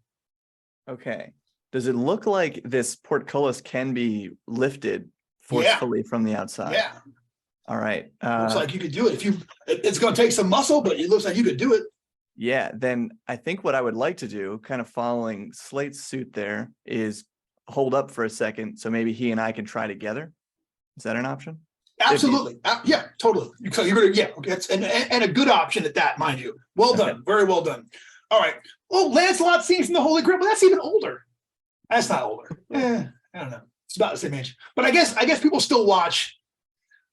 Okay. Does it look like this portcullis can be lifted forcefully from the outside? Yeah. All right. Looks like you could do it. It's gonna take some muscle, but it looks like you could do it. Yeah, then I think what I would like to do, kind of following Slate's suit there, is hold up for a second so maybe he and I can try together. Is that an option? Absolutely. Yeah, totally. So you're gonna, yeah, okay, and a good option at that, mind you. Well done. Okay. Very well done. All right. Well, Lancelot sings from the Holy Grail, but that's even older. That's not older. I don't know. It's about the same age. But I guess people still watch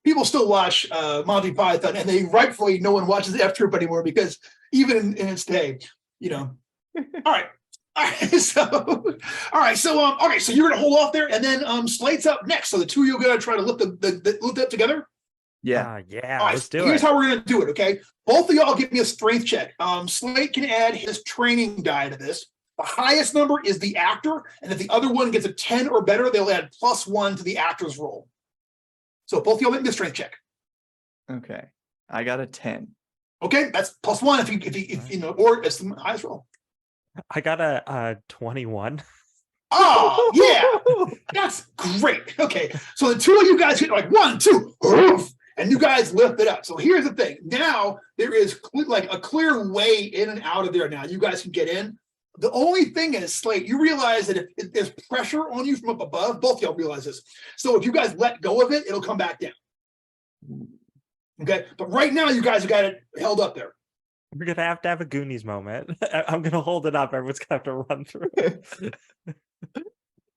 Monty Python, and they rightfully no one watches F Troop anymore because even in its day, All right. So you're gonna hold off there, and then Slate's up next. So the two of you are gonna try to lift lift up together. Yeah. Yeah, All right, let's do here's it. how we're gonna do it. Okay, both of y'all give me a strength check. Slate can add his training die to this. The highest number is the actor, and if the other one gets a 10 or better, they'll add +1 to the actor's roll. So both of y'all make me a strength check. Okay. I got a 10. Okay, that's +1 if you know, or it's the highest roll. I got a 21. Oh yeah, that's great. Okay, so the two of you guys hit like 1, 2, oof, and you guys lift it up. So here's the thing. Now there is like a clear way in and out of there. Now you guys can get in. The only thing is, Slate, you realize that if there's pressure on you from up above, both y'all realize this. So if you guys let go of it, it'll come back down. Okay, but right now you guys have got it held up there. We're gonna have a Goonies moment. I'm gonna hold it up. Everyone's gonna have to run through.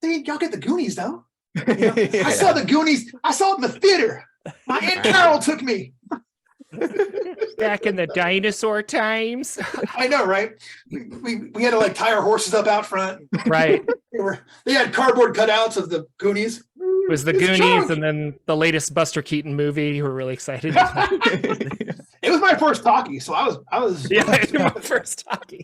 See, y'all get the Goonies though. You know, I saw the Goonies. I saw it in the theater. My Aunt Carol took me. Back in the dinosaur times. I know, right? We had to like tie our horses up out front. Right. They had cardboard cutouts of the Goonies. It was the It's Goonies junk. and then the latest Buster Keaton movie. You were really excited. It was my first talkie, so I was Yeah, my first talkie.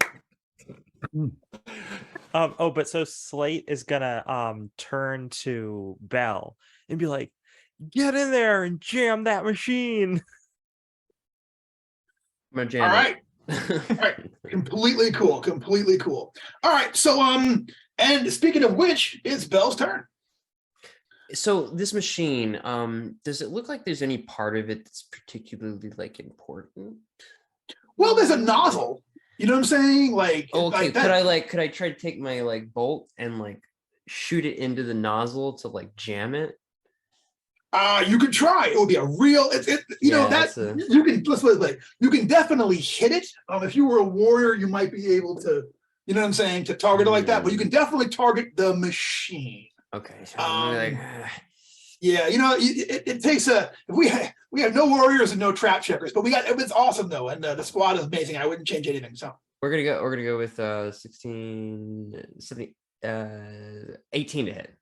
But so Slate is gonna turn to Belle and be like, "Get in there and jam that machine." I'm gonna jam all it. right. All right, completely cool. All right, so and speaking of which, it's Belle's turn. So this machine, does it look like there's any part of it that's particularly like important? Well, there's a nozzle. You know what I'm saying? Like, Okay, like that. could I try to take my like bolt and like shoot it into the nozzle to like jam it? You can try. It would be a real. You know Yeah, that that's a- you can. Let's put it like you can definitely hit it. If you were a warrior, you might be able to. You know what I'm saying? To target it like that, but you can definitely target the machine. Okay, so I'm gonna be like, Yeah, you know, it takes a. We have no warriors and no trap checkers, but we got. It's awesome though, and the squad is amazing. I wouldn't change anything. So we're gonna go with 16, 17, 18 to hit.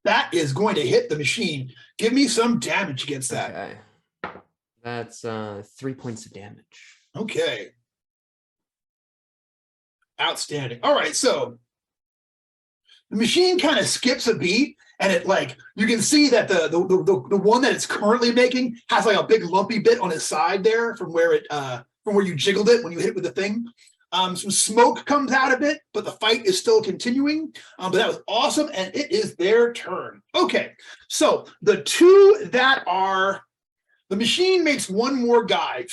that is going to hit the machine. Give me some damage against that. Okay. That's 3 points of damage. Okay. Outstanding. All right, so the machine kind of skips a beat, and it like you can see that the one that it's currently making has like a big lumpy bit on its side there from where you jiggled it when you hit it with the thing. Some smoke comes out of it, but the fight is still continuing. But that was awesome, and it is their turn. Okay, so the two that are the machine makes one more guy.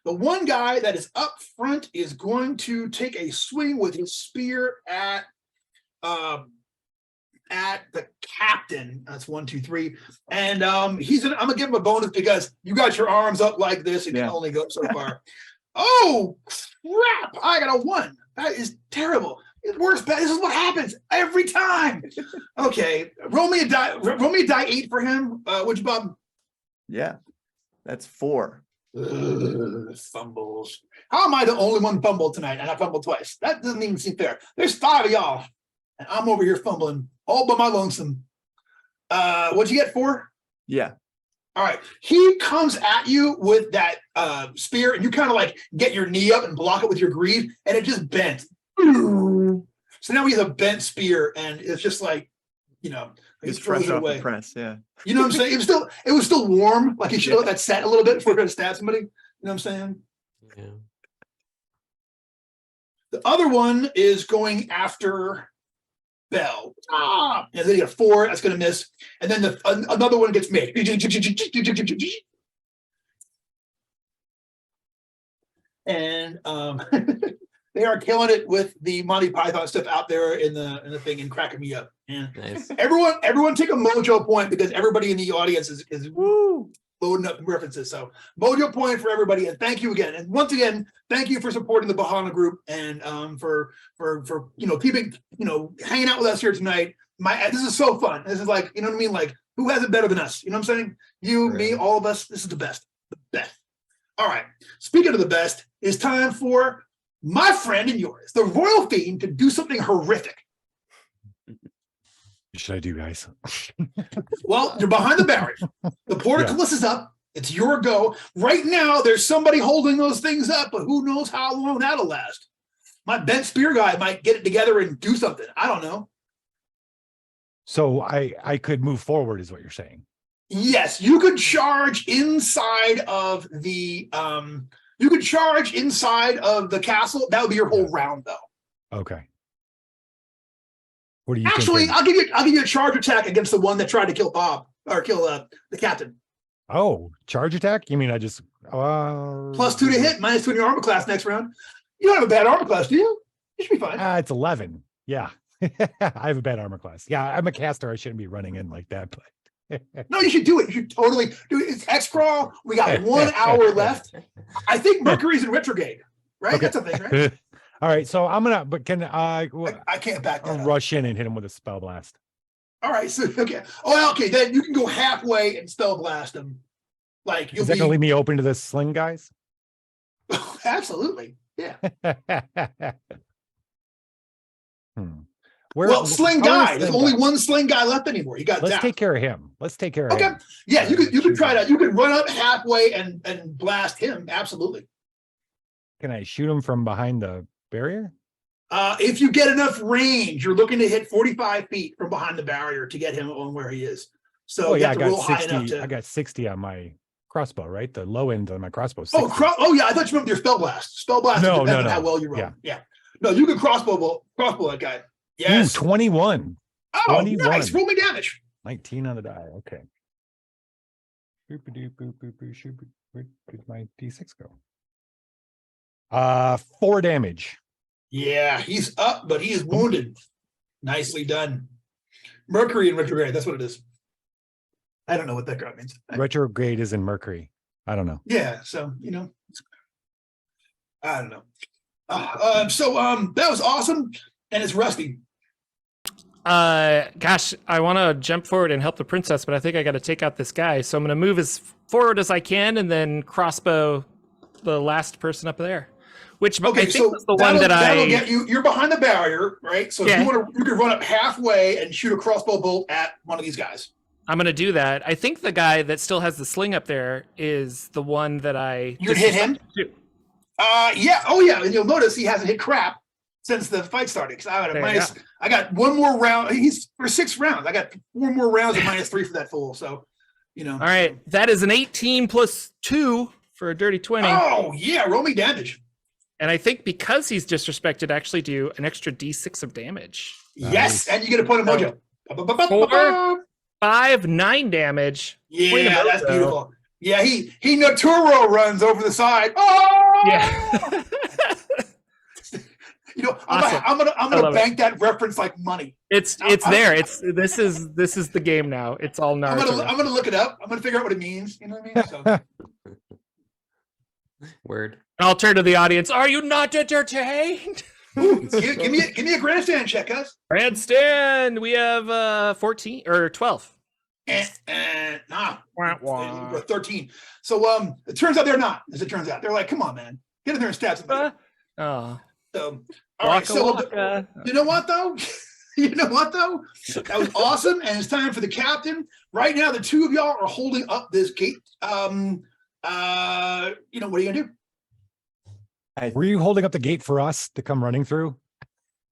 The one guy that is up front is going to take a swing with his spear at the captain. That's 1, 2, 3. And I'm gonna give him a bonus because you got your arms up like this and you can only go so far. Oh crap! I got a 1. That is terrible. It's worse. This is what happens every time. Okay, roll me a die. Roll me a die 8 for him. Would you, Bob? Yeah, that's 4. Fumbles. How am I the only one fumbled tonight? And I fumbled twice. That doesn't even seem fair. There's 5 of y'all, and I'm over here fumbling all by my lonesome. What'd you get, 4? Yeah. All right. He comes at you with that spear, and you kind of like get your knee up and block it with your greave, and it just bent. So now he has a bent spear, and it's just like, you know, It's it throws fresh it off away. the press. Yeah. You know what I'm saying? It was still warm. Like he should have let that set a little bit before he going to stab somebody. You know what I'm saying? Yeah. The other one is going after Bell. And then you get a 4, that's going to miss. And then another one gets made. And they are killing it with the Monty Python stuff out there in the thing and cracking me up. And Nice. everyone take a mojo point because everybody in the audience is loading up references. So mojo point for everybody, and thank you again. And once again, thank you for supporting the Bodhana group and for keeping hanging out with us here tonight. This is so fun. This is like, you know what I mean? Like, who has it better than us? You know what I'm saying? You, me, all of us. This is the best. The best. All right. Speaking of the best, it's time for my friend and yours, the Royal Fiend, to do something horrific. What should I do, guys? Well, you're behind the barrier. The portcullis is up. It's your go. Right now, there's somebody holding those things up, but who knows how long that'll last. My bent spear guy might get it together and do something. I don't know. So I could move forward, is what you're saying. Yes, you could charge inside of the You could charge inside of the castle. That would be your whole round, though. Okay. What do you Actually, thinking? I'll give you a charge attack against the one that tried to kill Bob or kill the captain. Oh, charge attack? You mean I just +2 to hit, -2 in your armor class next round. You don't have a bad armor class, do you? You should be fine. It's 11. Yeah. I have a bad armor class. Yeah, I'm a caster. I shouldn't be running in like that, but No, you should do it. You should totally do it. It's Xcrawl. We got 1 hour left. I think Mercury's in retrograde, right? Okay. That's a thing, right? All right, so I'm gonna, but can I can't back that I'll up. rush in and hit him with a spell blast. All right, so okay. Oh, okay. Then you can go halfway and spell blast them. Like you'll Is that be gonna leave me open to the sling guys? absolutely, yeah. Where, Sling how is guy. There's Sling only Guy? one sling guy left anymore. You got Let's that. take care of him. Let's take care of Okay. him. Yeah, you could Shoot try him. that. You could run up halfway and blast him. Absolutely. Can I shoot him from behind the barrier? If you get enough range, you're looking to hit 45 feet from behind the barrier to get him on where he is. So Oh you yeah, I have to roll got high 60. enough to. I got 60 on my crossbow, right? The low end on my crossbow. Oh, 60. yeah, I thought you meant your spell blast. Spell blast No, depends no, on no. how well you roll. Yeah. Yeah. No, you can crossbow that guy. Yes. Ooh, 21. Oh, 21. nice. Roll me damage. 19 on the die. Okay. Where did my D6 go? 4 damage. Yeah, he's up, but he is wounded. Nicely done. Mercury in retrograde. That's what it is. I don't know what that crap means. Retrograde is in Mercury. I don't know. Yeah, so I don't know. That was awesome, and it's Rusty. Gosh, I want to jump forward and help the princess, but I think I got to take out this guy. So I'm going to move as forward as I can, and then crossbow the last person up there. Which Okay, I think so was the one that that'll I get you. You're behind the barrier, right? So Yeah. if you can run up halfway and shoot a crossbow bolt at one of these guys. I'm going to do that. I think the guy that still has the sling up there is the one that I You hit him? Yeah. Oh, yeah. And you'll notice he hasn't hit crap since the fight started. Because I got 1 more round. He's for 6 rounds. I got 4 more rounds and -3 for that fool. So, All right, that is an 18 plus 2 for a dirty 20. Oh, yeah. Roll me damage. And I think because he's disrespected, actually do an extra D6 of damage. Yes. And you get a point of mojo. 4, 5, 9 damage. Point of Yeah, that's mojo. beautiful. Yeah, he Naturo runs over the side. Oh, Yeah. Awesome. I'm I gonna love bank that reference like money. It's there. This is the game now. It's all Naruto. I'm gonna look it up. I'm gonna figure out what it means. You know what I mean? So, Word. And I'll turn to the audience. Are you not entertained? ooh, give me a grandstand check, guys. Grandstand. We have 14 or 12. Nah, Wah, wah. 13. So it turns out they're not. As it turns out, they're like, come on, man, get in there and stab somebody. Oh. So, all right. So you know what though? That was awesome, and it's time for the captain. Right now, the two of y'all are holding up this gate. What are you gonna do? Were you holding up the gate for us to come running through?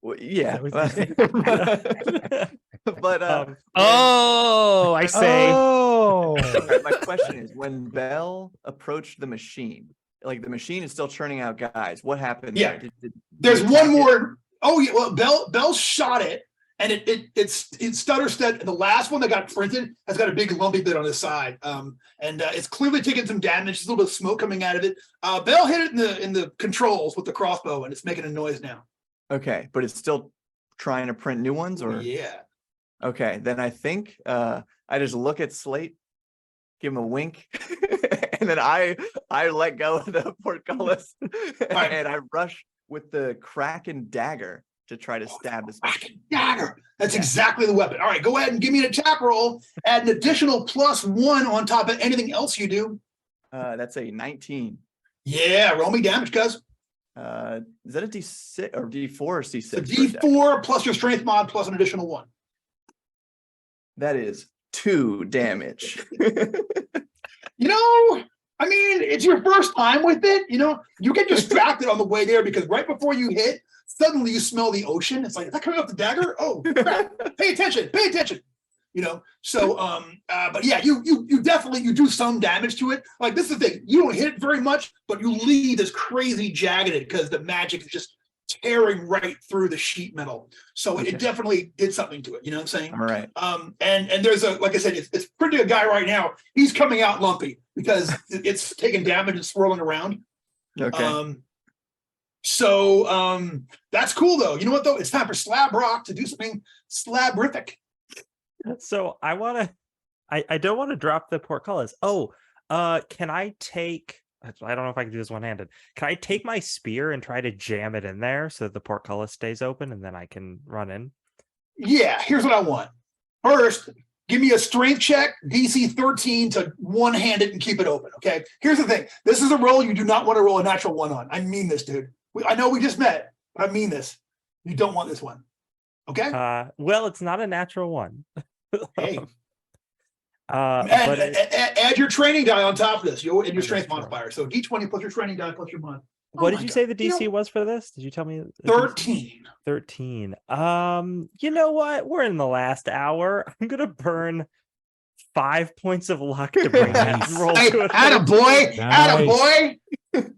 Well, yeah. That But I say. Oh. my question is, when Bell approached the machine, like the machine is still churning out guys, what happened? Yeah. there? There's you one attack it? more. Oh yeah. Well, Bell shot it, and it stutter step. The last one that got printed has got a big lumpy bit on his side, and it's clearly taking some damage. There's a little bit of smoke coming out of it. Bell hit it in the controls with the crossbow, and it's making a noise now. Okay, but it's still trying to print new ones, or Yeah. okay, then I think I just look at Slate, give him a wink, and then I let go of the portcullis Right. and I rush with the Kraken dagger to try to stab this machine. Dagger. That's Yeah. exactly the weapon. All right, go ahead and give me an attack roll. Add an additional +1 on top of anything else you do. That's a 19. Yeah, roll me damage, cuz. Is that a D6 or D4 or C6? So D4 plus your strength mod plus an additional 1. That is 2 damage. I mean, it's your first time with it. You get distracted on the way there because right before you hit, suddenly you smell the ocean. It's like, is that coming off the dagger? Oh, crap. Pay attention. So but yeah, you definitely do some damage to it. Like, this is the thing, you don't hit it very much, but you leave this crazy jagged because the magic is just tearing right through the sheet metal. So Okay. it definitely did something to it, you know what I'm saying? All right. And there's like I said, it's pretty good guy right now. He's coming out lumpy because it's taking damage and swirling around. Okay. That's cool though. You know what though? It's time for Slab Rock to do something slabrific. So I don't want to drop the portcullis. Can I take, I don't know if I can do this one-handed. Can I take my spear and try to jam it in there so that the portcullis stays open and then I can run in? Yeah, here's what I want. First, give me a strength check, DC 13 to one-hand it and keep it open, okay? Here's the thing. This is a roll you do not want to roll a natural one on. I mean this, dude. I know we just met, but I mean this. You don't want this one, okay? Well, it's not a natural one. Hey. But Add your training die on top of this, and your That's strength true. modifier. So D20 plus your training die plus your mod. what Oh did my you God. say the You know, DC was for this? Did you tell me? the DC? 13. 13. You know what? We're in the last hour. I'm gonna burn 5 points of luck to bring that Nice. roll Hey, to a attaboy! Nice. Attaboy!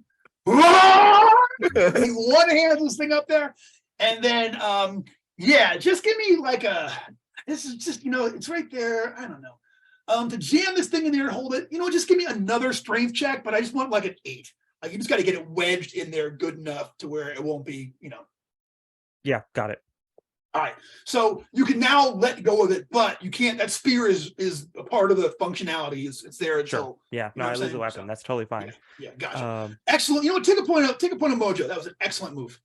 He one-hands this thing up there. And then, yeah, just give me like this is just, it's right there. I don't know. To jam this thing in there and hold it, just give me another strength check, but I just want like an 8. Like, you just got to get it wedged in there good enough to where it won't be, Yeah, got it. All right. So you can now let go of it, but you can't, that spear is a part of the functionality. It's there until, Yeah, You know no, what I I'm lose a saying? weapon. So, That's totally fine. yeah, gotcha. Um, Excellent. You know what? Take a point of mojo. That was an excellent move.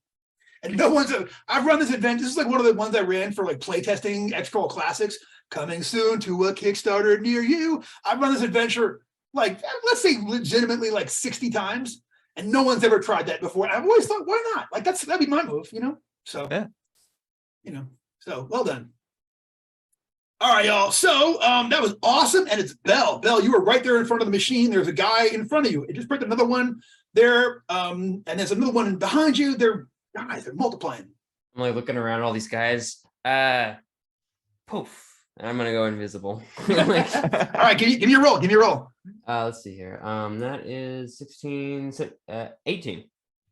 And no one's I've run this event. This is like one of the ones I ran for like playtesting Xcrawl Classics, coming soon to a Kickstarter near you. I've run this adventure like, let's say legitimately like 60 times, and no one's ever tried that before. And I've always thought, why not? Like, that'd be my move, So Yeah. So well done. All right, y'all. So that was awesome. And it's Bell. Bell, you were right there in front of the machine. There's a guy in front of you. It just put another one there. And there's another one behind you. They're multiplying. I'm like looking around at all these guys. Poof. And I'm gonna go invisible. Like, All right, give me a roll. Give me a roll. let's see here. That is 16, 18.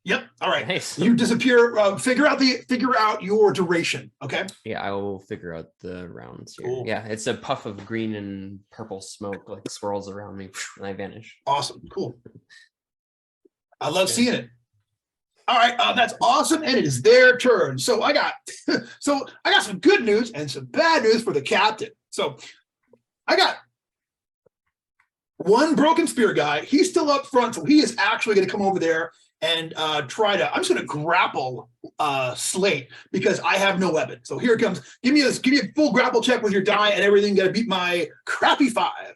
Yep. All right. Nice. You disappear. Figure out your duration. Okay. Yeah, I will figure out the rounds here. Cool. Yeah, it's a puff of green and purple smoke like swirls around me and I vanish. Awesome. Cool. I love seeing it. All right. That's awesome. And it is their turn. So I got some good news and some bad news for the captain. So I got one broken spear guy. He's still up front, so he is actually going to come over there and I'm just going to grapple Slate because I have no weapon. So here it comes. Give me a full grapple check with your die and everything. Got to beat my crappy 5.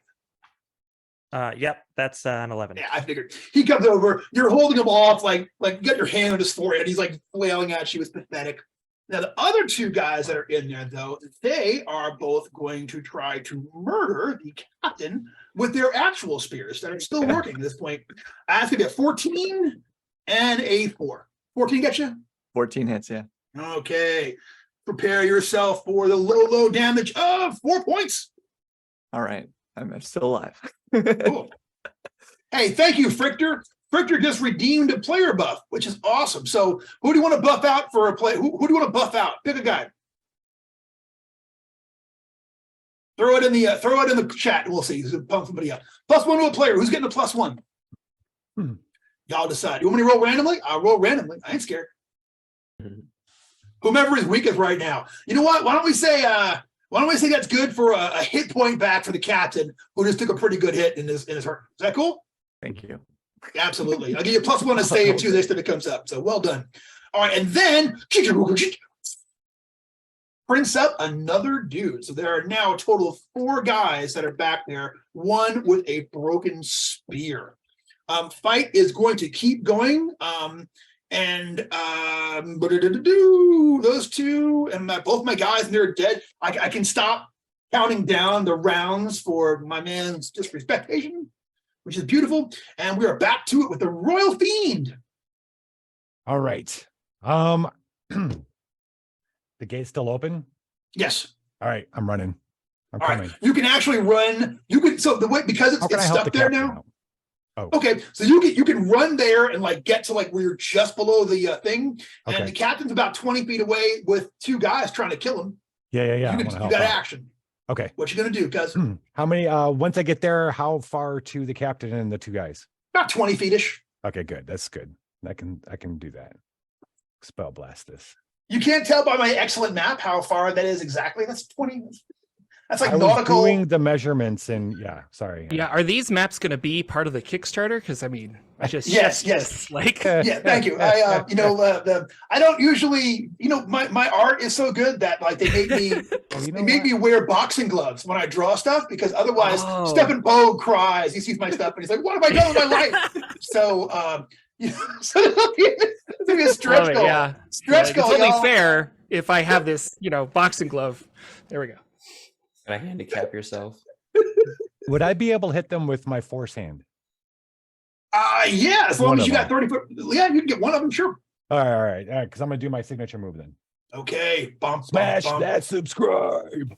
Yep, that's an 11. Yeah, I figured. He comes over. You're holding him off, like you got your hand on his forehead. He's like flailing at you. It's pathetic. Now the other 2 guys that are in there, though, they are both going to try to murder the captain with their actual spears that are still working at this point. That's gonna be a 14 and a 4. 14 get you? 14 hits, yeah. Okay. Prepare yourself for the low damage of 4 points. All right. I'm still alive. Cool. Hey, thank you, Frichter. Frichter just redeemed a player buff, which is awesome. So who do you want to buff out for a play? Who do you want to buff out? Pick a guy. Throw it in the chat. We'll see. Who's gonna pump somebody up. +1 to a player. Who's getting a +1? Y'all decide. You want me to roll randomly? I'll roll randomly. I ain't scared. Whomever is weakest right now. You know what? Why don't we say that's good for a hit point back for the captain who just took a pretty good hit in his hurt. Is that cool? Thank you. Absolutely. I'll give you +1 to save too next time it comes up. So well done. All right, and then prints up another dude. So there are now a total of 4 guys that are back there, 1 with a broken spear. Fight is going to keep going. Those 2 and both my guys, and they're dead. I can stop counting down the rounds for my man's disrespectation, which is beautiful. And we are back to it with the Royal Fiend. All right. The gate's still open. Yes. All right, I'm running. I'm All coming. right, you can actually run. You can so the way because How it's can I help stuck the there captain now. out? Oh, Okay, so you can run there and like get to like where you're just below the thing, and Okay. the captain's about 20 feet away with two guys trying to kill him. yeah. I You want can to do help that out. action. Okay. What you gonna do? Because How many? Once I get there, how far to the captain and the two guys? about 20 feet-ish. Okay, good. That's good. I can do that. Spell blast this. You can't tell by my excellent map how far that is exactly. That's 20. That's like I was nautical. doing the measurements and sorry. Yeah, are these maps going to be part of the Kickstarter? Because I mean, I just Yes, chef's yes. kiss, like Yeah, thank you. I I don't usually, my art is so good that like they make me they make me wear boxing gloves when I draw stuff because otherwise Oh. Stephen Poe cries. He sees my stuff and he's like, "What have I done with my life?" So, so it's gonna be a stretch Love it, goal. yeah. Stretch It's goal. only y'all. fair if I have this, boxing glove. There we go. Gotta handicap yourself. Would I be able to hit them with my force hand? Yeah, as long One as you of got 30 foot. Yeah, you can get one of them, sure. All right. Because I'm gonna do my signature move then. Okay, bump, Smash bump, that subscribe.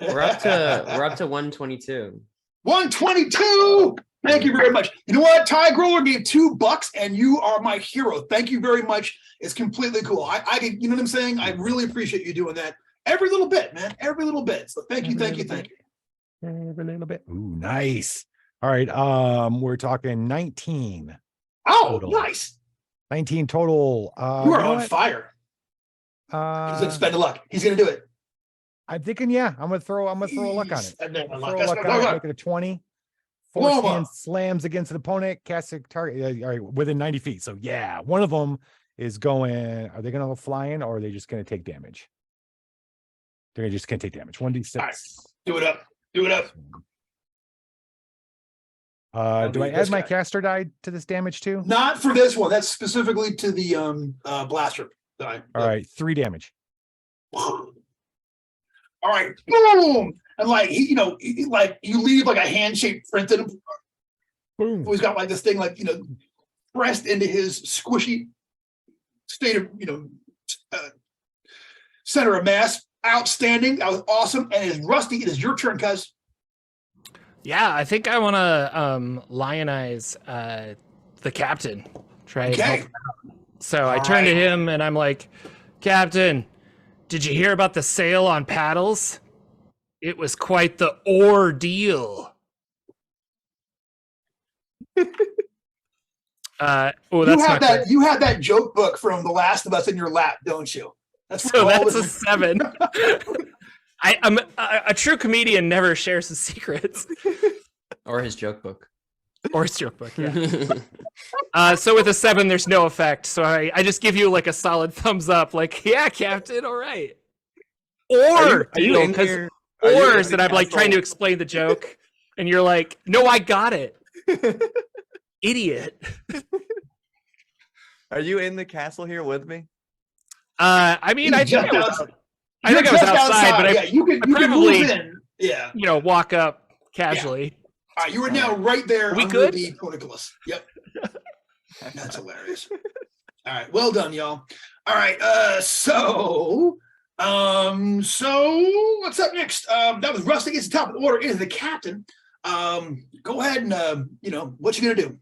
We're up to 122. 122. Thank you very much. You know what? Ty Groller gave $2 and you are my hero. Thank you very much. It's completely cool. I you know what I'm saying? I really appreciate you doing that. Every little bit, man. Every little bit. So thank you. Every little bit. Ooh, nice. All right. We're talking 19. Oh, Total. nice. 19 total. You are on fire. He's gonna spend the luck. He's gonna do it. I'm thinking, yeah, I'm gonna throw a luck on it. And then Throw luck. a That's luck my on it, luck. make it a 20. Blow Force 'em hand up. slams against an opponent, casts a target. All right, within 90 feet. So yeah, one of them is going. Are they gonna go flying or are they just gonna take damage? They're just gonna take damage. 1d6. All right. Do it up. Do it up. Do I this add my guy. caster die to this damage too? Not for this one. That's specifically to the blaster die. All right, 3 damage. All right, boom, and like like you leave like a hand-shaped print in him. Boom. He's got like this thing like pressed into his squishy state of center of mass. Outstanding. That was awesome. And it's Rusty. It is your turn, cuz. Yeah, I think I want to lionize the captain. Try and help Okay. him out. So I turn to him and I'm like, Captain, did you hear about the sale on paddles? It was quite the ordeal. That's not good. You have that joke book from The Last of Us in your lap, don't you? So where all that's a this- 7. I'm a true comedian never shares his secrets Or his joke book. or his joke book. Yeah. So with a 7, there's no effect. So I just give you like a solid thumbs up, like, yeah, Captain, all right. Or Are you in here? Are you or in is the that I'm like trying to castle? explain the joke, and you're like, no, I got it, idiot. Are you in the castle here with me? I mean, I think I was You're outside, just but yeah, you can probably- move in. Yeah. walk up casually. All right, you are now right there We under good? the portcullis. Yep. That's hilarious. All right, well done, y'all. All right, so what's up next? That was Rusty. It's the top of the order. It is the captain. Go ahead and what you gonna do?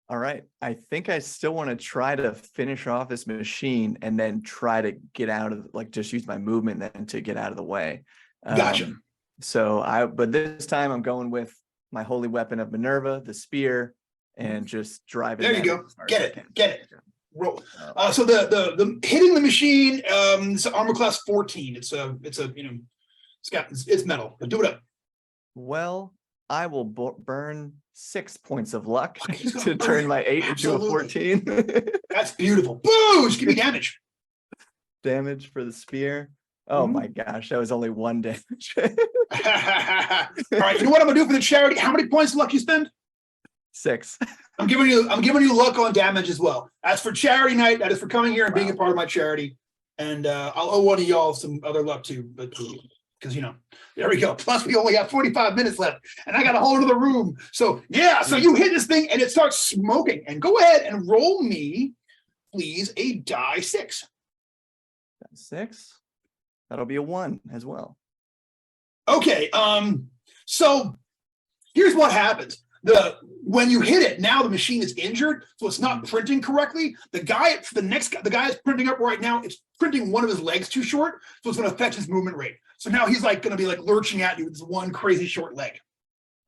All right. I think I still want to try to finish off this machine and then try to get out of just use my movement then to get out of the way. Gotcha. But this time I'm going with my holy weapon of Minerva, the spear, and just drive it. There you at go. as hard Get as I it. can. Get it. Roll. So the hitting the machine, it's armor class 14. It's metal. But do it up. Well, I will burn 6 points of luck He's gonna to burn turn it. my 8 Absolutely. into a 14. That's beautiful. Boosh! Give me damage. Damage for the spear. Oh Mhm. my gosh, that was only 1 damage. All right, you know what I'm gonna do for the charity? How many points of luck you spend? 6. I'm giving you luck on damage as well. That's for charity night. That is for coming here and being a part of my charity. And I'll owe one of y'all some other luck too, but because there we go. Plus we only have 45 minutes left, and I got a whole other room. So yeah, so you hit this thing and it starts smoking. And go ahead and roll me, please, a die 6. 6. That'll be a 1 as well. Okay. So here's what happens. When you hit it, now the machine is injured, so it's not printing correctly. The guy that's printing up right now, it's printing one of his legs too short, so it's going to affect his movement rate. So now he's like going to be like lurching at you with this one crazy short leg.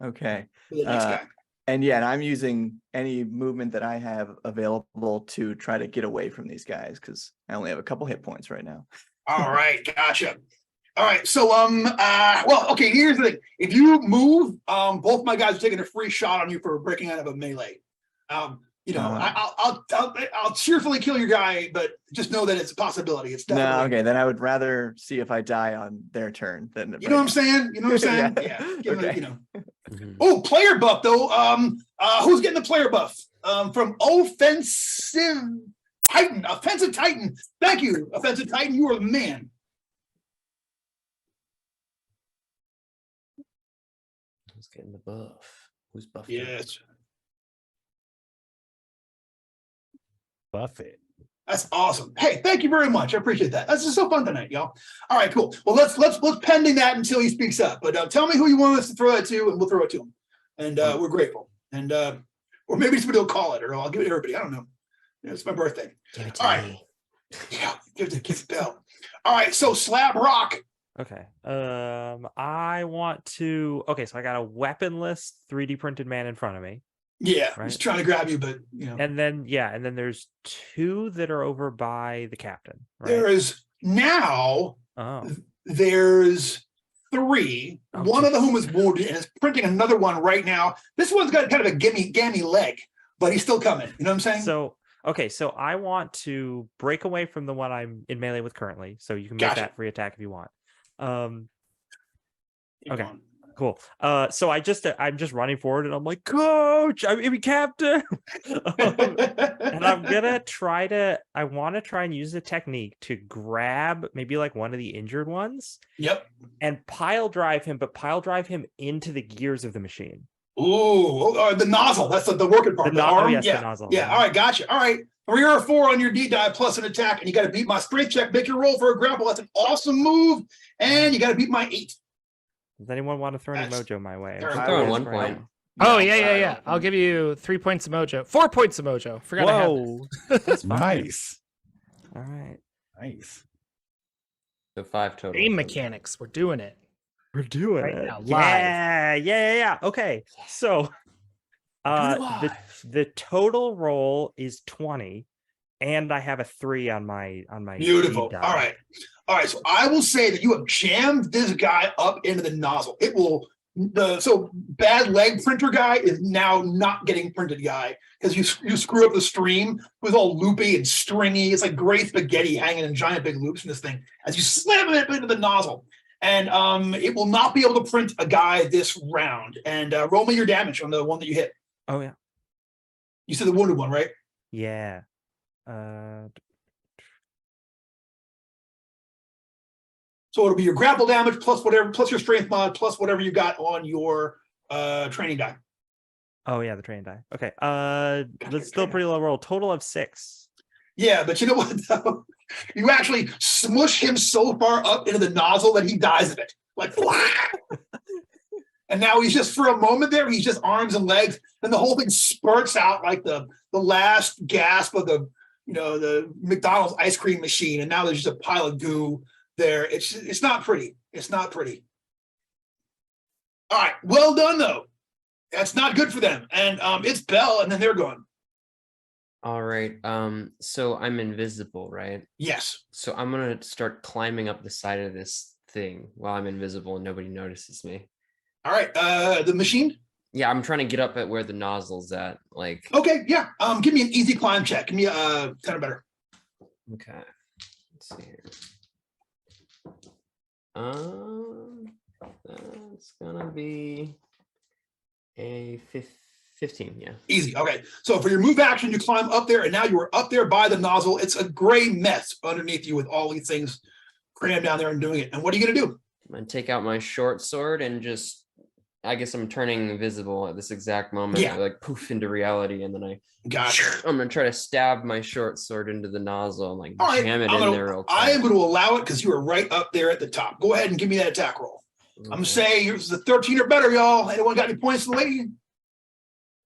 Okay. For the next guy. And yeah, and I'm using any movement that I have available to try to get away from these guys because I only have a couple hit points right now. All right, gotcha. All right, so well, okay. Here's the thing: if you move, both my guys are taking a free shot on you for breaking out of a melee. You know, I'll cheerfully kill your guy, but just know that it's a possibility. It's definitely No, okay. Then I would rather see if I die on their turn than you know what I'm saying. You know what I'm saying? Yeah. Yeah. Give Okay. it, you know. Oh, player buff though. Who's getting the player buff? From Offensive Titan. Offensive Titan. Thank you, Offensive Titan. You are the man. Who's getting the buff? Who's buffed? Yes. Buffett. That's awesome. Hey, thank you very much. I appreciate that. This is so fun tonight, y'all. All right, cool. Well, let's pending that until he speaks up. But tell me who you want us to throw it to, and we'll throw it to him. And we're grateful. And or maybe somebody will call it, or I'll give it to everybody. I don't know. It's my birthday. Give it to All right. me. Yeah, give it Bell. All right, so Slab Rock. Okay. I want to. Okay, so I got a weaponless 3D printed man in front of me, Yeah, Right. he's trying to grab you, but you know. and then there's two that are over by the captain. Right. There is now Oh. there's three. Oh, One of geez. whom is wounded and is printing another one right now. This one's got kind of a gammy leg, but he's still coming. You know what I'm saying? So okay, so I want to break away from the one I'm in melee with currently. So you can make Gotcha. that free attack if you want. Keep okay. going. Cool. So I'm just running forward and I'm like, Coach, I'm captain. And I want to try and use the technique to grab maybe like one of the injured ones Yep. and pile drive him into the gears of the machine. Ooh, the nozzle. That's the working part. The arm. yes, yeah. the nozzle. Yeah. All right. Gotcha. All right. 3 or 4 on your D die plus an attack, and you got to beat my strength check. Make your roll for a grapple. That's an awesome move. And you got to beat my 8. Does anyone want to throw any That's- mojo my way? I'm throwing Yes, 1 right. point. Oh yeah. I'll give you 3 points of mojo. 4 points of mojo. Forgot I had this. That's fine. Nice. All right. Nice. So 5 total. Game mechanics. We're doing it. We're doing Right it. now, live. Yeah. Okay. So the total roll is 20, and I have a 3 on my Beautiful. speed die. All right. So I will say that you have jammed this guy up into the nozzle. It will. So bad leg printer guy is now not getting printed guy because you screw up the stream. It was all loopy and stringy. It's like gray spaghetti hanging in giant big loops in this thing as you slam it into the nozzle. And it will not be able to print a guy this round. And roll me your damage on the one that you hit. Oh yeah. You said the wounded one, right? Yeah. So it'll be your grapple damage plus whatever, plus your strength mod, plus whatever you got on your training die. Oh yeah, the train die. Okay. That's still pretty low roll. Total of 6. Yeah, but you know what though? You actually smush him so far up into the nozzle that he dies of it. Like and now he's just for a moment there, he's just arms and legs, and the whole thing spurts out like the last gasp of the McDonald's ice cream machine, and now there's just a pile of goo there. It's not pretty. It's not pretty. All right, well done though. That's not good for them. And it's Bell, and then they're gone. All right. So I'm invisible, right? Yes. So I'm gonna start climbing up the side of this thing while I'm invisible and nobody notices me. All right. The machine. Yeah, I'm trying to get up at where the nozzle's at. Like, Okay. Yeah. Give me an easy climb check. Give me a 10 or better. okay. Let's see here. That's gonna be a 15. Yeah. Easy. Okay. So for your move action, you climb up there, and now you are up there by the nozzle. It's a gray mess underneath you with all these things crammed down there and doing it. And what are you going to do? I'm gonna take out my short sword and just, I guess I'm turning invisible at this exact moment. Yeah. I like poof into reality, and then Gotcha. I'm gonna try to stab my short sword into the nozzle and like All right. jam it in there real I am tight. going to allow it because you are right up there at the top. Go ahead and give me that attack roll. I'm saying here's the 13 or better, y'all. Anyone got any points to the lady?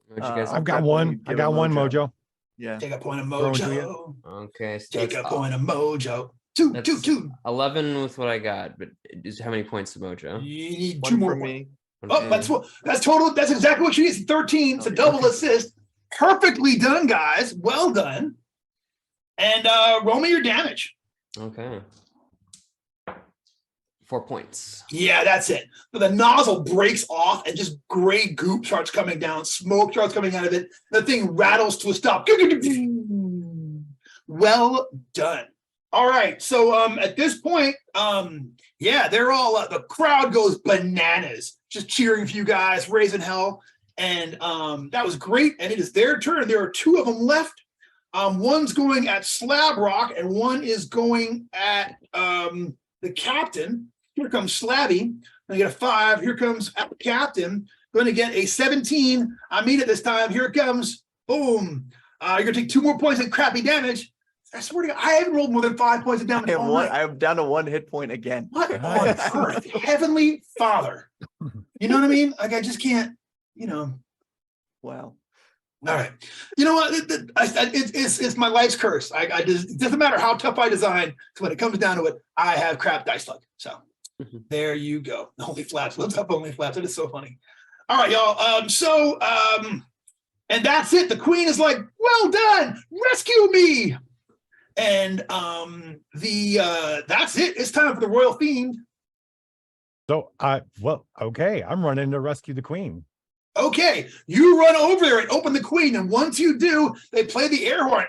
What'd you guys I've got one. I got one, Mojo. Yeah. Take a point of Throwing to mojo. Okay, so Take that's a point of mojo. Two. 11 with what I got, but how many points to Mojo? You need One two more for points. me. Oh, that's total. That's exactly what she is. 13. It's a double assist. Perfectly done, guys. Well done. And roll me your damage. Okay. 4 points. Yeah, that's it. The nozzle breaks off and just gray goop starts coming down. Smoke starts coming out of it. The thing rattles to a stop. Well done. All right. So at this point, yeah, they're all the crowd goes bananas, just cheering for you guys, raising hell. And that was great. And it is their turn. There are two of them left. One's going at Slab Rock, and one is going at the captain. Here comes Slabby. I get a 5. Here comes the captain. Going to get a 17. I mean it this time. Here it comes. Boom. You're going to take 2 more points of crappy damage. I swear to God, I haven't rolled more than 5 points of damage all night. I'm down to 1 hit point again. What on earth? Heavenly Father. You know what I mean? Like, I just can't, Wow. All right. You know what? It's my life's curse. It doesn't matter how tough I design. So when it comes down to it, I have crap dice luck. So there you go. Only flaps. What's up, only flaps? It is so funny. All right, y'all. And that's it. The queen is like, well done. Rescue me. And that's it. It's time for the royal fiend. So okay. I'm running to rescue the queen. Okay, you run over there and open the queen, and once you do, they play the air horn.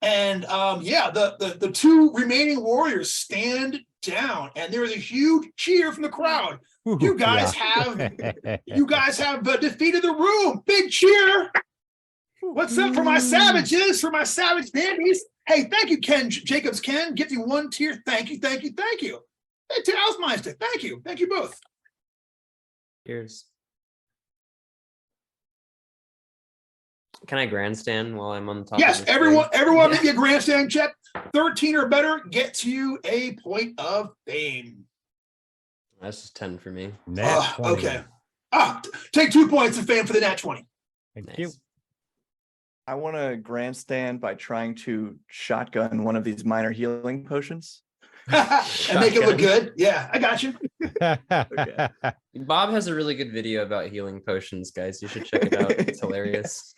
And yeah, the 2 remaining warriors stand down, and there is a huge cheer from the crowd. You guys have defeated the room. Big cheer. What's up for my savages, for my savage dandies? Hey, thank you, Ken Jacobs. Ken, give you 1 tier. Thank you. Hey, to Ausmeister, thank you both. Cheers. Can I grandstand while I'm on top? Yes, of the everyone make a grandstand check. 13 or better gets you a point of fame. That's just 10 for me. Nat 20. Okay. Take 2 points of fame for the nat 20. Thank you. I want to grandstand by trying to shotgun one of these minor healing potions. And make it look good. Yeah, I got you. Okay. Bob has a really good video about healing potions, guys. You should check it out. It's hilarious.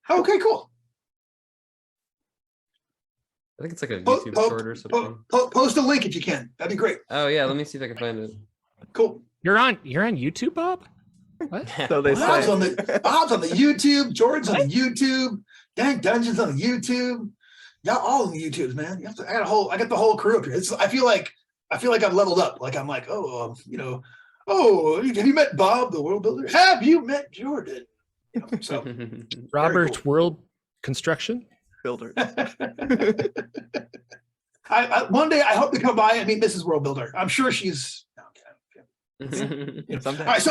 Okay, cool. I think it's like a YouTube short or something. Post a link if you can. That'd be great. Oh yeah, let me see if I can find it. Cool. You're on YouTube, Bob? What? So they Bob's say. on the YouTube. Jordan's on the YouTube. Dank Dungeon's on the YouTube. Y'all all on the YouTubes, man. I got the whole crew up here. I feel like I've leveled up. Like I'm like, have you met Bob, the world builder? Have you met Jordan? So Robert cool. World Construction? Builder. I one day I hope to come by and meet Mrs. World Builder. I'm sure she's okay. Sometimes.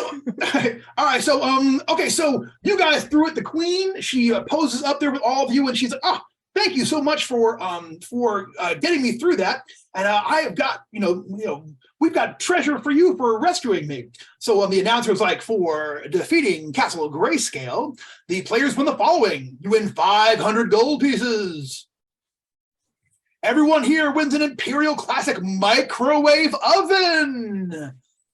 All right. So okay. So you guys threw it the queen. She poses up there with all of you, and she's like, thank you so much for getting me through that. And I have got, we've got treasure for you for rescuing me. So the announcer was like, for defeating Castle Grayscale, the players win the following. You win 500 gold pieces. Everyone here wins an Imperial Classic microwave oven.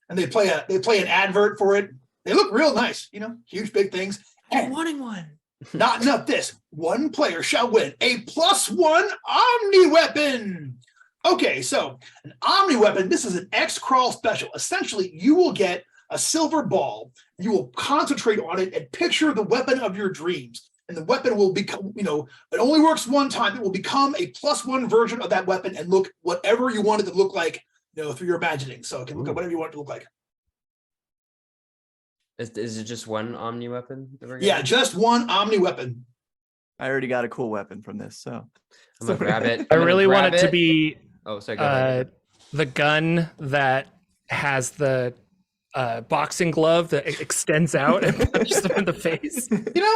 And they play an advert for it. They look real nice, huge big things. I'm wanting one. Not enough this. One player shall win a +1 Omni weapon. Okay, so an Omni weapon, this is an Xcrawl special. Essentially, you will get a silver ball. You will concentrate on it and picture the weapon of your dreams. And the weapon will become, it only works one time. It will become a +1 version of that weapon and look whatever you want it to look like, through your imagining. So it can look at whatever you want it to look like. Is it just one Omni weapon? Yeah, just one Omni weapon. I already got a cool weapon from this, so I'm gonna grab it. I really want it to be go ahead. The gun that has the boxing glove that extends out and punches them in the face.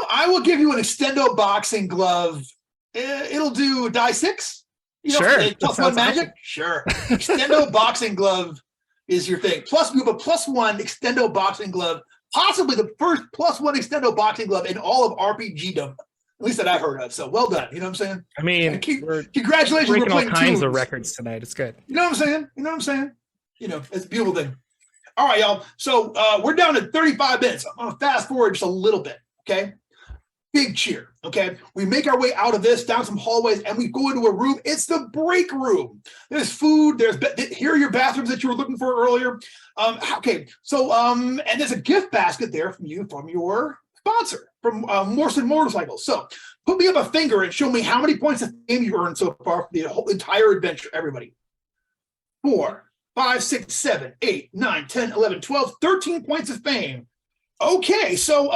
I will give you an extendo boxing glove. It'll do die 6. Sure. +1 magic. Sure. Extendo boxing glove. is your thing. Plus, we have a +1 extendo boxing glove, possibly the first +1 extendo boxing glove in all of RPGdom, at least that I've heard of. So well done. You know what I'm saying? I mean, we're Congratulations. We're breaking all playing kinds of tunes. records tonight. It's good. You know what I'm saying? You know what I'm saying? You know, it's a beautiful thing. All right, y'all. So we're down to 35 minutes. I'm going to fast forward just a little bit, okay? Big cheer, okay? We make our way out of this, down some hallways, and we go into a room. It's the break room. There's food. Here are your bathrooms that you were looking for earlier. Okay, so, and there's a gift basket there from your sponsor, from Morrison Motorcycles. So put me up a finger and show me how many points of fame you've earned so far for the whole entire adventure, everybody. 4, 5, 6, 7, 8, 9, 10, 11, 12, 13 points of fame. Okay, so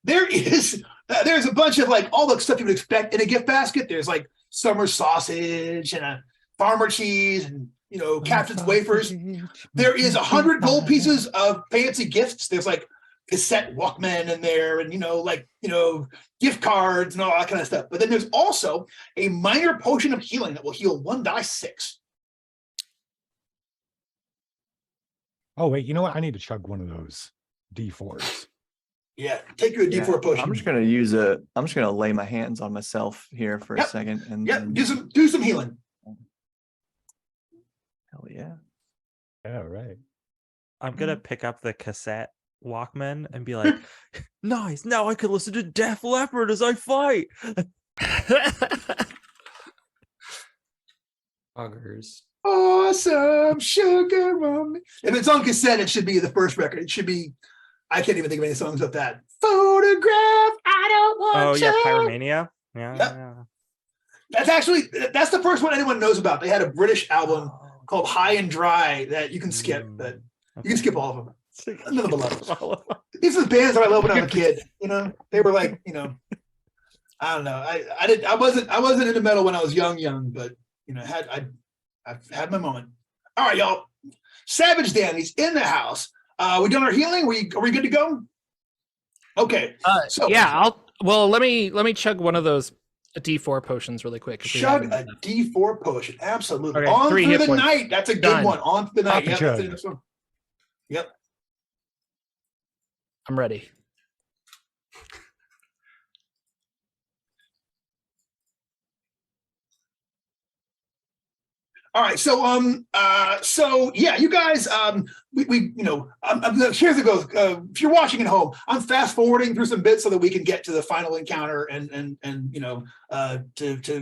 there's a bunch of like all the stuff you would expect in a gift basket. There's like summer sausage and a farmer cheese and, you know, captain's wafers. There is 100 gold pieces of fancy gifts. There's like cassette Walkman in there and, gift cards and all that kind of stuff. But then there's also a minor potion of healing that will heal 1 die 6. Oh, wait, you know what? I need to chug one of those D4s. Yeah, take you a D4 potion. I'm just gonna lay my hands on myself here for a second and then... do some healing. Hell yeah. Yeah, right. I'm gonna pick up the cassette Walkman and be like, nice, now I can listen to Def Leppard as I fight. Buggers. Awesome sugar mommy. If it's on cassette, it should be the first record. It should be, I can't even think of any songs of that. Photograph, I don't want yeah, Pyromania. Yeah. That's the first one anyone knows about. They had a British album called High and Dry that you can skip, but you can skip all of them. None of them love. These are the bands that I loved when I was a kid. They were like, I don't know. I wasn't into metal when I was young, but I've had my moment. All right, y'all. Savage Danny's in the house. We done our healing? Are we good to go? Okay. Let me chug one of those D4 potions really quick. Chug a D4 potion. Absolutely. Okay, on 3 through hit the points. night. That's a good Done. one. On through the night. Pop and chug. Yep. I'm ready. All right, so yeah, you guys, here's it goes. If you're watching at home, I'm fast forwarding through some bits so that we can get to the final encounter and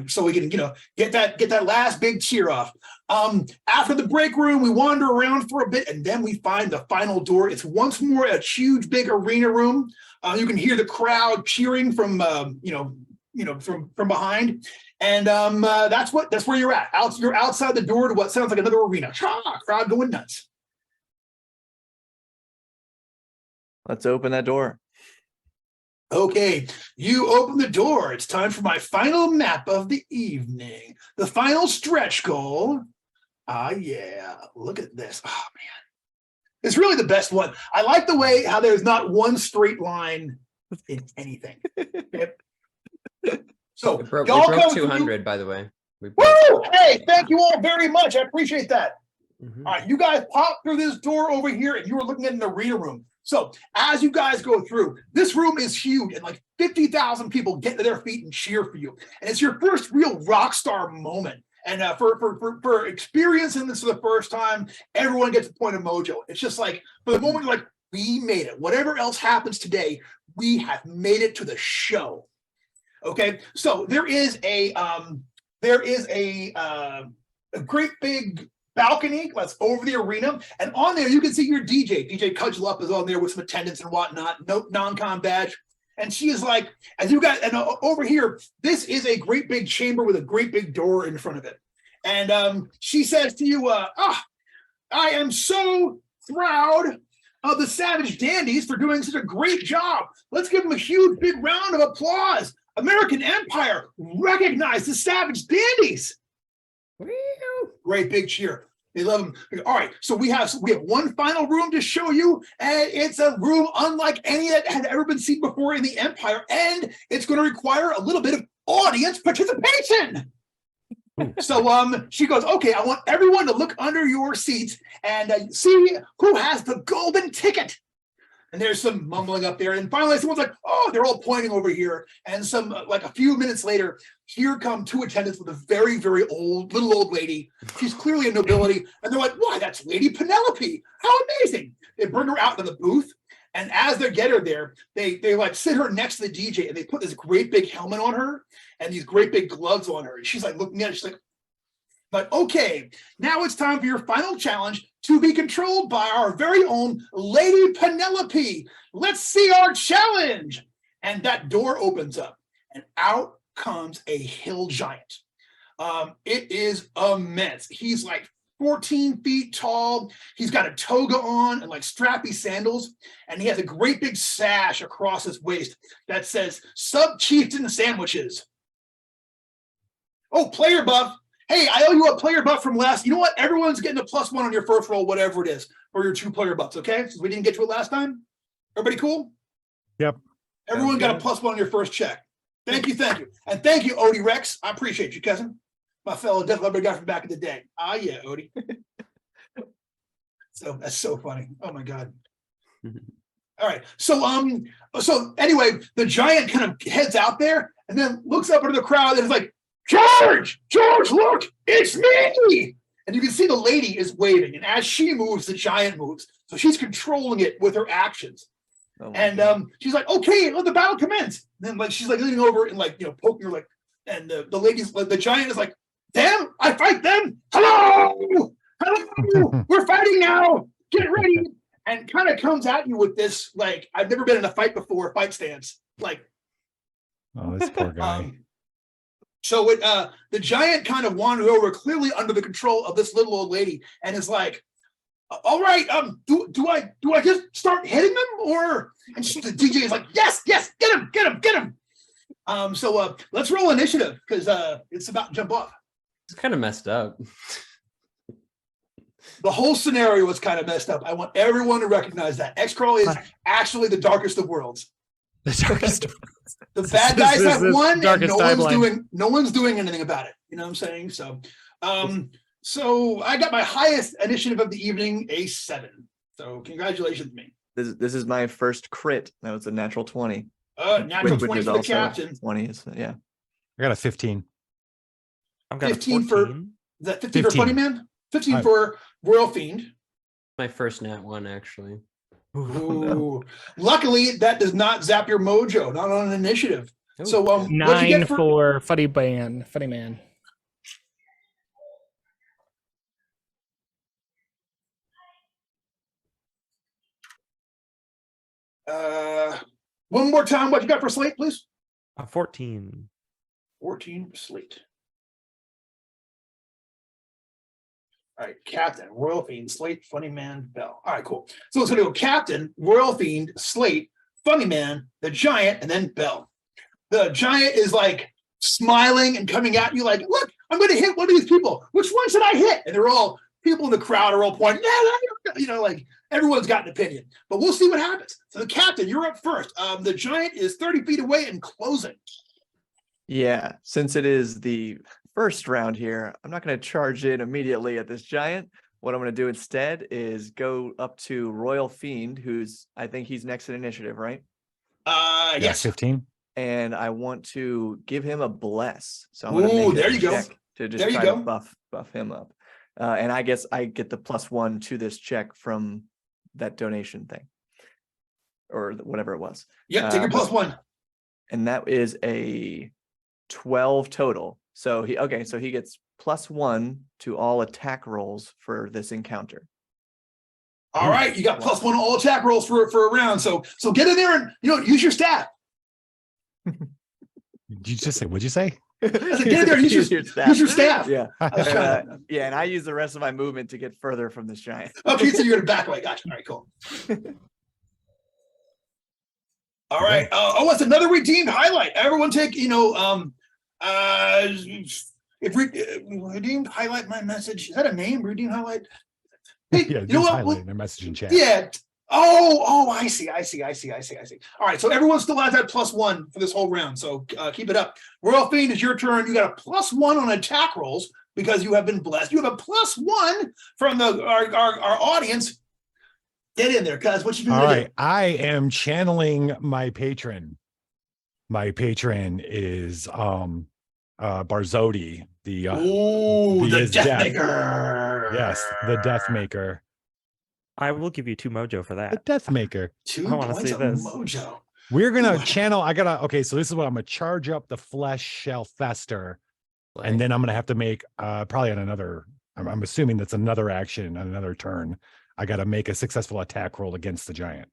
so we can get that last big cheer off. After the break room, we wander around for a bit and then we find the final door. It's once more a huge big arena room. You can hear the crowd cheering from from behind. And that's where you're at. You're outside the door to what sounds like another arena. Crowd going nuts. Let's open that door. Okay, you open the door. It's time for my final map of the evening. The final stretch goal. Yeah, look at this. Oh, man. It's really the best one. I like the way how there's not one straight line in anything. Okay? So We broke y'all come 200, through. by the way. Woo! Hey, thank you all very much. I appreciate that. Mm-hmm. All right, you guys pop through this door over here, and you are looking at an arena room. So as you guys go through, this room is huge, and like 50,000 people get to their feet and cheer for you. And it's your first real rock star moment. And for experiencing this for the first time, everyone gets a point of mojo. It's just like, for the moment, you're like, we made it. Whatever else happens today, we have made it to the show. Okay, so there is a great big balcony that's over the arena, and on there you can see your DJ Cudgel Up is on there with some attendants and whatnot, no non-com badge, and she is like, as you got, and over here, this is a great big chamber with a great big door in front of it, and she says to you, I am so proud of the Savage Dandies for doing such a great job. Let's give them a huge big round of applause. American Empire, recognize the Savage Dandies. Great big cheer. They love them. All right, so we have one final room to show you, and it's a room unlike any that had ever been seen before in the Empire, and it's going to require a little bit of audience participation. So she goes, okay, I want everyone to look under your seats and see who has the golden ticket. And there's some mumbling up there. And finally, someone's like, oh, they're all pointing over here. And some, like a few minutes later, here come two attendants with a very, very little old lady. She's clearly a nobility. And they're like, why, that's Lady Penelope. How amazing. They bring her out to the booth. And as they get her there, they like sit her next to the DJ and they put this great big helmet on her and these great big gloves on her. And she's like looking at it, she's like, but okay, now it's time for your final challenge to be controlled by our very own Lady Penelope. Let's see our challenge. And that door opens up and out comes a hill giant. It is immense. He's like 14 feet tall. He's got a toga on and like strappy sandals. And he has a great big sash across his waist that says Sub Chieftain Sandwiches. Oh, player buff. Hey, I owe you a player buff from last. You know what? Everyone's getting a +1 on your first roll, whatever it is, for your 2 player buffs, okay? Since we didn't get to it last time. Everybody cool? Yep. Everyone got a +1 on your first check. Thank you, thank you. And thank you, Odie Rex. I appreciate you, cousin. My fellow Death Leopard guy from back in the day. Ah, yeah, Odie. So that's so funny. Oh my God. All right. So anyway, the giant kind of heads out there and then looks up into the crowd and is like, George, look, it's me. And you can see the lady is waving. And as she moves, the giant moves. So she's controlling it with her actions. Oh And she's like, okay, let the battle commence. And then like she's like leaning over and like, poking her like, and the lady's like, the giant is like, them, I fight them. Hello, we're fighting now. Get ready. And kind of comes at you with this, like, I've never been in a fight before, fight stance. Like, Oh, this poor guy. So the giant kind of wandered over, clearly under the control of this little old lady, and is like, all right, do I just start hitting them? Or and the DJ is like, yes, get him. So let's roll initiative because it's about to jump off. It's kind of messed up. The whole scenario was kind of messed up. I want everyone to recognize that. Xcrawl is actually the darkest of worlds. The darkest. The bad guys have won, and darkest no one's doing anything about it. You know what I'm saying? So, so I got my highest initiative of the evening, a 7. So congratulations to me. This is my first crit. That was a natural 20. Natural Which 20 is for the also captain. 20 is yeah. I got a 15. I've got 15 a for 14. is that 15 for Funny Man? 15 for Royal Fiend. My first nat 1, actually. Ooh. Luckily, that does not zap your mojo, not on an initiative. Ooh. So what'd you 9 get for Funny Man. One more time, what you got for Slate, please? 14. 14 for Slate. All right, Captain, Royal Fiend, Slate, Funny Man, Bell. All right, cool. So it's going to go Captain, Royal Fiend, Slate, Funny Man, the Giant, and then Bell. The Giant is like smiling and coming at you like, look, I'm going to hit one of these people. Which one should I hit? And they're all, people in the crowd are all pointing, like everyone's got an opinion. But we'll see what happens. So the Captain, you're up first. The Giant is 30 feet away and closing. Yeah, since it is the first round here, I'm not going to charge in immediately at this giant. What I'm going to do instead is go up to Royal Fiend, I think he's next in initiative, right? Yes. 15. And I want to give him a bless. So I'm going to make there a you go. check to just try to buff him up. And I guess I get the +1 to this check from that donation thing or whatever it was. Yep, take your +1. And that is a 12 total. So he gets +1 to all attack rolls for this encounter. All right, you got +1 all attack rolls for a round. So get in there and use your staff. Did you just say? What'd you say? I said, get in there and use your staff. Yeah, And, yeah, and I use the rest of my movement to get further from this giant. okay, so you're gonna back away. Gotcha. All right, cool. All right. It's another redeemed highlight. Everyone take redeemed highlight my message. Is that a name? Redeemed highlight. Hey, Yeah, you know just what? highlighting their message in chat. Yeah, Oh, I see. All right, so everyone still has that +1 for this whole round, so keep it up. Royal Fiend, it's your turn. You got a +1 on attack rolls because you have been blessed. You have a +1 from our audience. Get in there, cuz. What you doing? All right, I am channeling my patron. My patron is Barzotti, the Death Maker. Yes, the Death Maker. I will give you 2 mojo for The that. Death Maker. 2 I wanna points see of this. mojo. We're gonna Ooh. channel. Okay, so this is what I'm gonna charge up. The flesh shall fester, and then I'm gonna have to make probably on another. I'm assuming that's another action on another turn. I got to make a successful attack roll against the giant.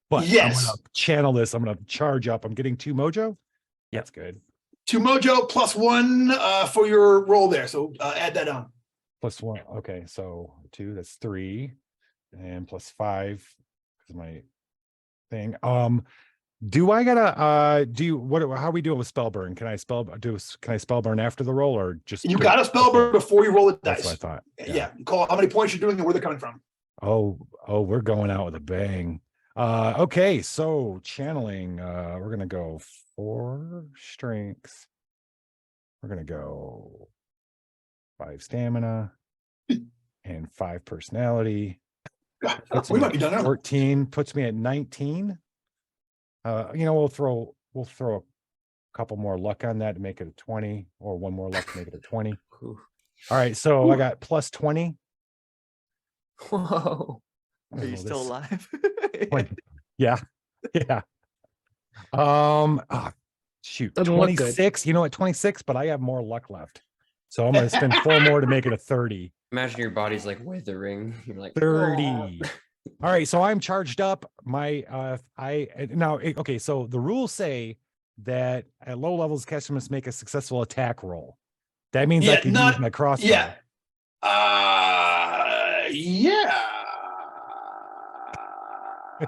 But Yes. I'm gonna channel this. I'm gonna charge up. I'm getting 2 mojo. That's good. 2 mojo +1 for your roll there. So add that on. +1. Okay, so 2. That's 3, and +5 is my thing. Do I gotta how are we doing with spell burn? Can I spell burn after the roll or just You got a spell burn before you roll the That's dice. what I thought. Yeah. Call how many points you're doing and where they're coming from. Oh, we're going out with a bang. Okay, so channeling, we're gonna go 4 strength. We're gonna go 5 stamina and 5 personality. God, Puts we me might at be done now. 14, puts me at 19. We'll throw a couple more luck on that to make it a 20, or 1 more luck to make it a 20. Ooh. All right, so I got +20. Whoa. Are you still alive? Yeah. Shoot, Doesn't look good. 26. You know what, 26, but I have more luck left. So I'm gonna spend 4 more to make it a 30. Imagine your body's like withering. You're like 30. "Oh." All right, so I'm charged up. Okay, so the rules say that at low levels, casters must make a successful attack roll. That means I Yeah, can not- use my crossbow. Yeah.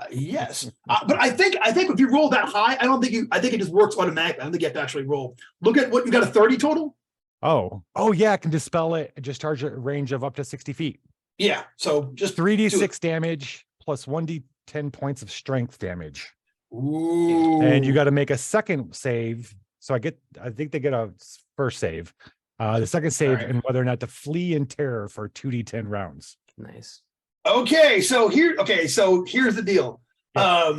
Yes. But I think if you roll that high, I think it just works automatically. I don't think you have to actually roll. Look at what you got, a 30 total? Oh yeah, I can dispel it and just charge a range of up to 60 feet. Yeah. So just 3d6 damage plus 1d10 points of strength damage. Ooh. And you got to make a second save. So I think they get a first save. The second save, right. and whether or not to flee in terror for 2d10 rounds. Nice. Okay, so here's the deal. Yeah.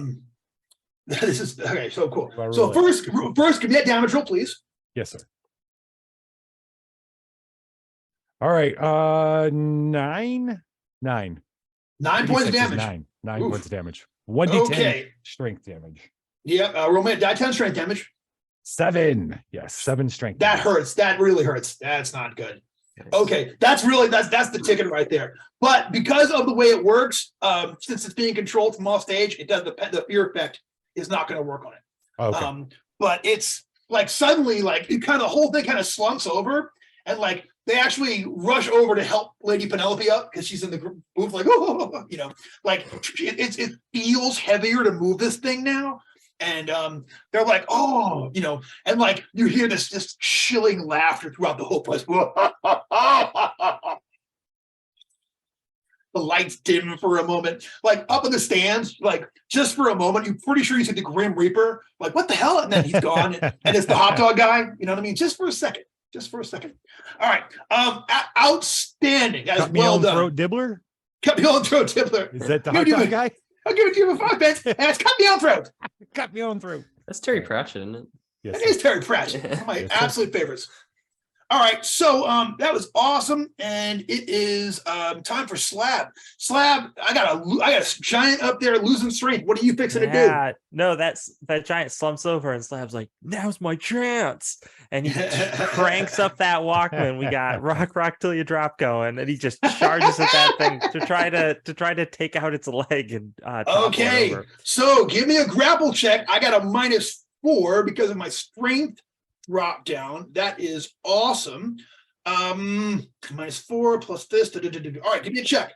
This is okay, so cool. Do I So roll it? first give me that damage roll, please. Yes, sir. All right, 9 9 points of 3d6 is damage. 9 Oof. points of damage. 1d10 Okay. strength damage. Yeah, roll me die 10 strength damage. 7. Yes, 7 strength. That damage. hurts. That really hurts. That's not good. Nice. Okay, that's the ticket right there. But because of the way it works, since it's being controlled from off stage, it does the fear effect is not going to work on it. Okay. But it's like suddenly, like it kind of the whole thing kind of slumps over, and like they actually rush over to help Lady Penelope up because she's in the booth, like like it feels heavier to move this thing now. And they're like, oh, and like you hear this just chilling laughter throughout the whole place. The lights dim for a moment, like up in the stands, like just for a moment, you're pretty sure you see the Grim Reaper, like what the hell? And then he's gone, and it's the hot dog guy. You know what I mean? Just for a second. All right. Outstanding. That is Cut me well on done. throat dibbler. Cut me on throat, Tippler. Is that the Give hot it to dog me. guy? I'll give it to you for 5 pence, and it's cut me on throat. Cut me on throat. That's Terry Pratchett, isn't it? Yes, It sir. is Terry Pratchett, one of my Yes, sir. absolute favorites. All right, so that was awesome, and it is time for Slab. Slab, I got a giant up there losing strength. What are you fixing to do? Yeah, no, that giant slumps over and Slab's like, now's my chance. And he cranks up that Walkman. We got rock till you drop going, and he just charges at that thing to try to take out its leg and topple it Okay, over. so give me a grapple check. I got a -4 because of my strength drop down. That is awesome. -4 plus this. All right, give me a check.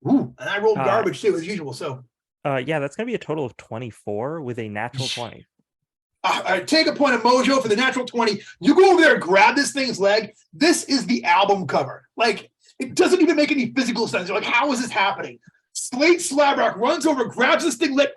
Ooh, and I rolled garbage too, as usual. So Yeah, that's gonna be a total of 24 with a natural 20. I take a point of mojo for the natural 20. You go over there and grab this thing's leg. This is the album cover. Like, it doesn't even make any physical sense. You're like, how is this happening? Slate Slabrock runs over, grabs this thing like,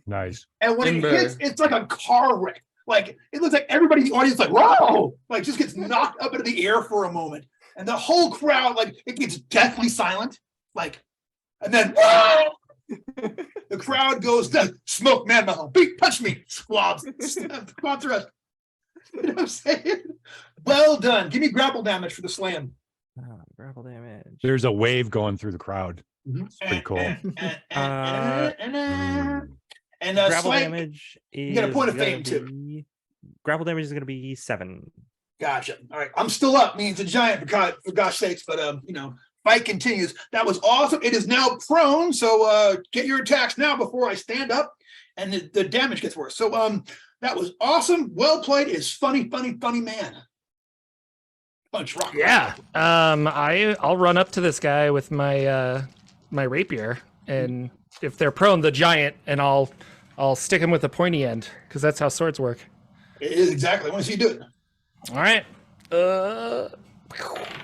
Nice. and when Timber. it hits, it's like a car wreck. Like it looks like everybody in the audience like, whoa, like just gets knocked up into the air for a moment. And the whole crowd, like it gets deathly silent. Like, and then whoa! The crowd goes, smoke man, beat, punch me, squabs, squabs the rest. You know what I'm saying? Well done. Give me grapple damage for the slam. Grapple damage. There's a wave going through the crowd. It's pretty cool. And Grapple Swank, damage is get a point of gonna fame, too. be- Grapple damage is going to be 7. Gotcha. All right, I'm still up. Means a giant for gosh sakes, but fight continues. That was awesome. It is now prone, so get your attacks now before I stand up, and the damage gets worse. So that was awesome. Well played. Is funny man. Punch rock. Yeah. I'll run up to this guy with my my rapier, and if they're prone, the giant, and I'll stick him with the pointy end because that's how swords work. It is exactly. I want to see you do it. All right.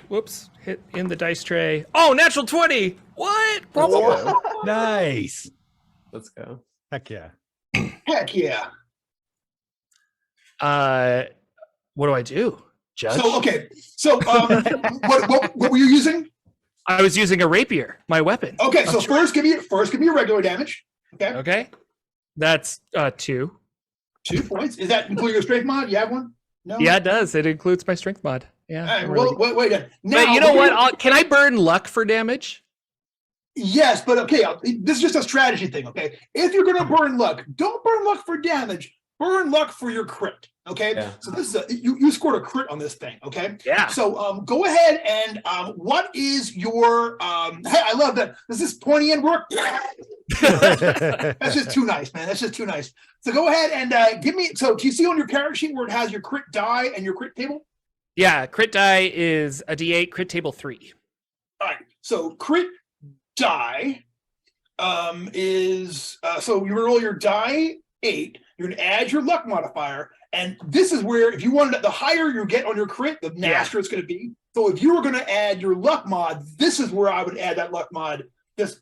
Whoops. Hit in the dice tray. Oh, natural 20. What? Whoa. Nice. Let's go. Heck yeah. Heck yeah. What do I do? Judge? So okay. So what were you using? I was using a rapier, my weapon. Okay. So first give me your regular damage. Okay. Okay. That's 2. 2 points. Is that including your strength mod? You have one? No. Yeah, it does. It includes my strength mod. Yeah. All right, I'm really well, wait. Now, but you know what? Can I burn luck for damage? Yes, but okay. This is just a strategy thing. Okay. If you're going to burn luck, don't burn luck for damage. Burn luck for your crit. Okay. Yeah. So this is you scored a crit on this thing. Okay. Yeah. So go ahead and what is your hey, I love that. Does this pointy end work? That's just too nice, man. That's just too nice. So go ahead and give me. So do you see on your character sheet where it has your crit die and your crit table? Yeah. Crit die is a D8. Crit table 3. All right. So crit die is so you roll your die 8. You're gonna add your luck modifier, and this is where if you wanted the higher you get on your crit, the nastier it's gonna be. So if you were gonna add your luck mod, this is where I would add that luck mod. Just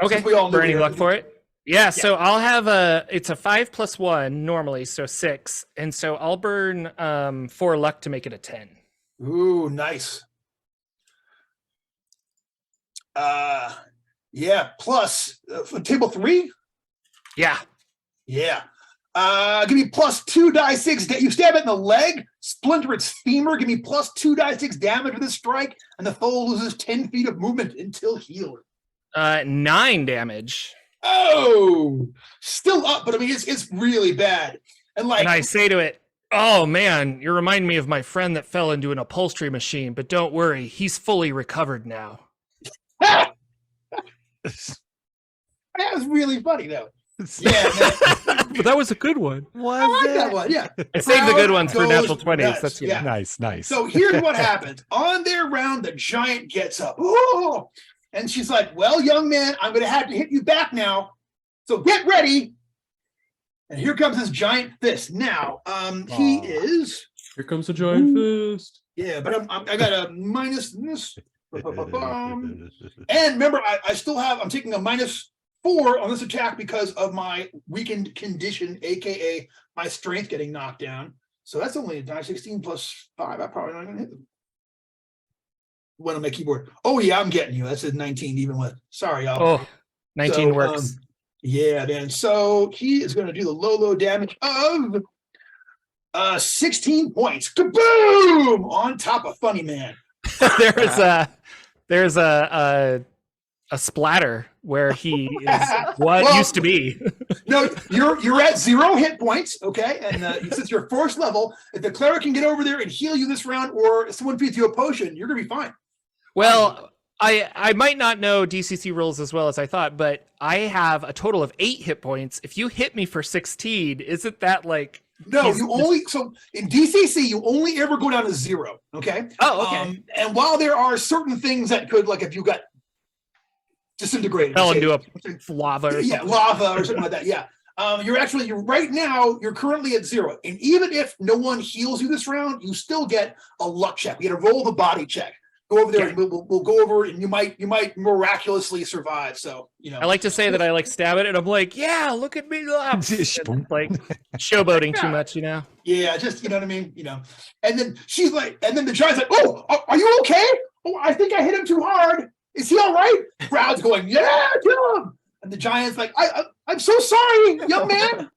Okay. we all know Burning there. luck for it. Yeah, so I'll have it's a 5 + 1 normally, so 6, and so I'll burn 4 luck to make it a 10. Ooh, nice. Yeah. Plus table 3. Yeah. Yeah. Give me +2 die 6. You stab it in the leg, splinter its femur. Give me +2 die 6 damage with this strike, and the foe loses 10 feet of movement until healed. 9 damage. Oh, still up, but I mean it's really bad. And And I say to it, "Oh man, you remind me of my friend that fell into an upholstery machine, but don't worry, he's fully recovered now." that was really funny though. Yeah, man. But that was a good one. I like that one. Yeah, I saved the good Crowd ones for goes natural 20s. nuts. That's yeah. Nice. So here's what happens. On their round, the giant gets up. Oh! And she's like, well, young man, I'm going to have to hit you back now. So get ready. And here comes this giant fist. Now, he is... Here comes the giant fist. Yeah, but I got a minus in this. And remember, I still have... I'm taking a -4 on this attack because of my weakened condition, a.k.a. my strength getting knocked down. So that's only a die 16 + 5. I'm probably not going to hit them. One on my keyboard. Oh, yeah, I'm getting you. That says 19 even with. Sorry, y'all. Oh, 19 So, works. Yeah, man. So he is going to do the low damage of 16 points. Kaboom! On top of Funny Man. There's a splatter where he is what Well, used to be. No, you're at 0 hit points, okay? And since you're 1st level, if the cleric can get over there and heal you this round, or if someone feeds you a potion, you're gonna be fine. Well, I might not know DCC rules as well as I thought, but I have a total of 8 hit points. If you hit me for 16, isn't that like No, you only so in DCC you only ever go down to 0, okay? Oh, okay. And while there are certain things that could, like if you got disintegrated, fell say- into a lava or yeah, something? lava or something like that. Yeah. You're right now, you're currently at 0. And even if no one heals you this round, you still get a luck check. You get to roll the body check. Go over there. Okay. And we'll go over, and you might miraculously survive. So I like to say that I like stab it, and I'm like, yeah, look at me, laugh. And it's like showboating too much, Yeah, just you know what I mean, And then she's like, and then the giant's like, "Oh, are you okay? Oh, I think I hit him too hard. Is he all right?" Crowd's going, "Yeah, kill him." And the giant's like, I'm so sorry, young man."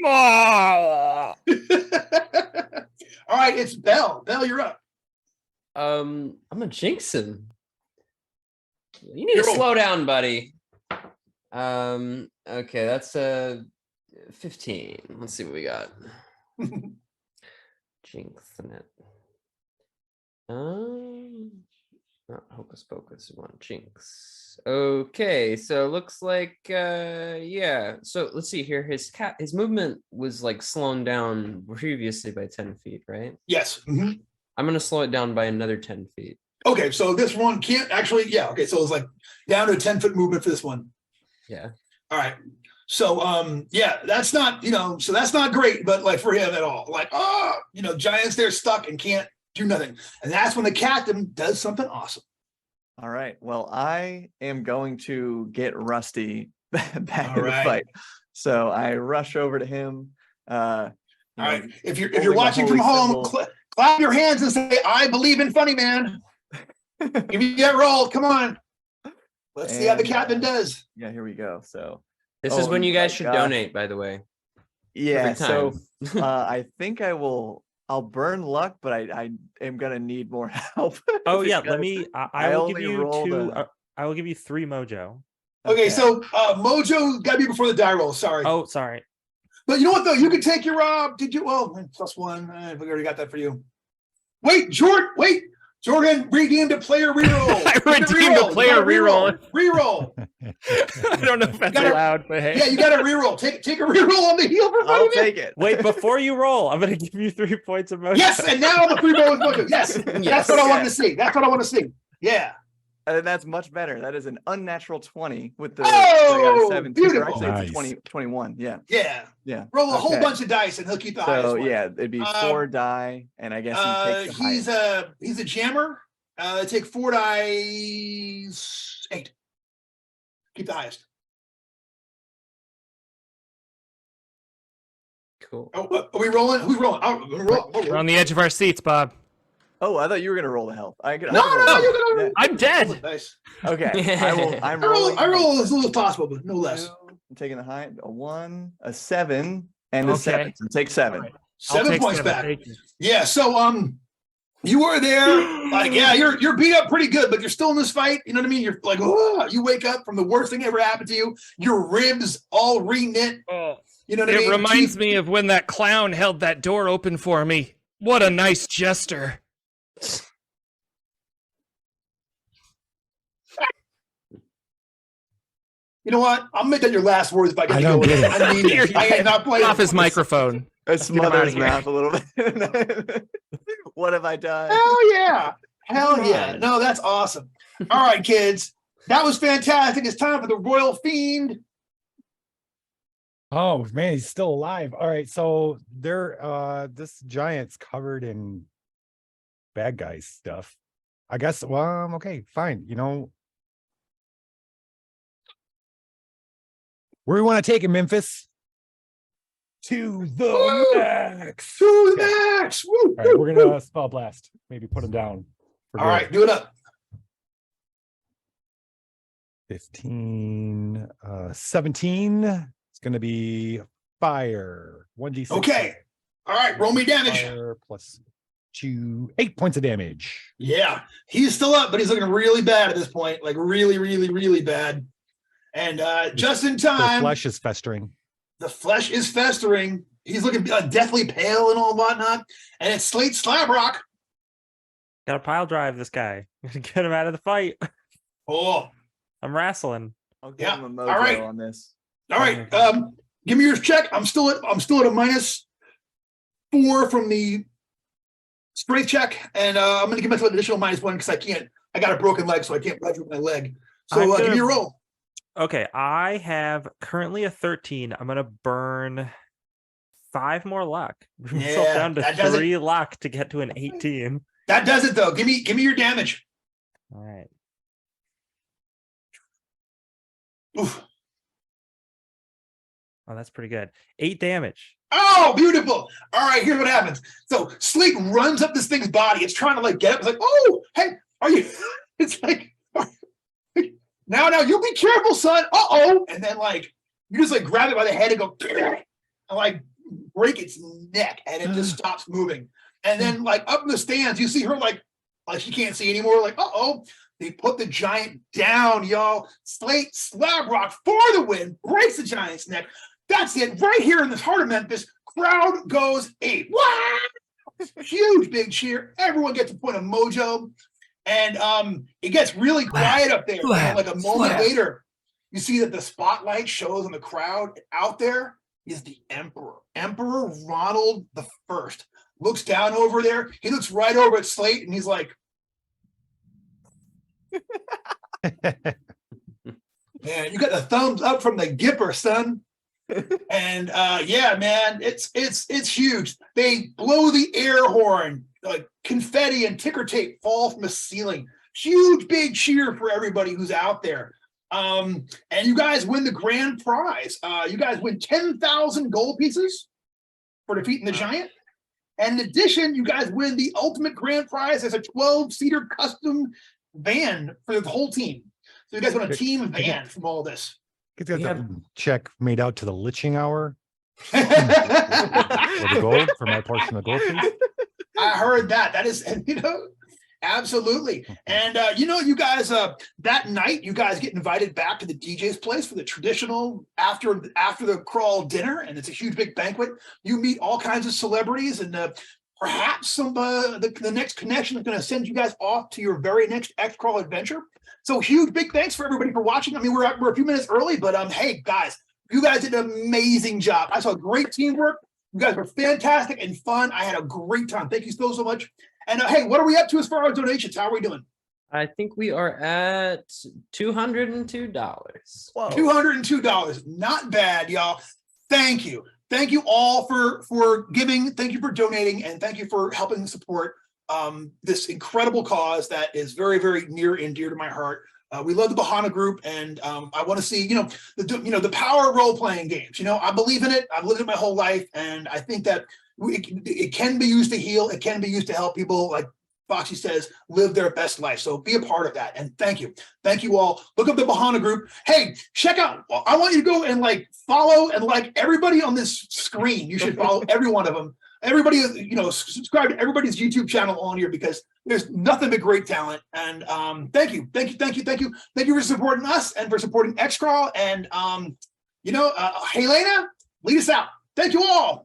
Ah. All right, it's Bell. Bell, you're up. I'm a jinx him. You need to Hero. slow down, buddy. Okay, that's 15. Let's see what we got. Jinxing it. Not hocus pocus. We want jinx. Okay, so looks like yeah. So let's see here. His movement was like slowed down previously by 10 feet, right? Yes. Mhm. I'm gonna slow it down by another 10 feet. Okay, so this one can't actually. Yeah. Okay, so it's like down to a 10-foot movement for this one. Yeah. All right. So yeah, that's not, so that's not great, but like for him at all. Like, giants there stuck and can't do nothing. And that's when the captain does something awesome. All right. Well, I am going to get Rusty back All in the right. fight. So I rush over to him. All right. If you're holding the watching from holy home, symbol. clap your hands and say, "I believe in funny man." Give me that roll. Come on. Let's see how the And, captain does. Yeah, here we go. So This is Oh when you guys my should gosh. donate, by the way. yeah, Every so time. I think I'll burn luck, but I am gonna need more help. Oh yeah, let because me. I I will give only you rolled 2. a- I will give you 3 mojo. Okay, so Mojo got to be before the die roll. Sorry. Oh, sorry. But you know what, though? You can take your, did you? Well, +1. We already got that for you. Wait, Jordan redeemed a player reroll. I You get redeemed a reroll. You player got reroll. Reroll. I don't know if that's gotta- allowed, but hey. Yeah, you got a reroll. Take a reroll on the heel for I'll funny man. take it. Wait, before you roll, I'm gonna give you 3 points of mojo. Yes, and now the free roll is Mojo. Yes, that's what I wanted to see. That's what I want to see. Yeah. And that's much better. That is an unnatural 20 with the Oh, I got a 17. Or beautiful. actually, it's a Nice. 20, 21. Yeah. Yeah. Yeah. Roll a whole Okay. bunch of dice and he'll keep the highest So one. yeah, it'd be 4 die, and I guess he takes the He's highest. he's a jammer. Take 4 dice. 8. Keep the highest. Cool. Oh, are we rolling? Who's rolling? We're on the edge of our seats, Bob. Oh, I thought you were gonna roll the health. I could, I No, can roll no, the you're health. gonna. I'm dead. Nice. Yeah. Okay, I'm I rolling. roll as little as possible, but no less. I'm taking the high, a 1, a 7, and a Okay. 7. So take 7. I'll 7 take points 7, back. thank you. Yeah. So you were there. Like, yeah, you're beat up pretty good, but you're still in this fight. You know what I mean? You're like, oh, you wake up from the worst thing ever happened to you. Your ribs all re-knit. Oh, You know what I mean? it reminds Teeth- me of when that clown held that door open for me. What a nice jester. You know what? I'll make that your last words by I getting don't going. get it. I mean, I am not playing Off his microphone. I him smother outta his here. mouth a little bit. What have I done? Hell yeah. Hell yeah. Nice. No, that's awesome. All right, kids. That was fantastic. It's time for the Royal Fiend. Oh man, he's still alive. All right, so this giant's covered in bad guys stuff. I guess okay, fine. Where do you want to take him, Memphis? To the Woo! max. To the max. Woo, All right, woo, we're woo. gonna spell blast. Maybe put him down. for All good. right, do it up. 15, 17. It's gonna be fire. 1d6. Okay. All right, roll me damage. Fire plus 8 points of damage. Yeah, he's still up, but he's looking really bad at this point. Like really, really, really bad. And just in The time, flesh is festering. the flesh is festering. He's looking deathly pale and all whatnot. And it's Slate Slabrock. Gotta pile drive this guy. Get him out of the fight. Oh, I'm wrestling. I'll give Yeah, him a all mojo right. on this. all right. Give me your check. I'm still at a -4 from the strength check, and I'm gonna give myself an additional -1 because I got a broken leg, so I can't ride with my leg. So I'm give me a gonna- roll. Okay, I have currently a 13. I'm gonna burn 5 more luck. Bring myself Yeah, down to that doesn't- 3 luck to get to an 18. That does it though. Give me your damage. All right. Oof. Oh, that's pretty good. 8 damage. Oh, beautiful. All right, here's what happens. So Sleek runs up this thing's body. It's trying to like get up. It's like, oh, hey, are you? It's like, now, you be careful, son. Uh-oh. And then like, you just like grab it by the head and go, and like break its neck and it just stops moving. And then like up in the stands, you see her like she can't see anymore. Like, uh-oh. They put the giant down, y'all. Slate Slabrock for the win, breaks the giant's neck. That's it. Right here in this heart of Memphis, crowd goes ape. Wow! Huge big cheer. Everyone gets a point of mojo. And it gets really quiet up there. And like a moment later, you see that the spotlight shows on the crowd. Out there is the Emperor. Emperor Ronald the First looks down over there. He looks right over at Slate and he's like, man, you got the thumbs up from the Gipper, son. And yeah, man, it's huge. They blow the air horn, like confetti and ticker tape fall from the ceiling. Huge big cheer for everybody who's out there. And you guys win the grand prize. You guys win 10,000 gold pieces for defeating the giant. And in addition, you guys win the ultimate grand prize as a 12-seater custom van for the whole team. So you guys want a team van from all this. Get the check made out to the Liching Hour for the gold, for my portion of gold, please. I heard that. That is, absolutely. And you guys, that night, you guys get invited back to the DJ's place for the traditional after the crawl dinner, and it's a huge big banquet. You meet all kinds of celebrities, and perhaps some the next connection is going to send you guys off to your very next Xcrawl adventure. So huge big thanks for everybody for watching. I mean, we're a few minutes early, but hey guys, you guys did an amazing job. I saw great teamwork. You guys were fantastic and fun. I had a great time. Thank you so much. And hey, what are we up to as far as donations? How are we doing? I think we are at $202. Whoa. $202. Not bad, y'all. Thank you. Thank you all for giving. Thank you for donating, and thank you for helping support this incredible cause that is very, very near and dear to my heart. We love the Bodhana group, and I want to see, the power of role-playing games. I believe in it. I've lived it my whole life, and I think that it can be used to heal. It can be used to help people, like Foxy says, live their best life. So be a part of that. And thank you. Thank you all. Look up the Bodhana group. Hey, check out, I want you to go and follow and everybody on this screen. You should follow every one of them. Everybody, subscribe to everybody's YouTube channel on here, because there's nothing but great talent. And thank you for supporting us and for supporting Xcrawl. And Helena, lead us out. Thank you all.